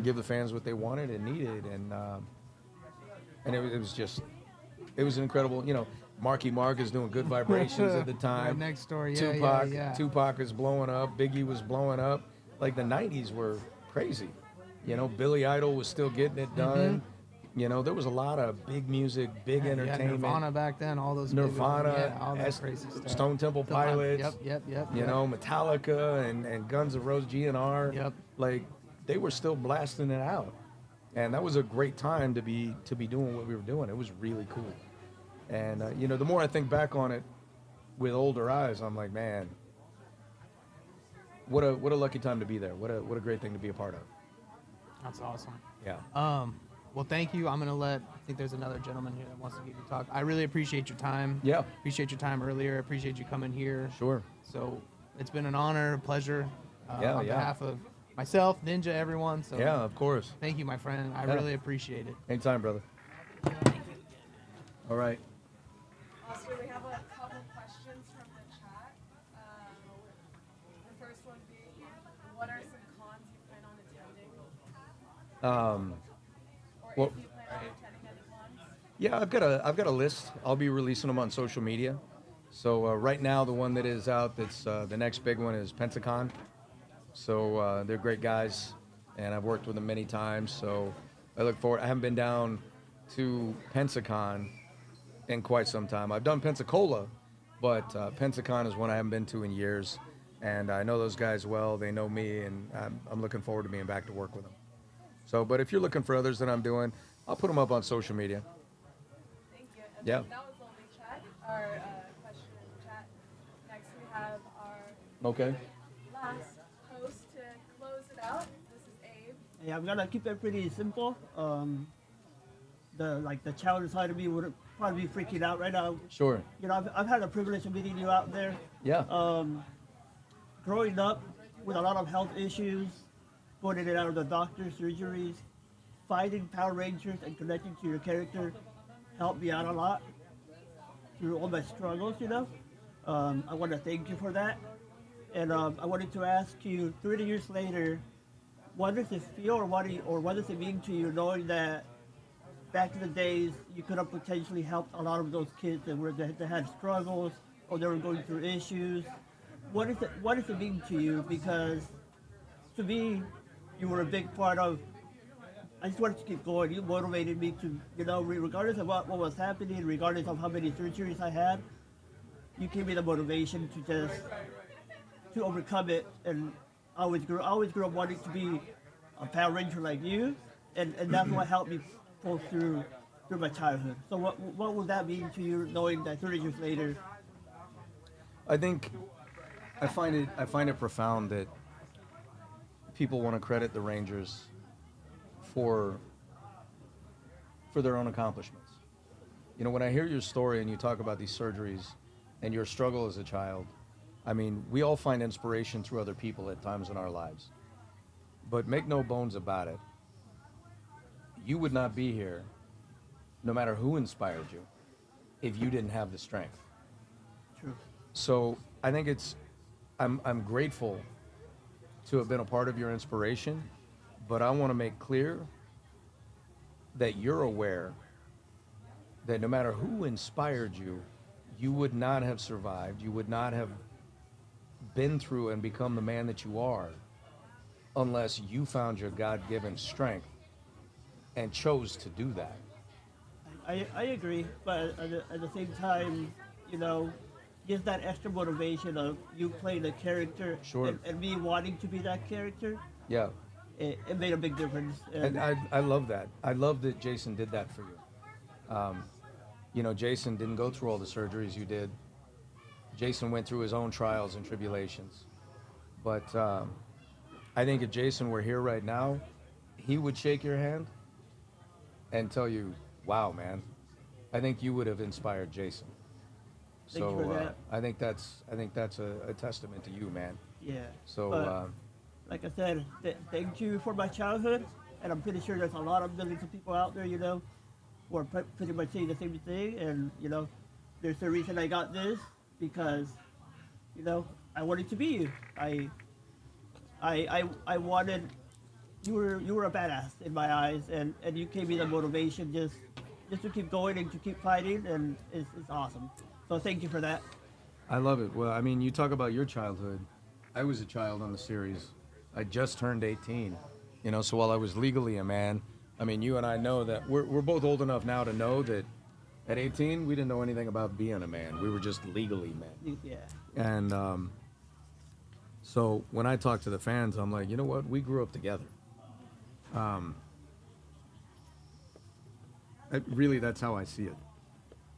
give the fans what they wanted and needed, and it was just, it was an incredible, you know. Marky Mark is doing Good Vibrations at the time. Right next door, yeah, Tupac, yeah. Tupac is blowing up. Biggie was blowing up. Like the '90s were crazy. You know, Billy Idol was still getting it done. You know, there was a lot of big music, big Yeah, entertainment. Nirvana back then, all those big ones, Nirvana, yeah, all that crazy stuff. Stone Temple Pilots. Yep. You know, Metallica and Guns N' Roses, GNR. Yep. Like they were still blasting it out, and that was a great time to be doing what we were doing. It was really cool. And you know, the more I think back on it with older eyes, I'm like, man, what a lucky time to be there. What a great thing to be a part of. That's awesome. Yeah. Well, thank you. I'm gonna I think there's another gentleman here that wants to get you talk. I really appreciate your time. Yeah. Appreciate your time earlier. Appreciate you coming here. Sure. So it's been an honor, a pleasure. Yeah, on yeah. behalf of myself, Ninja, everyone. So Yeah, of course. thank you, my friend. I Yeah. really appreciate it. Anytime, brother. All right. Also, we have a couple questions from the chat. The first one being, what are some cons you plan on attending? Or Well, if you plan on attending any cons? Yeah, I've got a list. I'll be releasing them on social media. So right now, the one that is out, that's the next big one is Pensacon. So they're great guys, and I've worked with them many times. So I look forward. I haven't been down to Pensacon in quite some time. I've done Pensacola, but Pensacon is one I haven't been to in years. And I know those guys well. They know me, and I'm looking forward to being back to work with them. So, but if you're looking for others that I'm doing, I'll put them up on social media. Thank you. And Yeah. that was the only chat, our question in the chat. Next, we have our Okay. last host to close it out. This is Abe. Yeah, I'm gonna keep it pretty simple. The challenge side of me would probably be freaking out right now. Sure. You know, I've had the privilege of meeting you out there. Yeah. Growing up with a lot of health issues, going in and out of the doctor's surgeries, fighting Power Rangers and connecting to your character helped me out a lot through all my struggles, you know. I want to thank you for that. And I wanted to ask you, 30 years later, what does it feel or what does it mean to you knowing that back in the days you could have potentially helped a lot of those kids that had struggles or they were going through issues? What does it mean to you? Because to me, you were a big part of. I just wanted to keep going. You motivated me to, you know, regardless of what was happening, regardless of how many surgeries I had, you gave me the motivation to overcome it. And I always grew up wanting to be a Power Ranger like you, and that's what helped me pull through my childhood. So what would that mean to you, knowing that 30 years later? I think I find it profound that people want to credit the Rangers for their own accomplishments. You know, when I hear your story and you talk about these surgeries and your struggle as a child, I mean, we all find inspiration through other people at times in our lives. But make no bones about it, you would not be here, no matter who inspired you, if you didn't have the strength. True. So I think I'm grateful to have been a part of your inspiration, but I want to make clear that you're aware that no matter who inspired you, you would not have survived, you would not have been through and become the man that you are unless you found your God-given strength and chose to do that. I agree, but at the same time, you know, just that extra motivation of you playing a character Sure. and me wanting to be that character, Yeah. it made a big difference. And I love that. I love that Jason did that for you. You know, Jason didn't go through all the surgeries you did. Jason went through his own trials and tribulations. But I think if Jason were here right now, he would shake your hand and tell you, wow, man, I think you would have inspired Jason. Thank you for So that. I think that's a testament to you, man. Yeah. So But, like I said, thank you for my childhood, and I'm pretty sure there's a lot of millions of people out there, you know, who are pretty much saying the same thing, and you know, there's a reason I got this because, you know, I wanted to be you. I wanted. You were a badass in my eyes, and you gave me the motivation just to keep going and to keep fighting, and it's awesome. So thank you for that. I love it. Well, I mean, you talk about your childhood. I was a child on the series. I just turned 18. You know, so while I was legally a man, I mean, you and I know that we're both old enough now to know that at 18 we didn't know anything about being a man. We were just legally men. Yeah. And so when I talk to the fans, I'm like, you know what? We grew up together. Really, that's how I see it.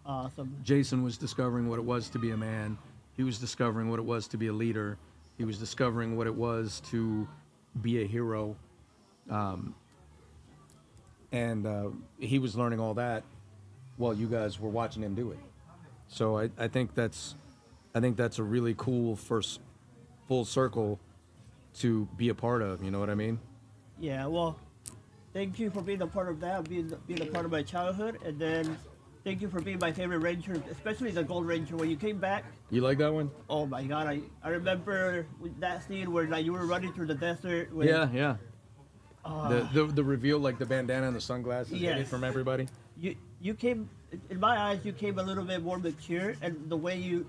Awesome. Jason was discovering what it was to be a man. He was discovering what it was to be a leader. He was discovering what it was to be a hero. And he was learning all that while you guys were watching him do it. So I think that's a really cool first full circle to be a part of. You know what I mean? Yeah, well, thank you for being a part of that, being a part of my childhood, and then thank you for being my favorite Ranger, especially the Gold Ranger. When you came back, You like that one? oh my God, I remember that scene where like you were running through the desert. When, Yeah. The reveal, like the bandana and the sunglasses, hid it Yes. from everybody. You came, in my eyes, you came a little bit more mature, and the way you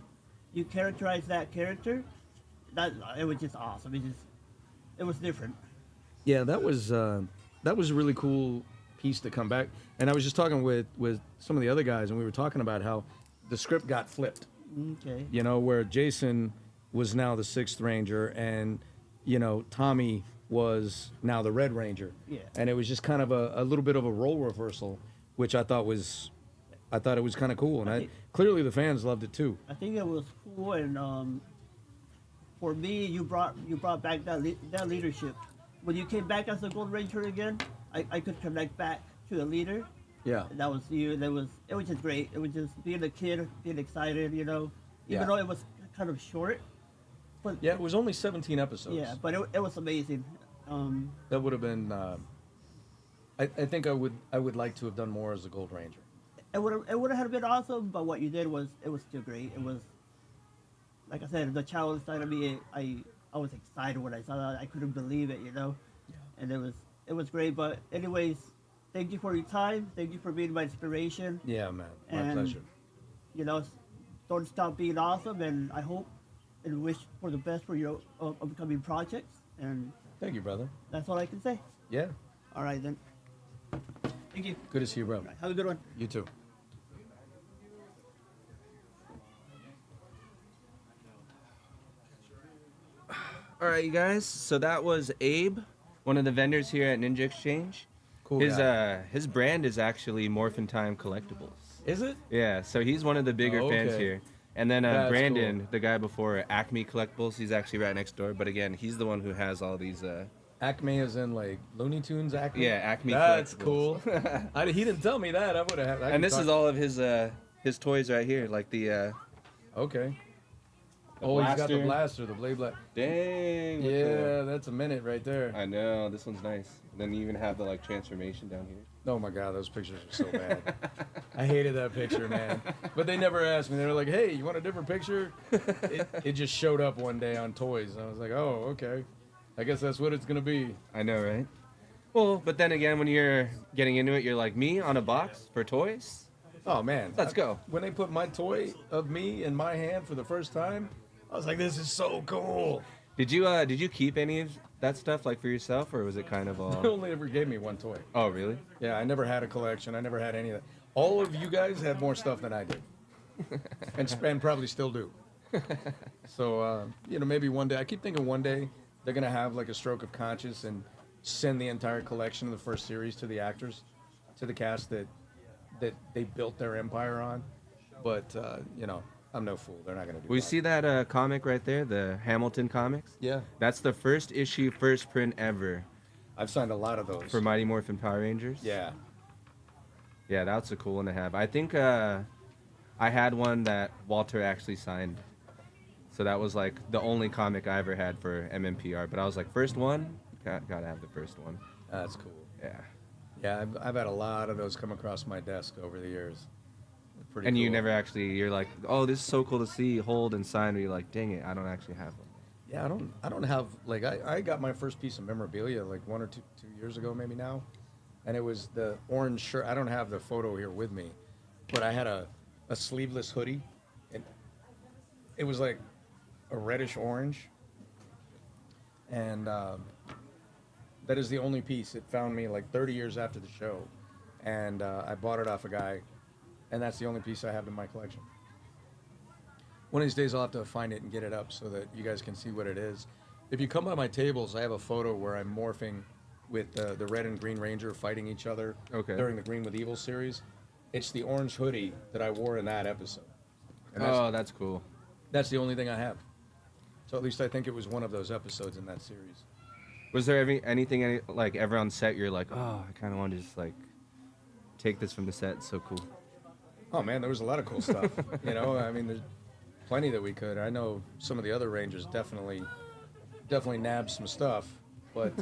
characterized that character, it was just awesome. It was different. Yeah, that was a really cool piece to come back. And I was just talking with some of the other guys, and we were talking about how the script got flipped. Okay. You know, where Jason was now the Sixth Ranger, and you know Tommy was now the Red Ranger. Yeah. And it was just kind of a little bit of a role reversal, which I thought it was kind of cool, and clearly the fans loved it too. I think it was cool, and for me, you brought back that leadership. When you came back as the Gold Ranger again, I could connect back to the leader. Yeah. And that was you. And it was just great. It was just being a kid, being excited, you know. Even Yeah. though it was kind of short. But Yeah, it was only 17 episodes. yeah, but it was amazing. That would have been. I think I would like to have done more as the Gold Ranger. It would have been awesome, but what you did was still great. It was, like I said, the child side of me. I was excited when I saw that. I couldn't believe it, you know. Yeah. And it was great. But anyways, thank you for your time. Thank you for being my inspiration. Yeah, man, my And, pleasure. You know, don't stop being awesome. And I hope and wish for the best for your upcoming projects. And Thank you, brother. that's all I can say. Yeah, All right then. Thank you. good to see you, bro. Have a good one. You too. All right, you guys. So that was Abe, one of the vendors here at Ninja Exchange. Cool His guy. his brand is actually Morphin Time Collectibles. Is it? Yeah, so he's one of the bigger Oh, fans okay. here. And then That's Brandon, cool. the guy before Acme Collectibles, he's actually right next door. But again, he's the one who has all these. Acme is in like Looney Tunes. Acme. Yeah, Acme That's Collectibles. cool. He didn't tell me that. I would have. And this is all of his toys right here, like the. Okay. The Oh, he's got the blaster. blaster, the blade blaster. Dang. look at Yeah, that's a minute right there. that. I know this one's nice. Then you even have the like transformation down here. Oh my god, those pictures are so bad. I hated that picture, man. But they never asked me. They were like, "Hey, you want a different picture?" It just showed up one day on Toys. I was like, "Oh, okay. I guess that's what it's gonna be." I know, right? Well, but then again, when you're getting into it, you're like me on a box for toys. Oh man, Let's go. When they put my toy of me in my hand for the first time, I was like, "This is so cool." Did you keep any of that stuff like for yourself, or was it kind of They all? only ever gave me one toy. Oh, really? Yeah, I never had a collection. I never had any of that. All of you guys had more stuff than I did, and probably still do. So maybe one day. I keep thinking one day they're gonna have like a stroke of conscience and send the entire collection of the first series to the actors, to the cast that they built their empire on. But I'm no fool. They're not gonna do We that. see that comic right there, the Hamilton comics. Yeah, That's the first issue, first print ever I've signed a lot of those. for Mighty Morphin Power Rangers. Yeah. Yeah, that's a cool one to have. I think I had one that Walter actually signed. So that was like the only comic I ever had for MMPR. But I was like, first one, gotta have the first one. That's cool. Yeah. Yeah, I've had a lot of those come across my desk over the years. Pretty And cool. you never actually, you're like, oh, this is so cool to see, hold and sign. Or you're like, dang it, I don't actually have them. Yeah, I don't have, like, I got my first piece of memorabilia like 1 or 2 years ago maybe now, and it was the orange shirt. I don't have the photo here with me, but I had a sleeveless hoodie, and it was like a reddish orange, and that is the only piece. It found me like 30 years after the show, and I bought it off a guy, and that's the only piece I have in my collection. One of these days I'll have to find it and get it up so that you guys can see what it is. If you come by my tables, I have a photo where I'm morphing with the Red and Green Ranger fighting each other during the Green with Evil series. It's the orange hoodie that I wore in that episode. And That's cool. that's the only thing I have. So at least I think it was one of those episodes in that series. Was there anything like ever on set you're like, oh, I kind of want to just like take this from the set? It's so cool. Oh man, there was a lot of cool stuff. You know, I mean, there's plenty that we could. I know some of the other Rangers definitely nabbed some stuff, but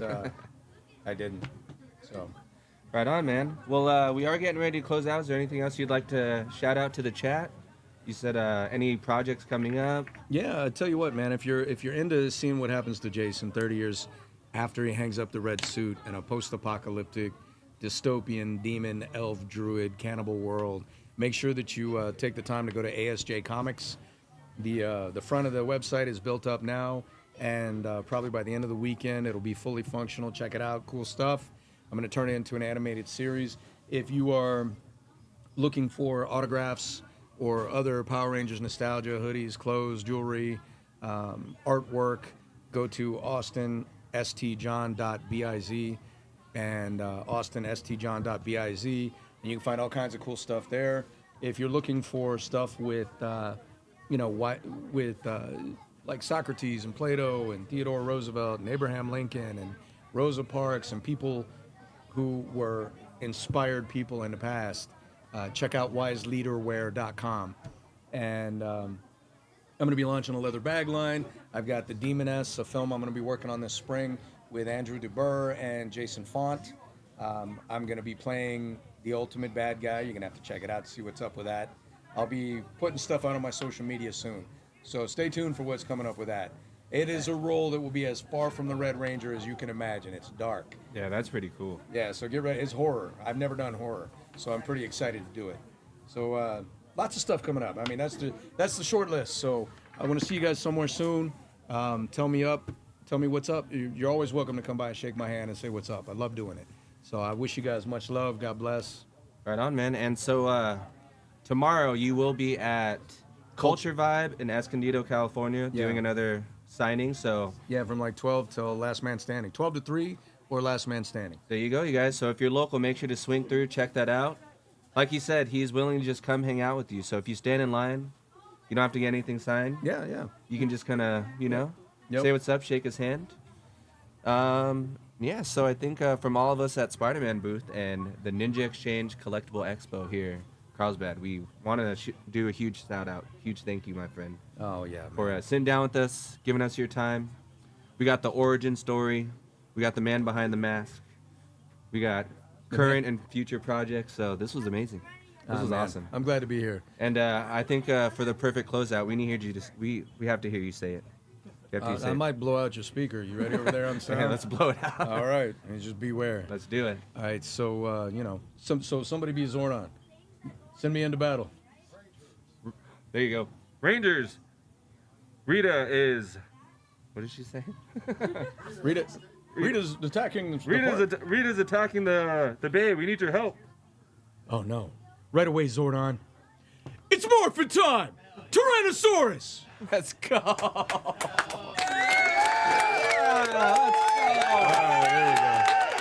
I didn't. So. Right on, man. Well, we are getting ready to close out. Is there anything else you'd like to shout out to the chat? You said any projects coming up? Yeah, I tell you what, man. If you're into seeing what happens to Jason 30 years after he hangs up the red suit in a post-apocalyptic, dystopian, demon, elf, druid, cannibal world, make sure that you take the time to go to ASJ Comics. The front of the website is built up now, and probably by the end of the weekend it'll be fully functional. Check it out, cool stuff. I'm going to turn it into an animated series. If you are looking for autographs or other Power Rangers nostalgia, hoodies, clothes, jewelry, artwork, go to austinstjohn.biz and austinstjohn.biz, and you can find all kinds of cool stuff there. If you're looking for stuff with, like Socrates and Plato and Theodore Roosevelt and Abraham Lincoln and Rosa Parks and people who were inspired people in the past, check out wiseleaderwear.com. And I'm going to be launching a leather bag line. I've got The Demoness, a film I'm going to be working on this spring with Andrew DeBurr and Jason Font. I'm going to be playing the ultimate bad guy. You're going to have to check it out to see what's up with that. I'll be putting stuff out on my social media soon. So stay tuned for what's coming up with that. It is a role that will be as far from the Red Ranger as you can imagine. It's dark. Yeah, that's pretty cool. Yeah, so get ready. It's horror. I've never done horror, so I'm pretty excited to do it. So lots of stuff coming up. I mean, that's the short list. So I want to see you guys somewhere soon. Tell me what's up. You're always welcome to come by and shake my hand and say what's up. I love doing it. So I wish you guys much love. God bless. Right on, man. And so tomorrow you will be at Culture Vibe in Escondido, California, doing another signing. So yeah, from like 12 till Last Man Standing. 12 to 3 or Last Man Standing. There you go, you guys. So if you're local, make sure to swing through, check that out. Like he said, he's willing to just come hang out with you. So if you stand in line, you don't have to get anything signed. Yeah, yeah. You can just kind of, say what's up, shake his hand. Yeah, so I think from all of us at Spider-Man booth and the Ninja Exchange Collectible Expo here, Carlsbad, we want to do a huge shout-out. Huge thank you, my friend. Oh, yeah, man. For sitting down with us, giving us your time. We got the origin story. We got the man behind the mask. We got current and future projects. So this was amazing. This was awesome. I'm glad to be here. And I think for the perfect closeout, we need you to we have to hear you say it. You have to hear you say I it. might blow out your speaker. You ready over there on the sound? Yeah, let's blow it out. All right. And just beware. Let's do it. All right. So, so somebody be Zordon. Send me into battle. There you go. Rangers. Rita is. What did she say? Rita's attacking the park. Rita's attacking the bay. We need your help. Oh, no. Right away, Zordon. It's morphin' time! Tyrannosaurus! Let's go.